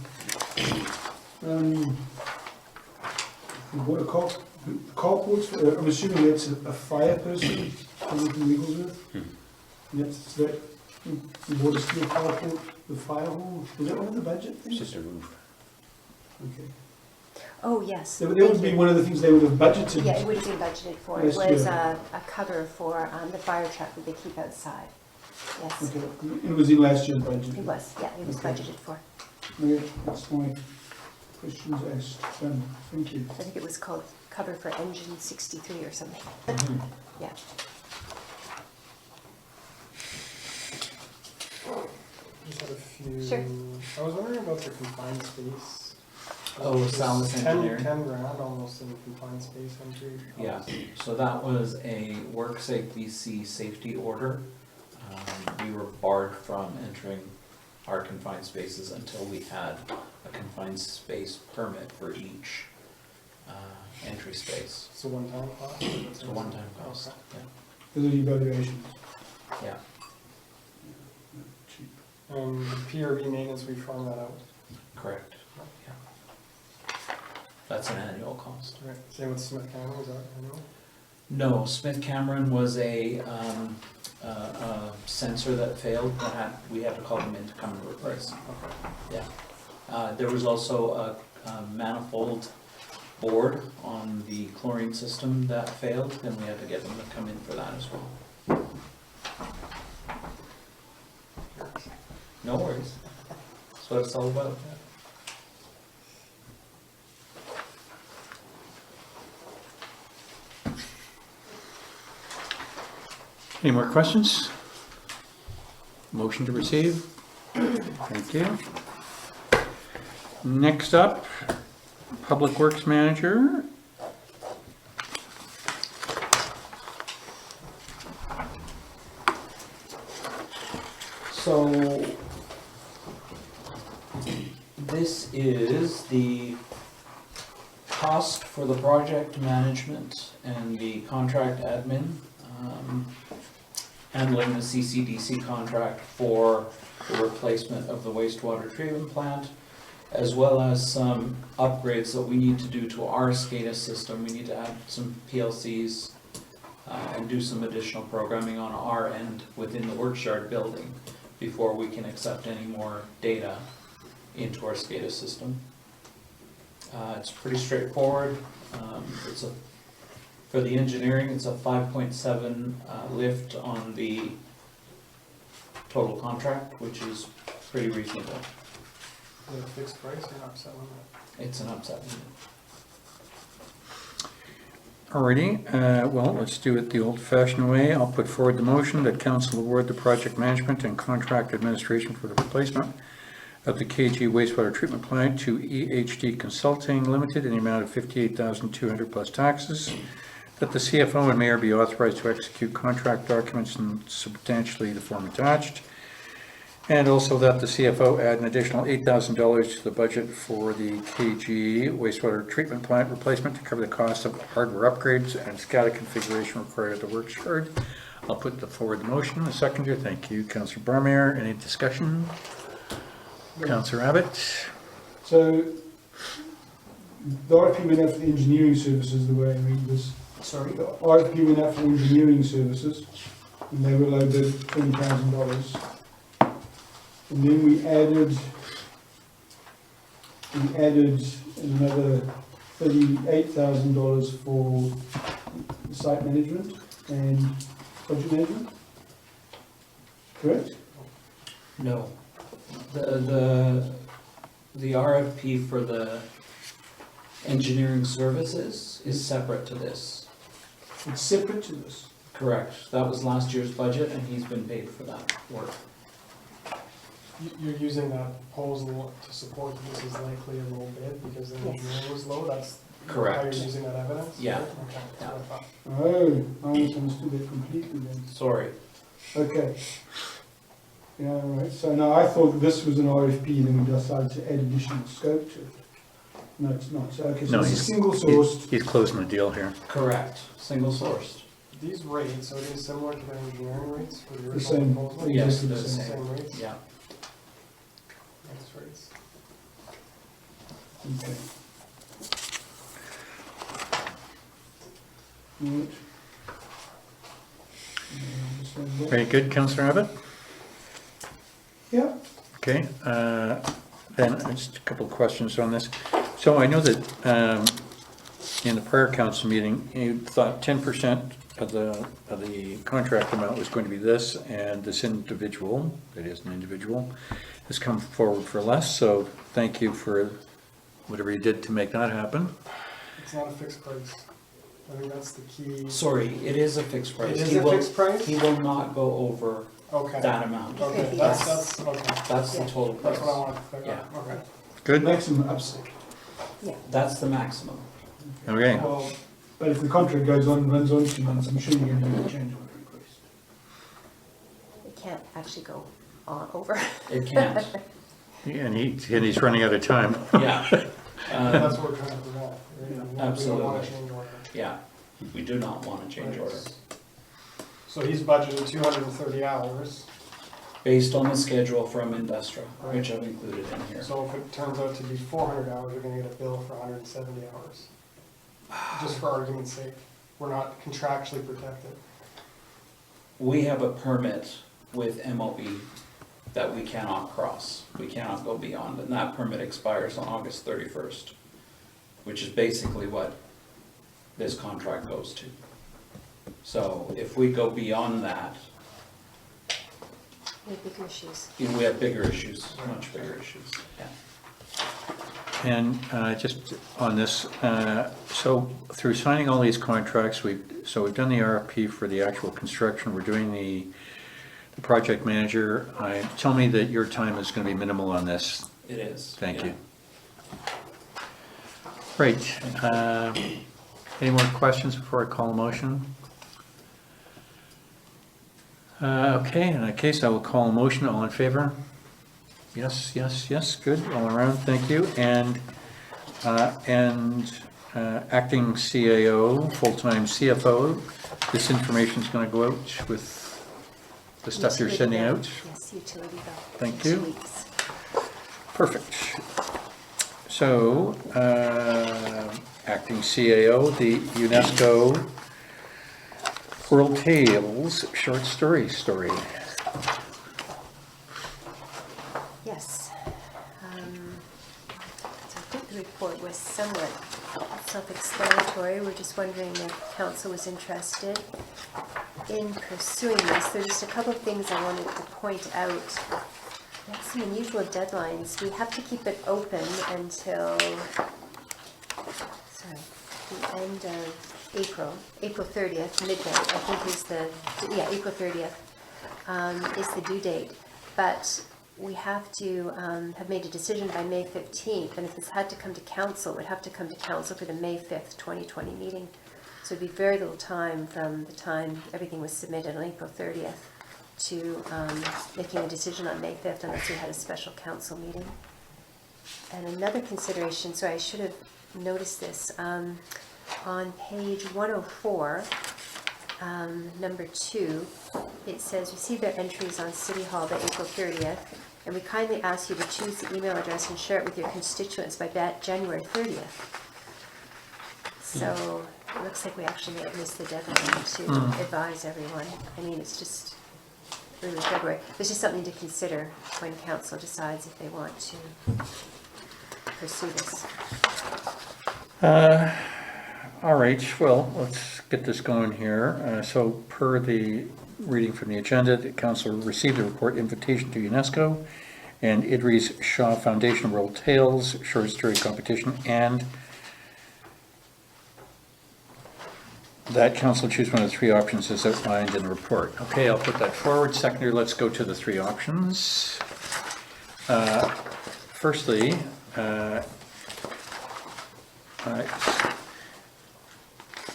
We bought a carport, I'm assuming that's a fire person coming from Wigglesworth. That's that, we bought a steel carport, the fire hall, was that one of the budget It's things? just a roof. Okay. Oh, yes. That would be one of the things they would have budgeted. Yeah, it would have been budgeted for. It Last was year. a cover for the fire truck that they keep outside. Yes, Okay, it was in last year's budget. it was, yeah, it was Okay. budgeted for. Okay, that's my questions asked, done, thank you. I think it was called cover for engine 63 or something. Yeah. Just had a few. Sure. I was wondering about the confined space. Oh, Salus Engineering. 10 grand almost in confined space entry. Yeah, so that was a WorkSafe BC safety order. We were barred from entering our confined spaces until we had a confined space permit for each entry space. It's a one-time cost? It's a one-time cost, Okay. Those are evaluations. yeah. Cheap. PRV maintenance, we farm that out. Correct, yeah. That's an annual cost. Right. Same with Smith County, is that annual? No, Smith Cameron was a sensor that failed, we had to call them in to come and replace. Okay. Yeah. There was also a manifold board on the chlorine system that failed, and we had to get them to come in for that as well. No worries. That's what it's all about. Any more questions? Motion to receive? Thank you. Next up, Public Works Manager. So, this is the cost for the project management and the contract admin, handling the CCDC contract for the replacement of the wastewater treatment plant, as well as some upgrades that we need to do to our SCADA system. We need to add some PLCs and do some additional programming on our end within the workshop building before we can accept any more data into our SCADA system. It's pretty straightforward. For the engineering, it's a 5.7 lift on the total contract, which is pretty reasonable. Is it a fixed price or not selling that? It's an upset. Alrighty, well, let's do it the old-fashioned way. I'll put forward the motion that council award the project management and contract administration for the replacement of the KG wastewater treatment plant to EHD Consulting Limited in the amount of $58,200 plus taxes. That the CFO and mayor be authorized to execute contract documents in substantially the form attached. And also that the CFO add an additional $8,000 to the budget for the KG wastewater treatment plant replacement to cover the cost of hardware upgrades and SCADA configuration required at the works yard. I'll put forward the motion. A seconder. Thank you, Councillor Barmeyer. Any discussion? Councillor Abbott? So, the RFP went out for the engineering services, the way I read this. Sorry? The RFP went out for engineering services, and they were low bid $20,000. And then we added another $38,000 for site management and project management. Correct? No. The RFP for the engineering services is separate to this. It's separate to this. Correct. That was last year's budget and he's been paid for that work. You're using that proposal to support that this is likely a low bid because the engineering was low, that's how Correct. you're using that evidence? Yeah. Okay, that's what I thought. Oh, I misunderstood that completely then. Sorry. Okay. Yeah, right. So now I thought this was an RFP and then we decided to add additional scope to it. No, it's not. So, okay, so No, it's a he's- single sourced. He's closing the deal here. Correct. Single sourced. these rates, are they similar to the engineering rates for the The original same. proposal? Yes, Exactly the the same. same. Same rates? Yeah. That's rates. Okay. Right. Just like that. Very good, Councillor Abbott? Yeah. Okay, then just a couple of questions on this. So I know that in the prior council meeting, you thought 10% of the contract amount was going to be this, and this individual, that is an individual, has come forward for less, so thank you for whatever you did to make that happen. It's not a fixed price. I think that's the key. Sorry, it is a fixed price. It is He a will- fixed price? He will not go over Okay. that amount. Okay, Yes. that's, okay. That's the total price. That's what I wanted to clear up. Yeah. Okay. Good? Maximum upside. That's the maximum. Okay, Well, But if the contract goes on, runs on 2 months, I'm sure you're going to do a change order request. It can't actually go on over. It can't, and he's running out of time. yeah. that's what we're trying to prevent. We don't want a Absolutely. change order. Yeah, we do not want a change order. So he's budgeted 230 hours. Based on the schedule from Industra, which I've included in here. So if it turns out to be 400 hours, we're gonna get a bill for 170 hours. Just for argument's sake. We're not contractually protected. We have a permit with MLB that we cannot cross. We cannot go beyond, and that permit expires on August 31st, which is basically what this contract goes to. So if we go beyond that, We have bigger issues. we have bigger issues, much bigger issues, yeah. And just on this, so through signing all these contracts, we've done the RFP for the actual construction, we're doing the project manager. Tell me that your time is going to be minimal on this. It is. Thank yeah. you. Great. Any more questions before I call a motion? Okay, in that case, I will call a motion. All in favor? Yes, yes, yes, good, all around, thank you. And acting CAO, full-time CFO, this information is going to go out with the stuff you're Utility sending bill. out? Yes, utility bill. Thank in you. 2 weeks. Perfect. So, acting CAO, the UNESCO World Tales short story. Yes. So I think the report was somewhat self-explanatory. We're just wondering if council was interested in pursuing this. There's just a couple of things I wanted to point out. We have some unusual deadlines. We have to keep it open until, the end of April 30th, midnight, I think is April 30th is the due date. But we have to have made a decision by May 15th, and if this had to come to council, it would have to come to council for the May 5th, 2020 meeting. So it'd be very little time from the time everything was submitted on April 30th to making a decision on May 5th unless we had a special council meeting. And another consideration, so I should have noticed this, on page 104, number 2, it says, receive their entries on City Hall by April 30th, and we kindly ask you to choose the email address and share it with your constituents by January 30th. So it looks like we actually may have missed the deadline to advise everyone. I mean, it's just early February. There's just something to consider when council decides if they want to pursue this. All right, well, let's get this going here. So per the reading from the agenda, the council received a report invitation to UNESCO and Idris Shah Foundation World Tales short story competition, and that council choose one of the 3 options as outlined in the report. Okay, I'll put that forward. Secondly, let's go to the 3 options. Firstly,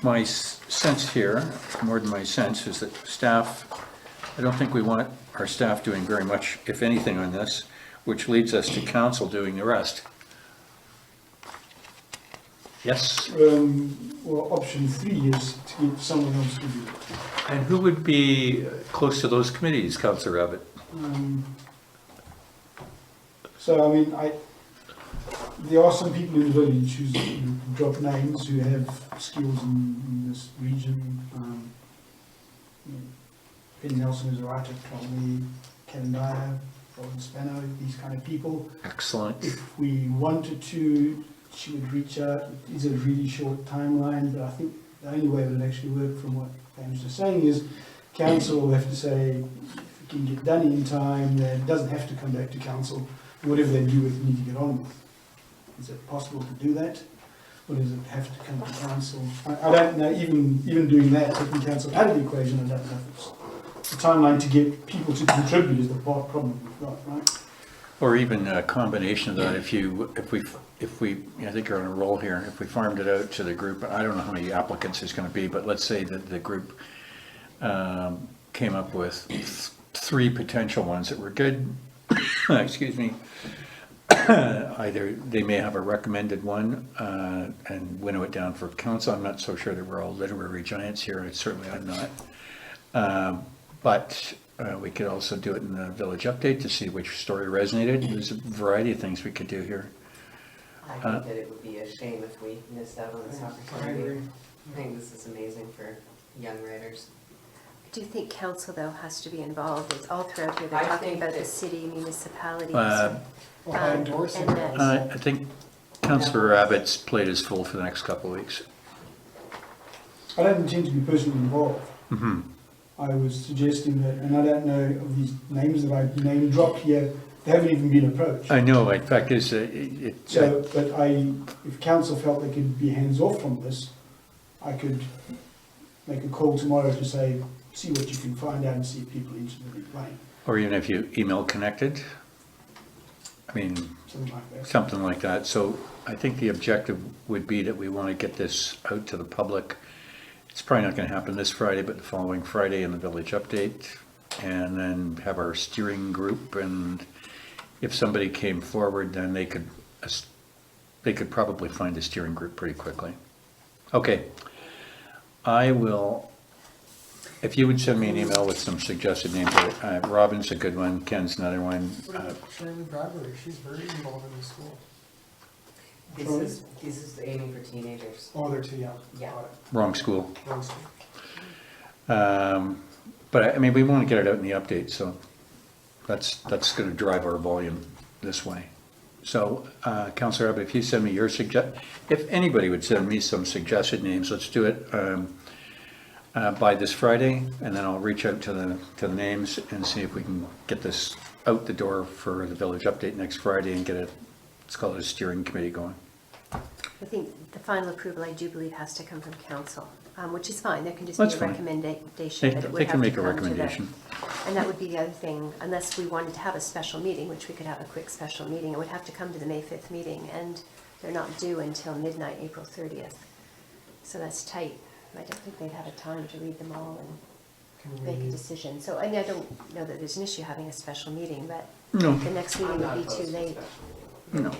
my sense here, more than my sense, is that staff, I don't think we want our staff doing very much, if anything, on this, which leads us to council doing the rest. Yes, Well, option 3 is to get someone else to do it. and who would be close to those committees, Councillor Abbott? So, I mean, there are some people in the village who drop names who have skills in this region. Penny Nelson is a writer, probably Kevin Dyer, Robin Spano, these kind of people. Excellent. If we wanted to, she would reach out. It is a really short timeline, but I think the only way it would actually work from what Pam's just saying is council will have to say, if it can get done in time, then it doesn't have to come back to council. Whatever they do with, need to get on with. Is it possible to do that? Or does it have to come to council? I don't know, even doing that, taking council out of the equation, I don't know if it's the timeline to get people to contribute is the problem we've got, right? Or even a combination of that, if we, I think you're on a roll here, if we farmed it out to the group, I don't know how many applicants there's gonna be, but let's say that the group came up with 3 potential ones that were good, excuse me. Either they may have a recommended one and winnow it down for council. I'm not so sure that we're all literary giants here, certainly I'm not. But we could also do it in the village update to see which story resonated. There's a variety of things we could do here. I think that it would be a shame if we missed out on this opportunity. I think this is amazing for young writers. Do you think council, though, has to be involved? It's all throughout here, they're I talking think about the that- city, municipalities. Well, I endorse it. And that- I think Councillor Abbott's plate is full for the next couple of weeks. I don't intend to be personally involved. Mm-hmm. I was suggesting that, and I don't know of these names that I've name dropped here, they haven't even been approached. I know, in fact, it's, So, but if council felt they could be hands off from this, I could make a call tomorrow to say, see what you can find out and see if people are interested in playing, or even if you email connected. I mean, something like that. something like that. So I think the objective would be that we want to get this out to the public. It's probably not going to happen this Friday, but the following Friday in the village update, and then have our steering group. And if somebody came forward, then they could probably find a steering group pretty quickly. Okay, I will. If you would send me an email with some suggested names, Robin's a good one, Ken's another one. Sharon Bradbury, she's very involved in the school. This is aiming for teenagers. Oh, they're too young. Yeah. Got it. Wrong school. Wrong school. But I mean, we want to get it out in the update, so that's going to drive our volume this way. So, Councillor Abbott, if you send me your if anybody would send me some suggested names, let's do it by this Friday, and then I'll reach out to the names and see if we can get this out the door for the village update next Friday and get let's call it a steering committee going. I think the final approval, I do believe, has to come from council, which is fine. There can just That's be a fine. recommendation. but it would They have can to make a come to them. recommendation. And that would be the other thing, unless we wanted to have a special meeting, which we could have a quick special meeting, it would have to come to the May 5th meeting, and they're not due until midnight, April 30th. So that's tight. I don't think they'd have a time to read them all and make a decision. So, I mean, I don't know that there's an issue having a special meeting, but No, the next meeting would be too late. no.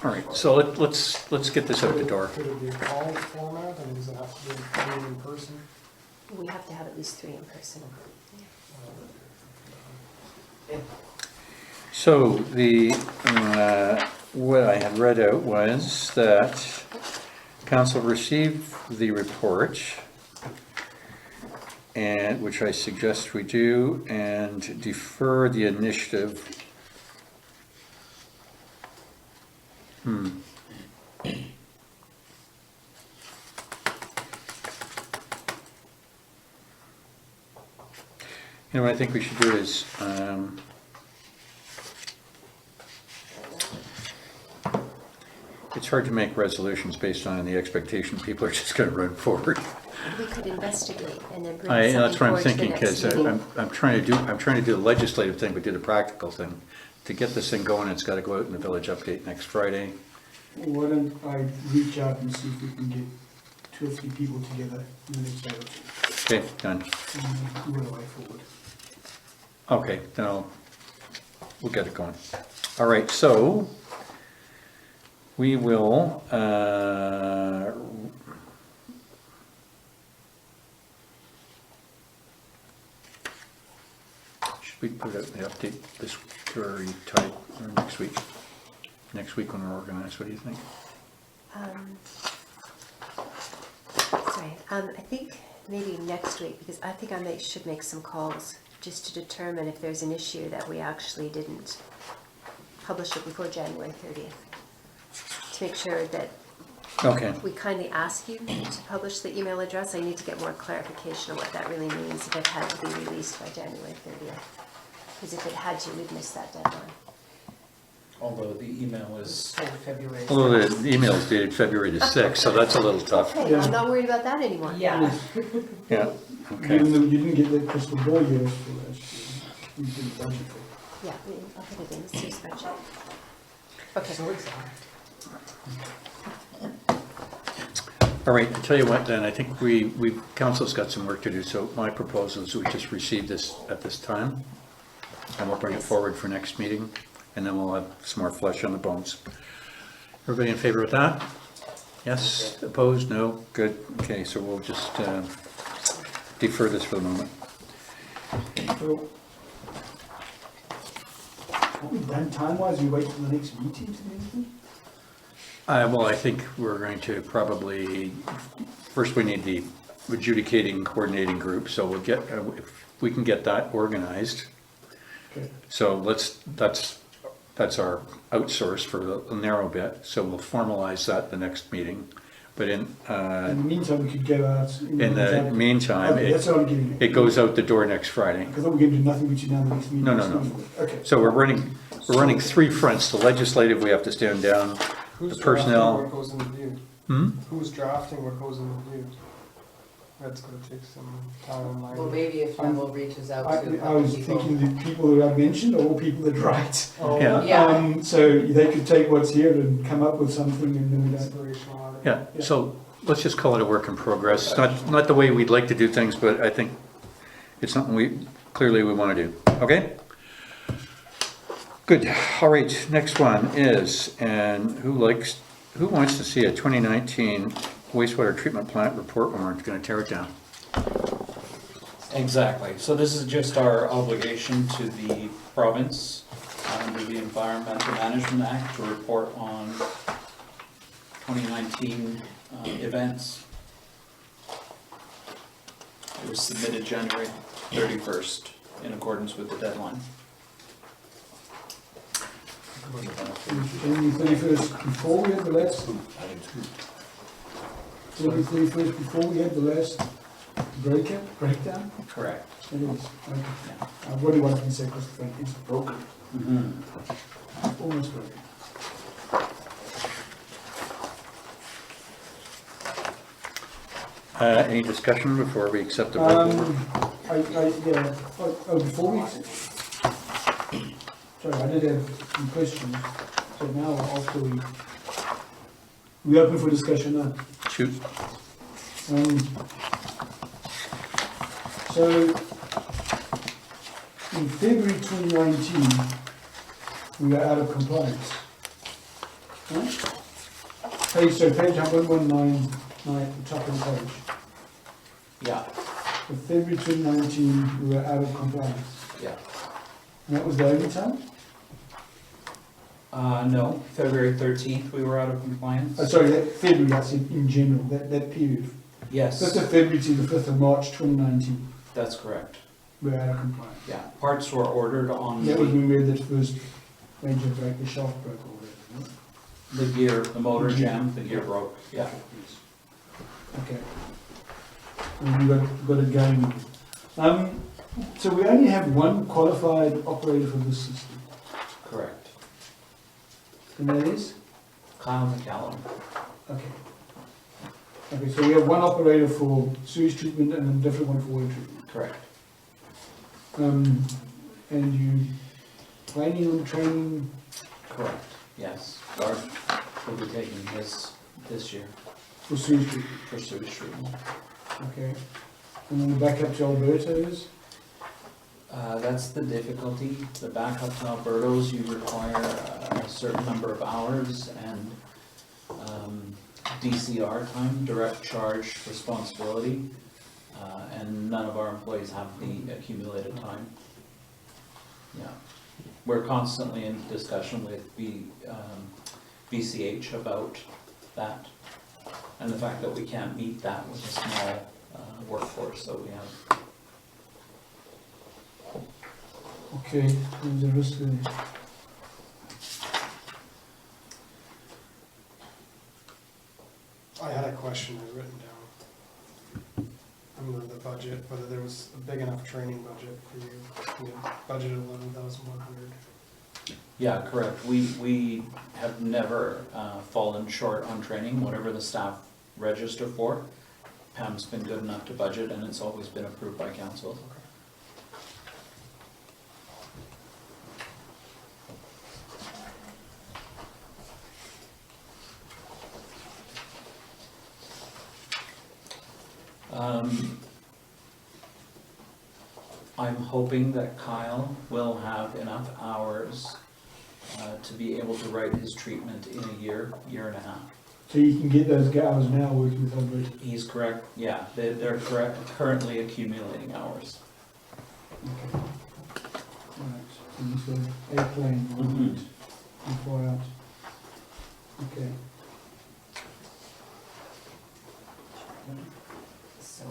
All right, so let's get this out the door. Could it be a call format, and does it have to be in person? We have to have at least 3 in person. So what I had read out was that council received the report, and which I suggest we do, and defer the initiative. You know, what I think we should do is, it's hard to make resolutions based on the expectation people are just gonna run forward. We could investigate and then bring That's something what I'm forward to the thinking, next because meeting. I'm trying to do the legislative thing, but do the practical thing. To get this thing going, it's gotta go out in the village update next Friday. Why don't I reach out and see if we can get 2 or 3 people together in the next day or 2, Okay, done. and move it away forward. Okay, then we'll get it going. All right, so we will Should we put out the update this week or type or next week? Next week when we're organized, what do you think? Sorry, I think maybe next week, because I think should make some calls just to determine if there's an issue that we actually didn't publish it before January 30th. To make sure that Okay, we kindly ask you to publish the email address. I need to get more clarification on what that really means if it had to be released by January 30th. Because if it had to, we'd miss that deadline. Although the email is, February. although the email is dated February the 6th, so that's a little tough. Okay, I'm not worried about that anymore. Yeah. Yeah, okay. Even though you didn't get that crystal ball years for last year, you didn't budget for. Yeah, I'll put it in the Steve's budget. Okay. So excited. All right, I'll tell you what then, I think council's got some work to do, so my proposal is we just receive this at this time, and we'll bring it forward for next meeting, and then we'll have some more flesh on the bones. Everybody in favor of that? Yes, opposed, no, good, okay, so we'll just defer this for the moment. So, what we've done time-wise, we wait till the next meeting to do anything? Well, I think we're going to probably, first we need the adjudicating coordinating group, so we'll get, if we can get that organized. Okay. So that's our outsource for the narrow bit, so we'll formalize that the next meeting. But in In the meantime, we could go out. the meantime, Okay, that's what I'm getting at. it goes out the door next Friday. Because we're going to do nothing between now and the next meeting. No. Okay. So we're running three fronts. The legislative, we have to stand down. Who's The personnel- drafting what goes in the view? Hmm? Who's drafting what goes in the view? That's gonna take some time and Well, language. maybe if Neville reaches out to. I was people. thinking the people that I mentioned are all people that write. Oh, Yeah. Yeah. So they could take what's here and come up with something and then we don't. inspirational out of it. Yeah, Yeah. so let's just call it a work in progress. Not the way we'd like to do things, but I think it's something we want to do. Okay? Good. All right, next one is, and who wants to see a 2019 wastewater treatment plant report when we're going to tear it down? exactly. So this is just our obligation to the province under the Environmental Management Act to report on 2019 events. It was submitted January 31st in accordance with the deadline. January 31st before we had the last. January 31st before we had the last breakdown? Correct. It is. Okay. I really wanted to say because the thing is broken, almost broken. Any discussion before we accept the vote? Before we, sorry, I did have some questions, so now after we open for discussion now. Shoot. So, in February 2019, we were out of compliance. Right? Page 1199 at the top of the page. Yeah, For February 2019, we were out of compliance. yeah. And that was the only time? No, February 13th, we were out of compliance. Sorry, that February, that's in general, that period. Yes, 5th of February to the 5th of March 2019, that's correct. we were out of compliance. Yeah, parts were ordered on That was the when we had that first major break, the shaft broke or whatever, right? gear, the motor jammed, the gear broke, yeah. Okay. And we got it going. So we only have one qualified operator for this system, Correct. and that is? Kyle McCallum. Okay. Okay, so we have one operator for sewage treatment and a different one for water treatment. Correct. And you planning on training? Correct, yes. Garth will be taking his this year For sewage treatment, for sewage treatment. okay. And then the backup to Alberta is? That's the difficulty. The backup to Alberto's, you require a certain number of hours and DCR time, direct charge responsibility, and none of our employees have the accumulated time. Yeah. We're constantly in discussion with BCH about that, and the fact that we can't meet that with a small workforce that we have. Okay, and the rest of the... I had a question I've written down. Under the budget, whether there was a big enough training budget for you. You had budgeted 11,100. Yeah, correct. We have never fallen short on training, whatever the staff register for. Pam's been good enough to budget, and it's always been approved by council. I'm hoping that Kyle will have enough hours to be able to write his treatment in a year and a half. So you can get those hours now working with Alberta? He's correct, yeah, they're currently accumulating hours. Okay. Right, and so airplane, movement, and fly out. Okay. So,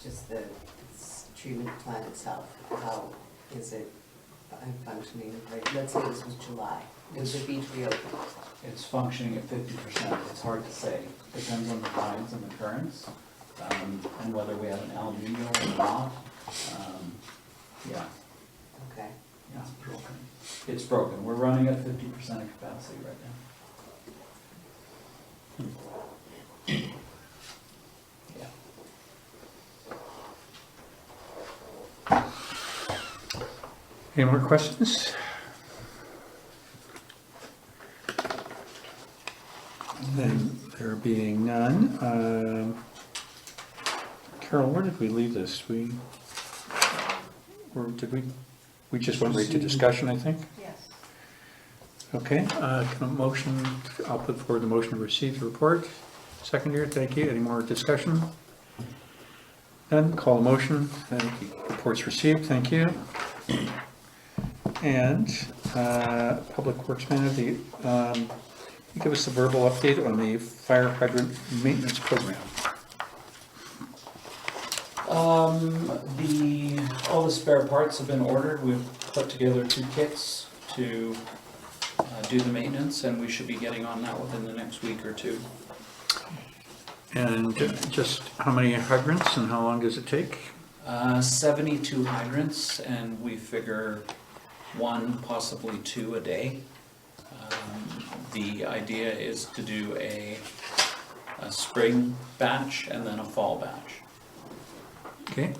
just the treatment plan itself, how is it functioning? Like, let's say this was July, is the beach reopened? It's functioning at 50%, it's hard to say, depends on the tides and the currents, and whether we have an El Nino or not. Yeah, Okay. yeah. It's broken, we're running at 50% of capacity right now. Yeah. Any more questions? Then there being none, Carol, where did we leave this? We just went right to discussion, I think? Yes. Okay, I'll put forward the motion to receive the report. Second here, thank you. Any more discussion? None, call the motion. Thank you. Report's received, thank you. And Public Works Manager, give us a verbal update on the fire hydrant maintenance program. All the spare parts have been ordered. We've put together 2 kits to do the maintenance, and we should be getting on that within the next week or 2. And just how many hydrants and how long does it take? 72 hydrants, and we figure 1, possibly 2 a day. The idea is to do a spring batch and then a fall batch. Okay.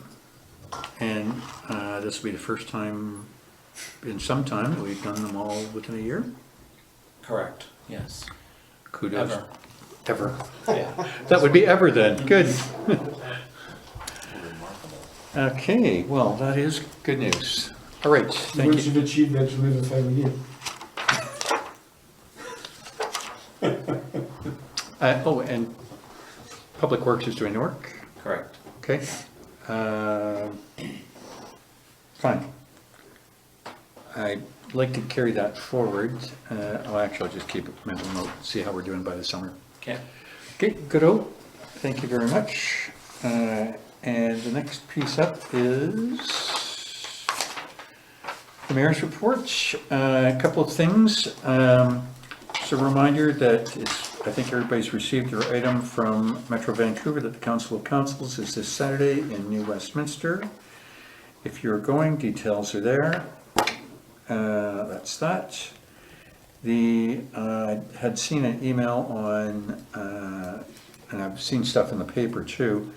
And this will be the first time in some time that we've done them all within a year? Correct, yes. Kudos. Ever. Ever. Yeah. That would be ever then, good. Okay, well, that is good news. All right, thank Once you. you've achieved that, you'll never fail again. And Public Works is doing the work? Correct. Okay. Fine. I'd like to carry that forward. Actually, I'll just keep a mental note, see how we're doing by the summer. Okay. Okay, good-o. Thank you very much. And the next piece up is the mayor's report. A couple of things. Just a reminder that I think everybody's received their item from Metro Vancouver that the Council of Councils is this Saturday in New Westminster. If you're going, details are there. That's that. I had seen an email on, and I've seen stuff in the paper too,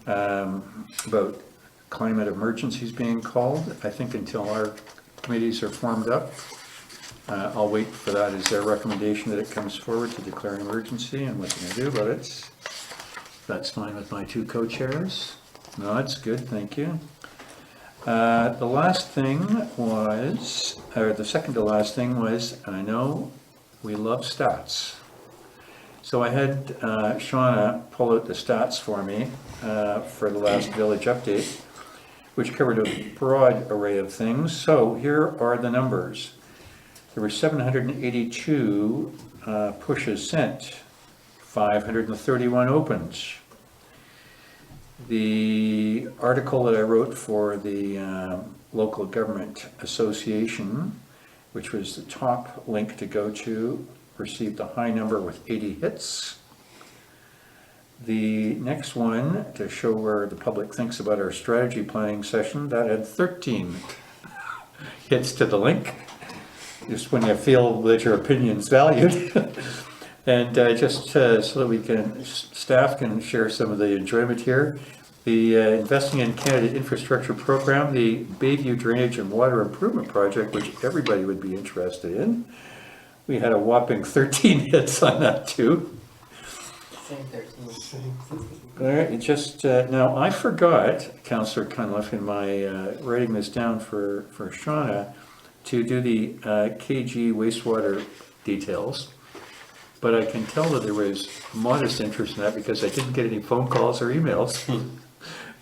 about climate emergencies being called. I think until our committees are formed up, I'll wait for that as their recommendation that it comes forward to declare an emergency and what they're going to do about it. That's fine with my 2 co-chairs. No, that's good, thank you. The last thing was, or the second to last thing was, and I know we love stats. So I had Shauna pull out the stats for me for the last village update. which covered a broad array of things. So here are the numbers. There were 782 pushes sent, 531 opens. The article that I wrote for the local government association, which was the top link to go to, received a high number with 80 hits. The next one, to show where the public thinks about our strategy planning session, that had 13 hits to the link, just when you feel that your opinion's valued. And just so that we can, staff can share some of the enjoyment here. The Investing in Canada Infrastructure Program, the Bayview Drainage and Water Improvement Project, which everybody would be interested in. We had a whopping 13 hits on that too. Same 13. All right, it just, now I forgot, Councillor Cunliffe, in my writing this down for Shauna, to do the KG wastewater details. But I can tell that there was modest interest in that because I didn't get any phone calls or emails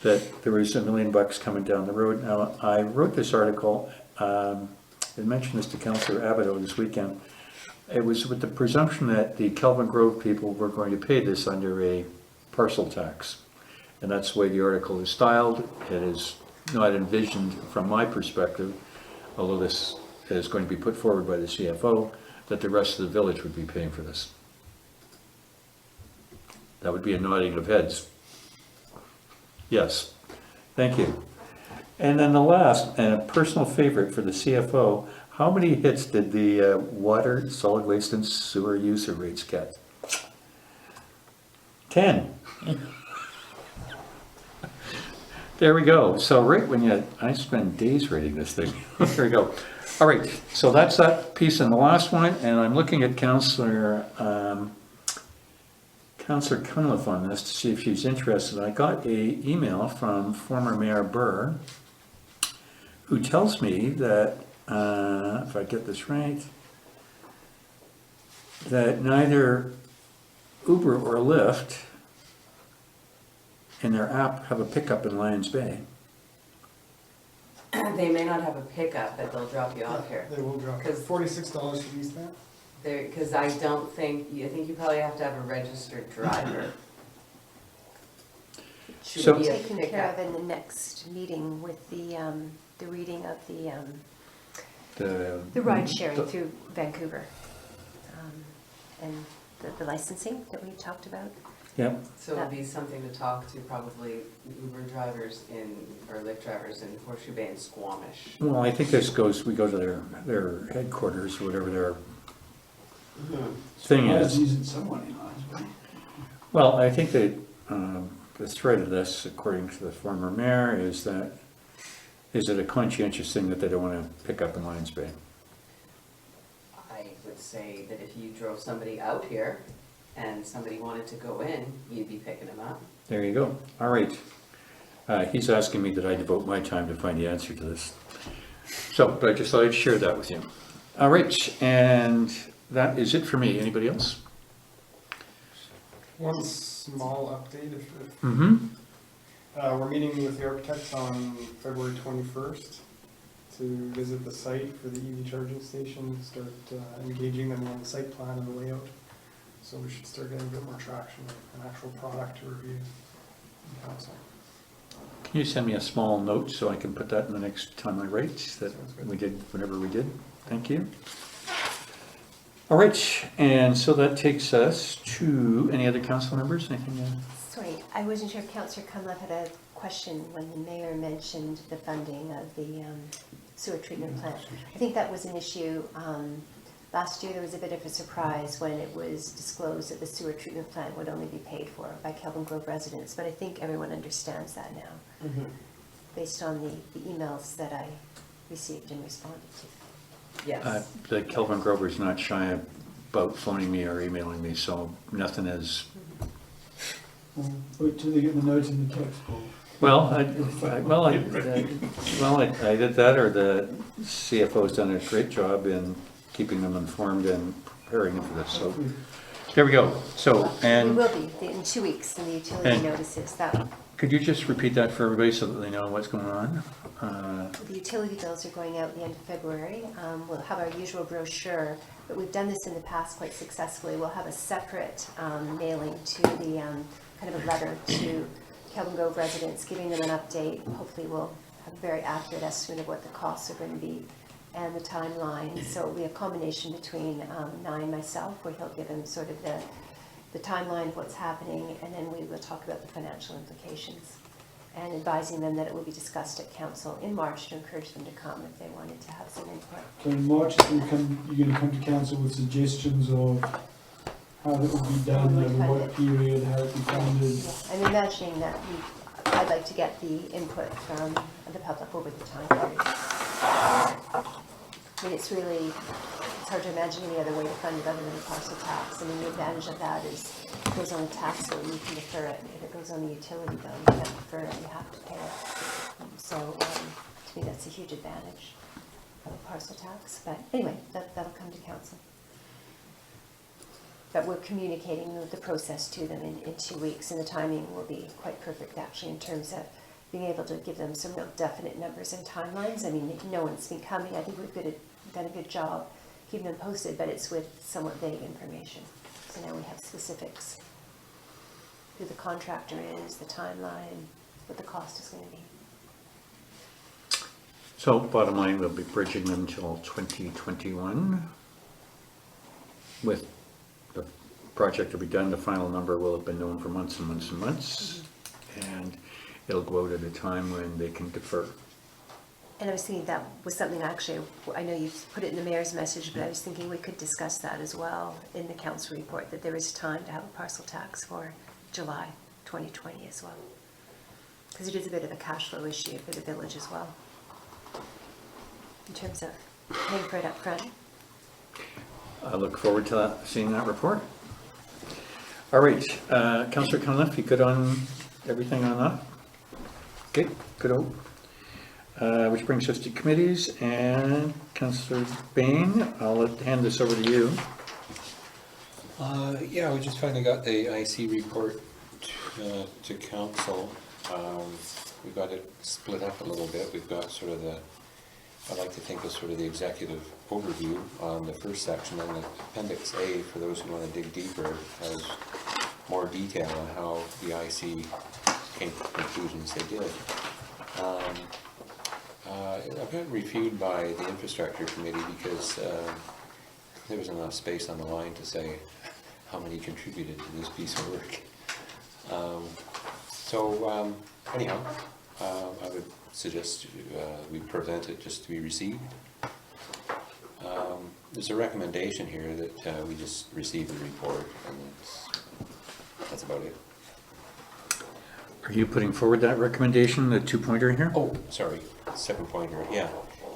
that there was $1 million coming down the road. Now, I wrote this article, I mentioned this to Councillor Abbott this weekend. It was with the presumption that the Kelvin Grove people were going to pay this under a parcel tax. And that's the way the article is styled. It is not envisioned from my perspective, although this is going to be put forward by the CFO, that the rest of the village would be paying for this. That would be a nodding of heads. Yes, thank you. And then the last, and a personal favorite for the CFO, how many hits did the water, solid waste, and sewer user rates get? 10. There we go. So right when I spend days reading this thing. There we go. All right, so that's that piece in the last one, and I'm looking at Councillor Cunliffe on this to see if she's interested. I got an email from former Mayor Burr, who tells me that, if I get this right, that neither Uber or Lyft in their app have a pickup in Lions Bay. They may not have a pickup, but they'll drop you off here. They will drop. Because $46 to use that. Because I think you probably have to have a registered driver. So- Should be a Taken care of pickup. in the next meeting with the reading of The the ride sharing through Vancouver. And the licensing that we talked about. Yep. So it'll be something to talk to probably Uber drivers or Lyft drivers in Horseshoe Bay and Squamish. Well, I think this goes, we go to their headquarters or whatever their thing is. Using someone in Lions Bay. Well, I think that the thread of this, according to the former mayor, is it a conscientious thing that they don't want to pick up in Lions Bay? I would say that if you drove somebody out here and somebody wanted to go in, you'd be picking them up. There you go. All right. He's asking me that I devote my time to find the answer to this. So, but I just thought I'd share that with you. All right, and that is it for me. Anybody else? One small update, if Mm-hmm. we're meeting with the architects on February 21st to visit the site for the EV charging station, start engaging them on the site plan and the layout. So we should start getting a bit more traction, an actual product to review in council. Can you send me a small note so I can put that in the next time I write that Sounds good. we did, whenever we did? Thank you. All right, and so that takes us to any other council members? Anything? Sorry, I wasn't sure if Councillor Cunliffe had a question when the mayor mentioned the funding of the sewer treatment plant. I think that was an issue. Last year, there was a bit of a surprise when it was disclosed that the sewer treatment plant would only be paid for by Kelvin Grove residents, but I think everyone understands that now, based on the emails that I received and responded to. Yes. The Kelvin Grover's not shy about phoning me or emailing me, so nothing is. Wait till they get the note in the text book. Well, I did that, or the CFO's done a great job in keeping them informed and preparing them for this. So There we go. So, We and will be in 2 weeks in the utility And- notices. That could you just repeat that for everybody so that they know what's going on? the utility bills are going out at the end of February. We'll have our usual brochure, but we've done this in the past quite successfully. We'll have a separate mailing to the kind of a letter to Kelvin Grove residents, giving them an update. Hopefully, we'll have a very accurate estimate of what the costs are going to be and the timeline. So it'll be a combination between Nye and myself, where he'll give them sort of the timeline of what's happening, and then we will talk about the financial implications and advising them that it will be discussed at council in March to encourage them to come if they wanted to have some input. So in March, you're going to come to council with suggestions of how that would be done, over what period, how it be funded. Yeah, I'm imagining that I'd like to get the input from the public over the time period. I mean, it's hard to imagine any other way to fund it other than the parcel tax. I mean, the advantage of that is if it goes on a tax bill, you can defer it. If it goes on the utility bill, you can't defer it, you have to pay it. So to me, that's a huge advantage of a parcel tax. But anyway, that'll come to council. But we're communicating the process to them in 2 weeks, and the timing will be quite perfect actually in terms of being able to give them some real definite numbers and timelines. I mean, no one's been coming. I think we've done a good job keeping them posted, but it's with somewhat vague information. So now we have specifics. Who the contractor is, the timeline, what the cost is going to be. So bottom line, we'll be bridging them till 2021. With the project to be done, the final number will have been known for months and months and months. And it'll go out at a time when they can defer. And I was thinking that was something actually, I know you put it in the mayor's message, but I was thinking we could discuss that as well in the council report, that there is time to have a parcel tax for July 2020 as well. Because it is a bit of a cash flow issue for the village as well, in terms of paying for it up front. I look forward to seeing that report. All right, Councillor Cunliffe, you good on everything on that? Okay, good. Which brings us to committees, and Councillor Bain, I'll hand this over to you. Yeah, we just finally got the IC report to council. We've got it split up a little bit. We've got sort of I like to think of sort of the executive overview on the first section, and the Appendix A, for those who want to dig deeper, has more detail on how the IC came to the conclusions they did. I've been reviewed by the infrastructure committee because there was enough space on the line to say how many contributed to this piece of work. Anyhow, I would suggest we present it just to be received. There's a recommendation here that we just receive the report, and that's about it. Are you putting forward that recommendation, the two-pointer here? Oh, sorry, second pointer, yeah.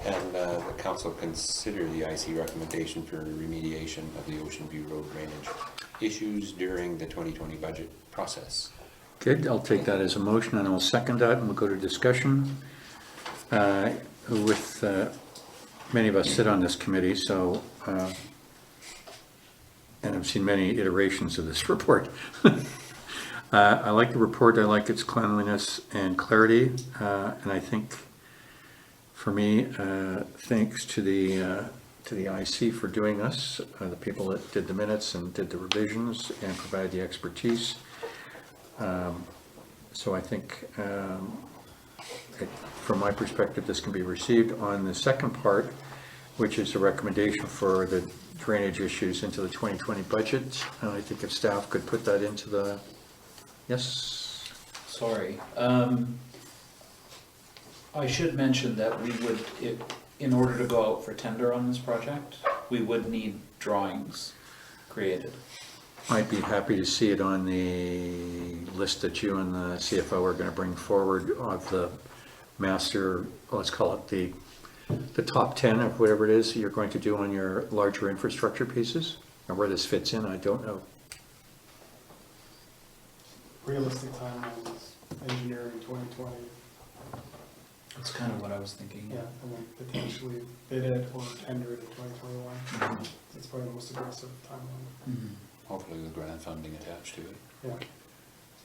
And the council consider the IC recommendation for remediation of the Ocean View Road drainage issues during the 2020 budget process. Good, I'll take that as a motion, and I'll second that, and we'll go to discussion. With many of us sit on this committee, so and I've seen many iterations of this report. I like the report. I like its cleanliness and clarity, and I think, for me, thanks to the IC for doing this, the people that did the minutes and did the revisions and provided the expertise. So I think, from my perspective, this can be received. On the second part, which is a recommendation for the drainage issues into the 2020 budget, I think if staff could put that into the, yes? Sorry. I should mention that we would, in order to go out for tender on this project, we would need drawings created. I'd be happy to see it on the list that you and the CFO are going to bring forward of the master, let's call it the top 10 of whatever it is you're going to do on your larger infrastructure pieces. And where this fits in, I don't know. Realistic timelines, engineering 2020. That's kind of what I was thinking. Yeah, and then potentially bid it or tender it in 2021. That's probably the most aggressive timeline. Mm-hmm. hopefully with grant funding attached to it, Yeah,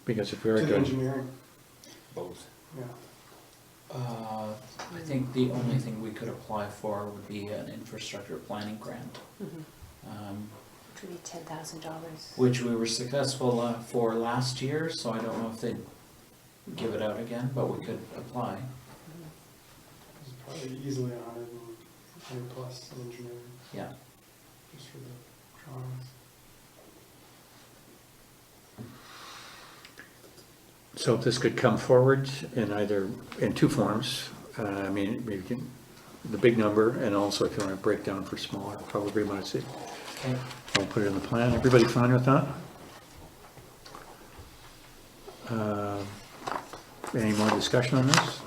Because if to we're the going, engineering, both. yeah. I think the only thing we could apply for would be an infrastructure planning grant, Which would be $10,000. which we were successful for last year, so I don't know if they'd give it out again, but we could apply. It's probably easily 100 plus in engineering, Yeah. just for the drawings. so if this could come forward in either, in two forms, I mean, maybe the big number, and also if you want to break down for smaller, probably want to see. Okay. I'll put it in the plan. Everybody fine with that? Any more discussion on this?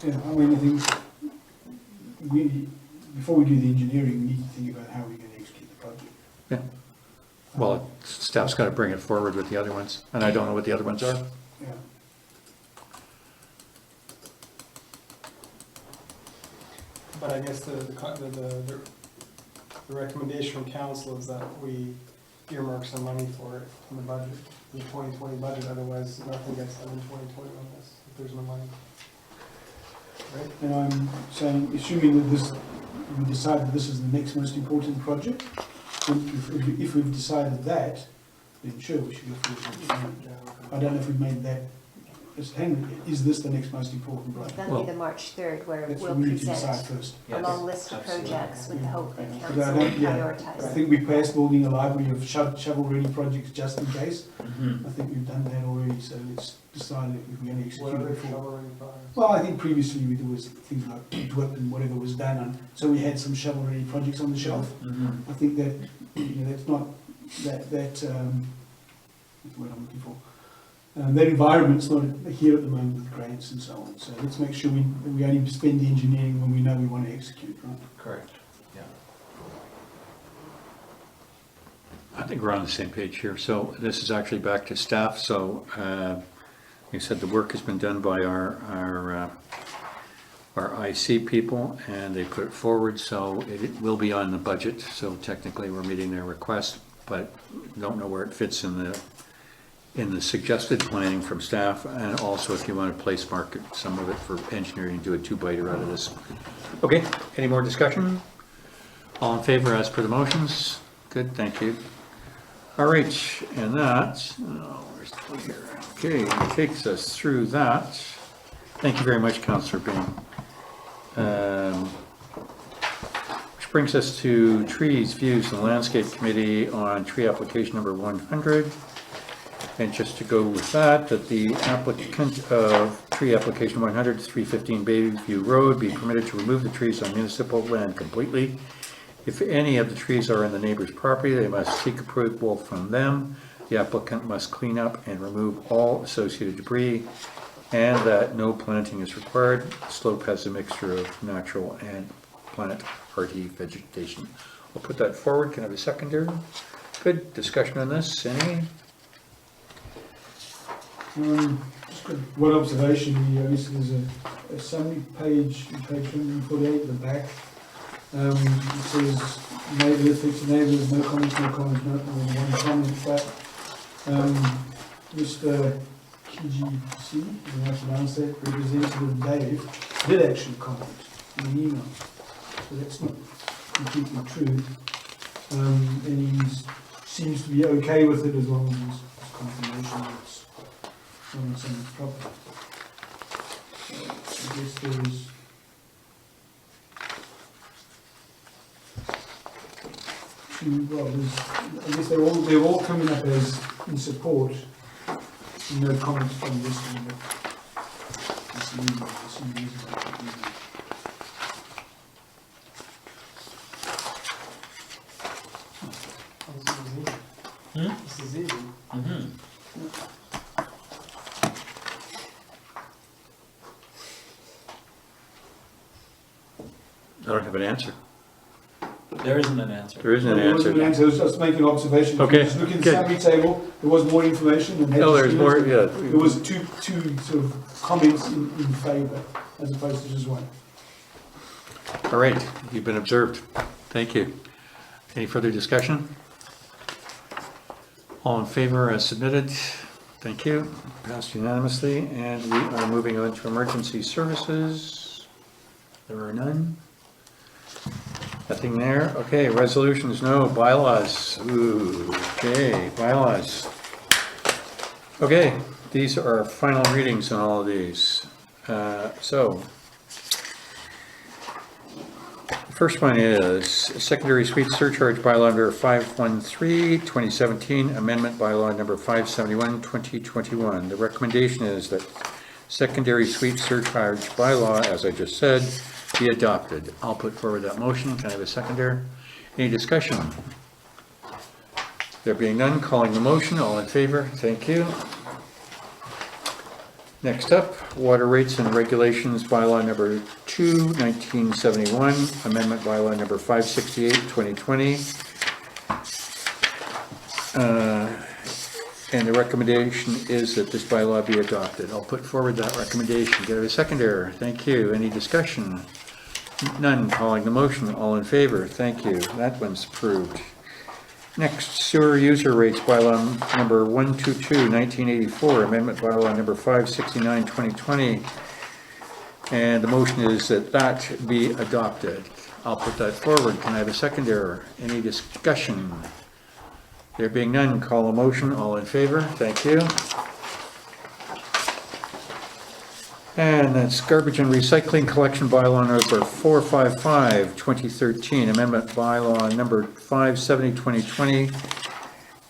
Yeah, I mean, I think we, before we do the engineering, we need to think about how we're going to execute the project. Yeah. Well, staff's got to bring it forward with the other ones, and I don't know what the other ones are. Yeah. But I guess the recommendation from council is that we earmark some money for it in the budget, in the 2020 budget, otherwise nothing gets done in 2020 on this, if there's no money. Right? And I'm saying, assuming that this, we decide that this is the next most important project, if we've decided that, then sure, we should go forward with it. I don't know if we've made that, is this the next most important project? That'll be the March 3rd, where That's we'll what we need to decide present first. a long list of Absolutely. projects with the hope that Because council will I prioritise. think we passed building a library of shovel-ready projects just in case. Mhm. I think we've done that already, so let's decide if we're going to execute it before. shovel-ready projects? Well, I think previously there was things like DWIP and whatever was done, and so we had some shovel-ready projects on the shelf. Mhm. I think that, that's not, what's the word I'm looking for? That environment's not here at the moment with grants and so on, so let's make sure we only spend the engineering when we know we want to execute, right? Correct, yeah. I think we're on the same page here. So this is actually back to staff. So you said the work has been done by our IC people, and they put it forward, so it will be on the budget. So technically, we're meeting their request, but don't know where it fits in the suggested planning from staff, and also if you want to place market some of it for engineering, do a two-biter out of this. Okay, any more discussion? All in favor as per the motions? Good, thank you. All right, and that, where's the here? Okay, takes us through that. Thank you very much, Councillor Bain. Which brings us to trees, views, and landscape committee on tree application number 100. And just to go with that the applicant of tree application 100, 315 Bayview Road be permitted to remove the trees on municipal land completely. If any of the trees are in the neighbor's property, they must seek approval from them. The applicant must clean up and remove all associated debris, and that no planting is required. The slope has a mixture of natural and plant hardy vegetation. I'll put that forward. Can I have a seconder? Good. Discussion on this? Any? Just got one observation here, obviously there's a summary page 148 at the back. It says neighbour, affected neighbours, no comments, no comments, no one comment, but Mr. KGC, I don't pronounce that, Representative Dave, did actually comment in an email, so that's not completely true. And he seems to be okay with it as long as there's confirmation that it's on someone's property. So I guess there's well, I guess they're all coming up as in support. No comments from this one, but this email, This is easy. Mhm. I don't have an answer. There isn't an answer. There isn't an There wasn't answer. I was just making an observation. If you Okay, just look at the good. summary table, there was more information and. No, there's more, yeah. There was two sort of comments in favour as opposed to just one. All right, you've been observed. Thank you. Any further discussion? All in favor as submitted? Thank you. Passed unanimously. And we are moving on to emergency services. There are none. Nothing there. Okay, resolutions, no. Bylaws. Ooh, okay, bylaws. Okay, these are our final readings on all of these. So, first one is secondary suite surcharge bylaw number 513, 2017, amendment bylaw number 571, 2021. The recommendation is that secondary suite surcharge bylaw, as I just said, be adopted. I'll put forward that motion. Can I have a seconder? Any discussion? There being none, calling the motion. All in favor? Thank you. Next up, water rates and regulations bylaw number 2, 1971, amendment bylaw number 568, 2020. And the recommendation is that this bylaw be adopted. I'll put forward that recommendation. Get a seconder. Thank you. Any discussion? None. Calling the motion. All in favor? Thank you. That one's approved. Next, sewer user rates bylaw number 122, 1984, amendment bylaw number 569, 2020. And the motion is that that be adopted. I'll put that forward. Can I have a seconder? Any discussion? There being none, call a motion. All in favor? Thank you. And that's garbage and recycling collection bylaw number 455, 2013, amendment bylaw number 570, 2020.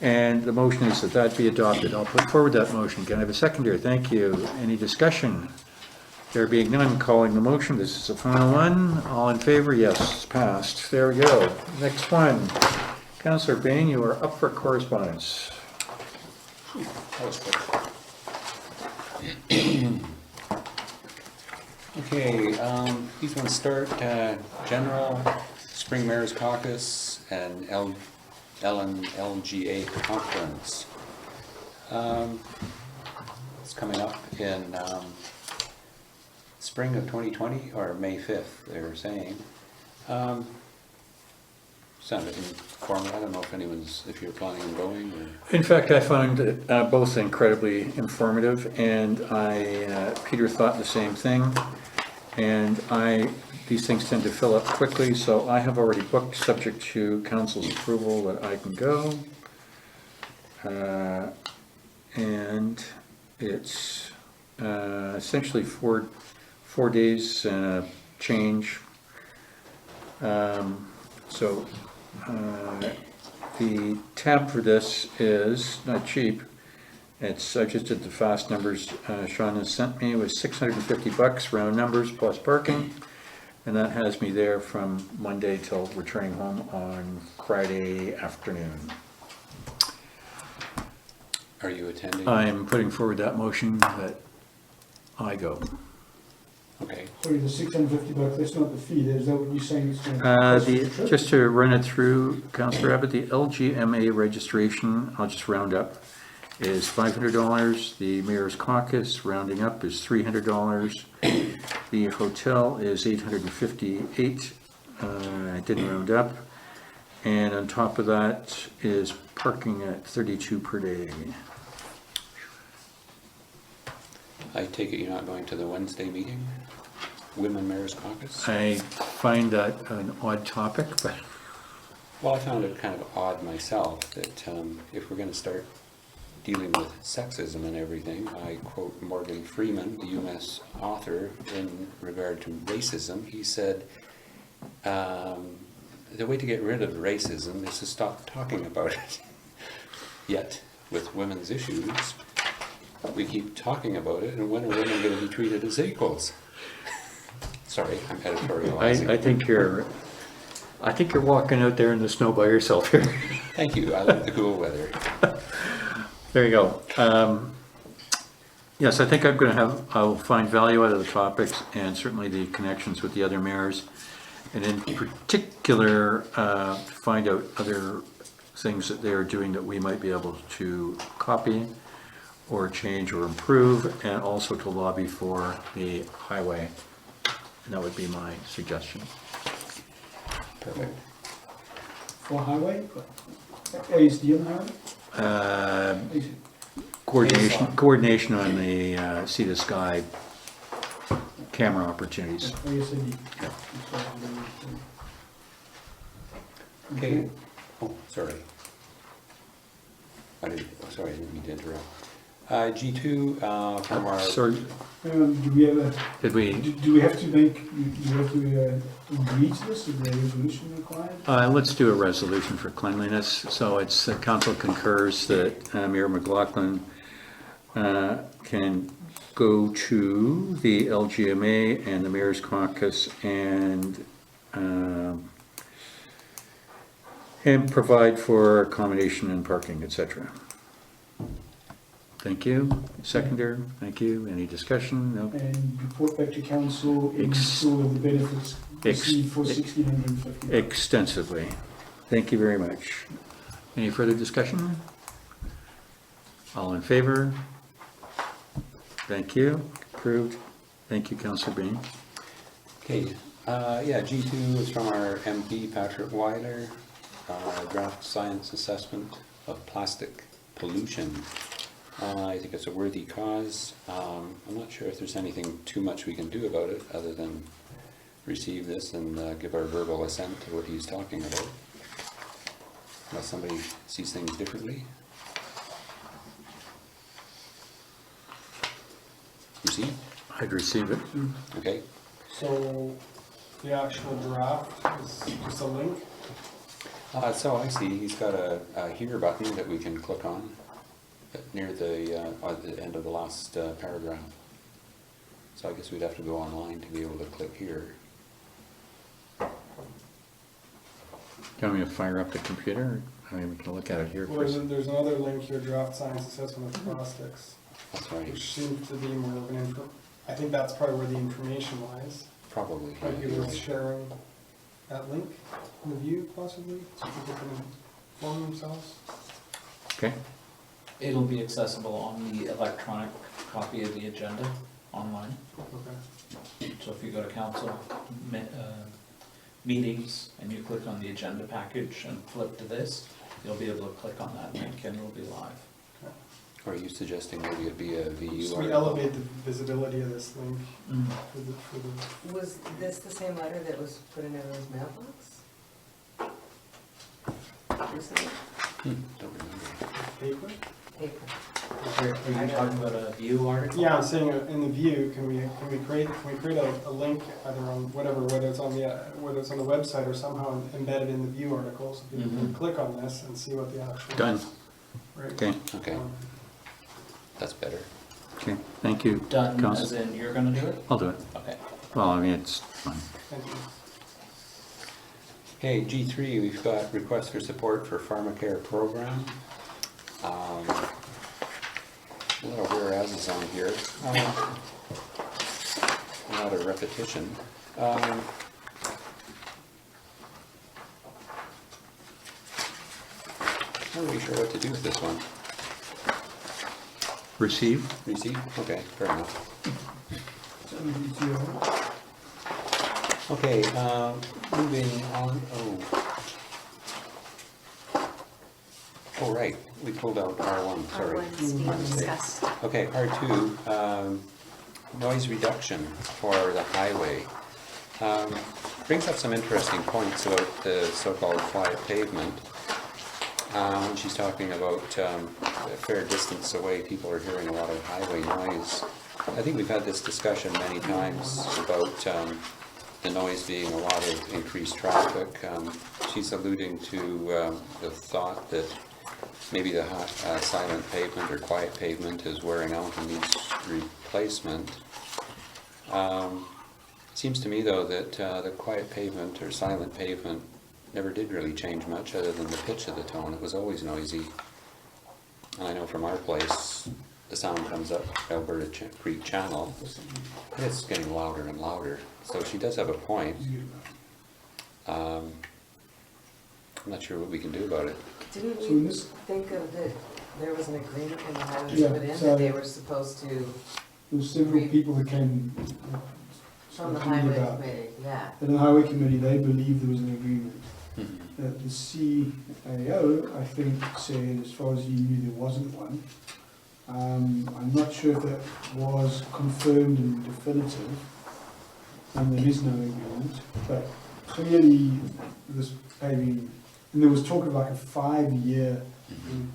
And the motion is that that be adopted. I'll put forward that motion. Can I have a seconder? Thank you. Any discussion? There being none, calling the motion. This is the final one. All in favor? Yes, passed. There we go. Next one. Councillor Bain, you are up for correspondence. That was quick. Okay, he's going to start general Spring Mayor's Caucus and LNLGA conference. It's coming up in spring of 2020 or May 5th, they were saying. Sounded informative. I don't know if you're planning on going or. In fact, I found it both incredibly informative, and Peter thought the same thing. And these things tend to fill up quickly, so I have already booked, subject to council's approval, that I can go. And it's essentially four days and a change. So the tab for this is not cheap. I just did the fast numbers Sean has sent me. It was $650 round numbers plus parking, and that has me there from Monday till returning home on Friday afternoon. Are you attending? I'm putting forward that motion that I go. Okay. Sorry, the $650, that's not the fee, is that what you're saying? It's going to Just to run it through, Councillor Abbott, the LGMA registration, I'll just round up, is $500. The Mayor's Caucus, rounding up, is $300. The hotel is $858. I didn't round up. And on top of that is parking at $32 per day. I take it you're not going to the Wednesday meeting? Women Mayor's Caucus? I find that an odd topic, but Well, I found it kind of odd myself that if we're going to start dealing with sexism and everything, I quote Morgan Freeman, the U.S. author, in regard to racism. He said, the way to get rid of racism is to stop talking about it. Yet, with women's issues, we keep talking about it, and when are women going to be treated as equals? Sorry, I'm editorializing. I think you're walking out there in the snow by yourself here. Thank you, I like the cool weather. There you go. Yes, I think I'll find value out of the topics and certainly the connections with the other mayors. And in particular, find out other things that they're doing that we might be able to copy or change or improve, and also to lobby for the highway. And that would be my suggestion. Perfect. For highway? ASD on the highway? Coordination on the sea to sky camera opportunities. ASAP. Okay. Oh, sorry. I didn't mean to interrupt. G2, from our. Sorry, Do we have a, did we, do we have to make, do we have to agree to this, is there a resolution required? let's do a resolution for cleanliness. So it's, council concurs that Mayor McLaughlin can go to the LGMA and the Mayor's Caucus and provide for accommodation and parking, etc. Thank you. Seconder, thank you. Any discussion? No? And report back to council in Ex- full of the benefits received for 1,650. Extensively. Thank you very much. Any further discussion? All in favor? Thank you. Approved. Thank you, Councillor Bean. Okay, yeah, G2 is from our MP, Patrick Weiler, draft science assessment of plastic pollution. I think it's a worthy cause. I'm not sure if there's anything too much we can do about it, other than receive this and give our verbal assent to what he's talking about. Unless somebody sees things differently. Receive? I'd receive it. Okay. So the actual draft is just a link. So I see, he's got a here button that we can click on near the end of the last paragraph. So I guess we'd have to go online to be able to click here. Do you want me to fire up the computer? I mean, we can look at it here Well, first. there's another link here, draft science assessment of plastics, That's right, which seems to be more of an info. I think that's probably where the information lies. probably. Might be worth sharing that link in the view possibly, so people can inform themselves. Okay, It'll be accessible on the electronic copy of the agenda online. Okay. So if you go to council meetings and you click on the agenda package and flip to this, you'll be able to click on that link and it'll be live. Or are you suggesting maybe it be a VU? So we article? elevate the visibility of this link for the, Was this the same letter that was put in everyone's mailbox? Recently? Don't remember. paper? Paper. Are you talking about a view article? Yeah, I'm saying in the view, can we create a link either on whatever, whether it's on the website or somehow embedded in the view article, so people can click on this and see what the actual. done. Right. Okay, Okay, that's better. okay, thank you. Done, Council. as in you're gonna do it? I'll do it. Okay. Well, I mean, it's fine. Thank you. Okay, G3, we've got request for support for pharmacare program. A lot of whereases on here. A lot of repetition. Not really sure what to do with this one. Receive? Receive? Okay, fair enough. Okay, moving on, oh, right, we pulled out R1, sorry. R1 is being discussed. Okay, R2, noise reduction for the highway. Brings up some interesting points about the so-called quiet pavement. She's talking about a fair distance away, people are hearing a lot of highway noise. I think we've had this discussion many times about the noise being a lot of increased traffic. She's alluding to the thought that maybe the silent pavement or quiet pavement is wearing out and needs replacement. Seems to me though that the quiet pavement or silent pavement never did really change much other than the pitch of the tone. It was always noisy. And I know from our place, the sound comes up Alberta Creek Channel, and it's getting louder and louder. So she does have a point. I'm not sure what we can do about it. Didn't So we this- think of that, there was an agreement in the highway Yeah, put in so- that they were supposed to, There's several people that came from the Agreed highway about. committee, yeah. in the highway committee, they believe there was an agreement. The CAO, I think, said, as far as he knew, there wasn't one. I'm not sure if that was confirmed and definitive, and there is no agreement, but clearly this paving, and there was talk of like a 5-year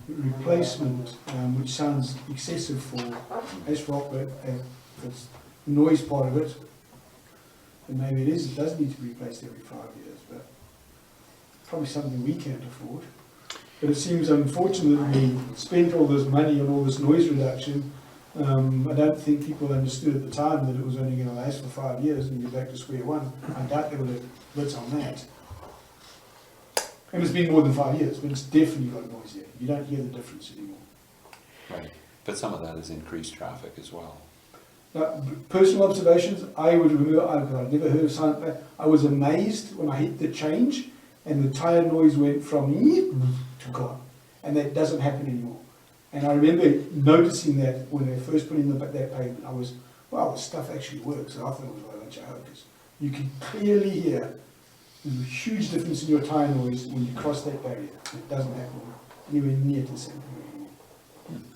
replacement, which sounds excessive for asphalt, but it's the noise part of it, and maybe it does need to be replaced every 5 years, but probably something we can't afford. But it seems unfortunate that we spent all this money on all this noise reduction. I don't think people understood at the time that it was only going to last for 5 years and you're back to square one. I doubt they would have bits on that. And it's been more than 5 years, but it's definitely got noise there. You don't hear the difference anymore. Right, but some of that is increased traffic as well. Personal observations, I would remember, I've never heard of something like that. I was amazed when I hit the change and the tyre noise went from to gone. And that doesn't happen anymore. And I remember noticing that when they first put in that pavement, I was, wow, this stuff actually works. So I thought it was a bunch of hokers. You can clearly hear there's a huge difference in your tyre noise when you cross that barrier. It doesn't happen anywhere near to the same thing anymore.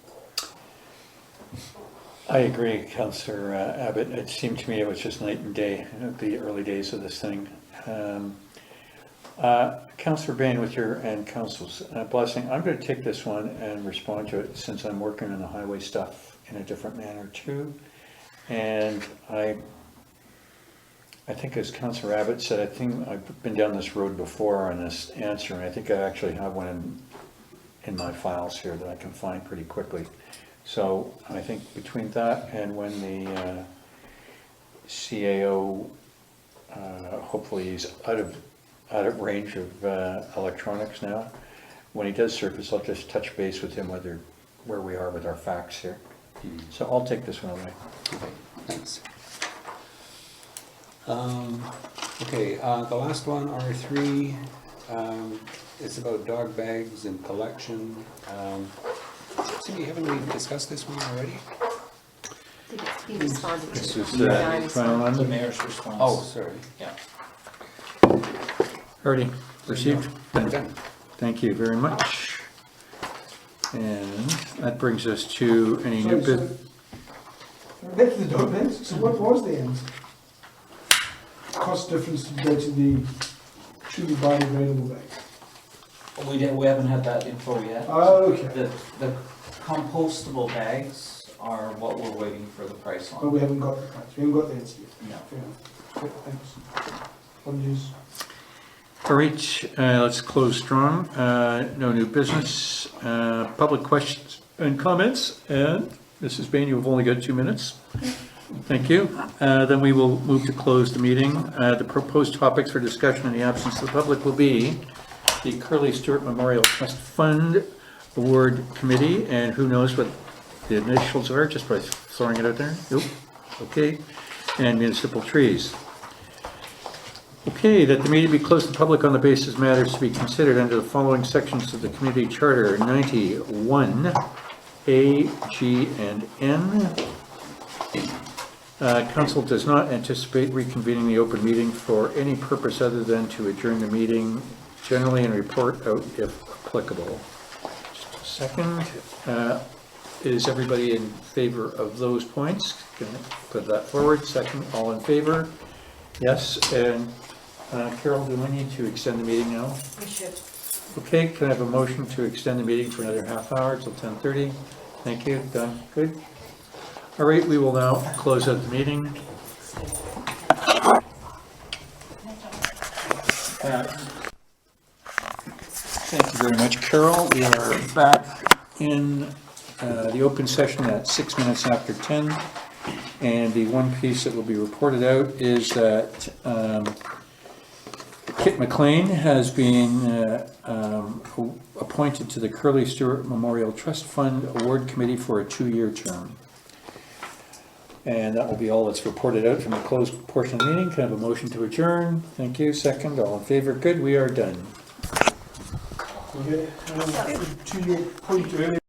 I agree, Councillor Abbott. It seemed to me it was just night and day, the early days of this thing. Councillor Bain, with your and Council's blessing, I'm going to take this one and respond to it since I'm working on the highway stuff in a different manner too. And I think as Councillor Abbott said, I think I've been down this road before on this answer, and I think I actually have one in my files here that I can find pretty quickly. So I think between that and when the CAO, hopefully he's out of range of electronics now. When he does surface, I'll just touch base with him where we are with our facts here. So I'll take this one away. Okay, thanks. Okay, the last one, R3, it's about dog bags and collection. Cindy, haven't we discussed this one already? I think it's been responded to. This is Yeah, the final The one. mayor's response. Oh, sorry. Yeah. Already received. Done. Thank you very much. And that brings us to any new business. Back to the dog bags. So what was the end? Cost difference to go to the truly biodegradable bag. We haven't had that info yet. Oh, okay. The compostable bags are what we're waiting for the price But on. we haven't got the price. We haven't got the answer yet. No. Fair enough. Okay, thanks. Apologies. All right, let's close strong. No new business. Public questions and comments. And Mrs. Bain, you've only got 2 minutes. Thank you. Then we will move to close the meeting. The proposed topics for discussion in the absence of the public will be the Curly Stewart Memorial Trust Fund Award Committee, and who knows what the initials are, just by throwing it out there. Nope. Okay. And municipal trees. Okay, that the meeting be closed to the public on the basis matters to be considered under the following sections of the community charter: 91 A, G, and N. Council does not anticipate reconvening the open meeting for any purpose other than to adjourn the meeting generally and report out if applicable. Just a second. Is everybody in favor of those points? Can I put that forward? Second, all in favor? Yes, and Carol, do we need to extend the meeting now? We should. Okay, can I have a motion to extend the meeting for another half hour till 10:30? Thank you, done, good. All right, we will now close out the meeting. Thank you very much, Carol. We are back in the open session at 6 minutes after 10. And the one piece that will be reported out is that Kit McLean has been appointed to the Curly Stewart Memorial Trust Fund Award Committee for a 2-year term. And that will be all that's reported out from the closed portion of the meeting. Can I have a motion to adjourn? Thank you. Second, all in favor? Good, we are done. Okay, to your point earlier.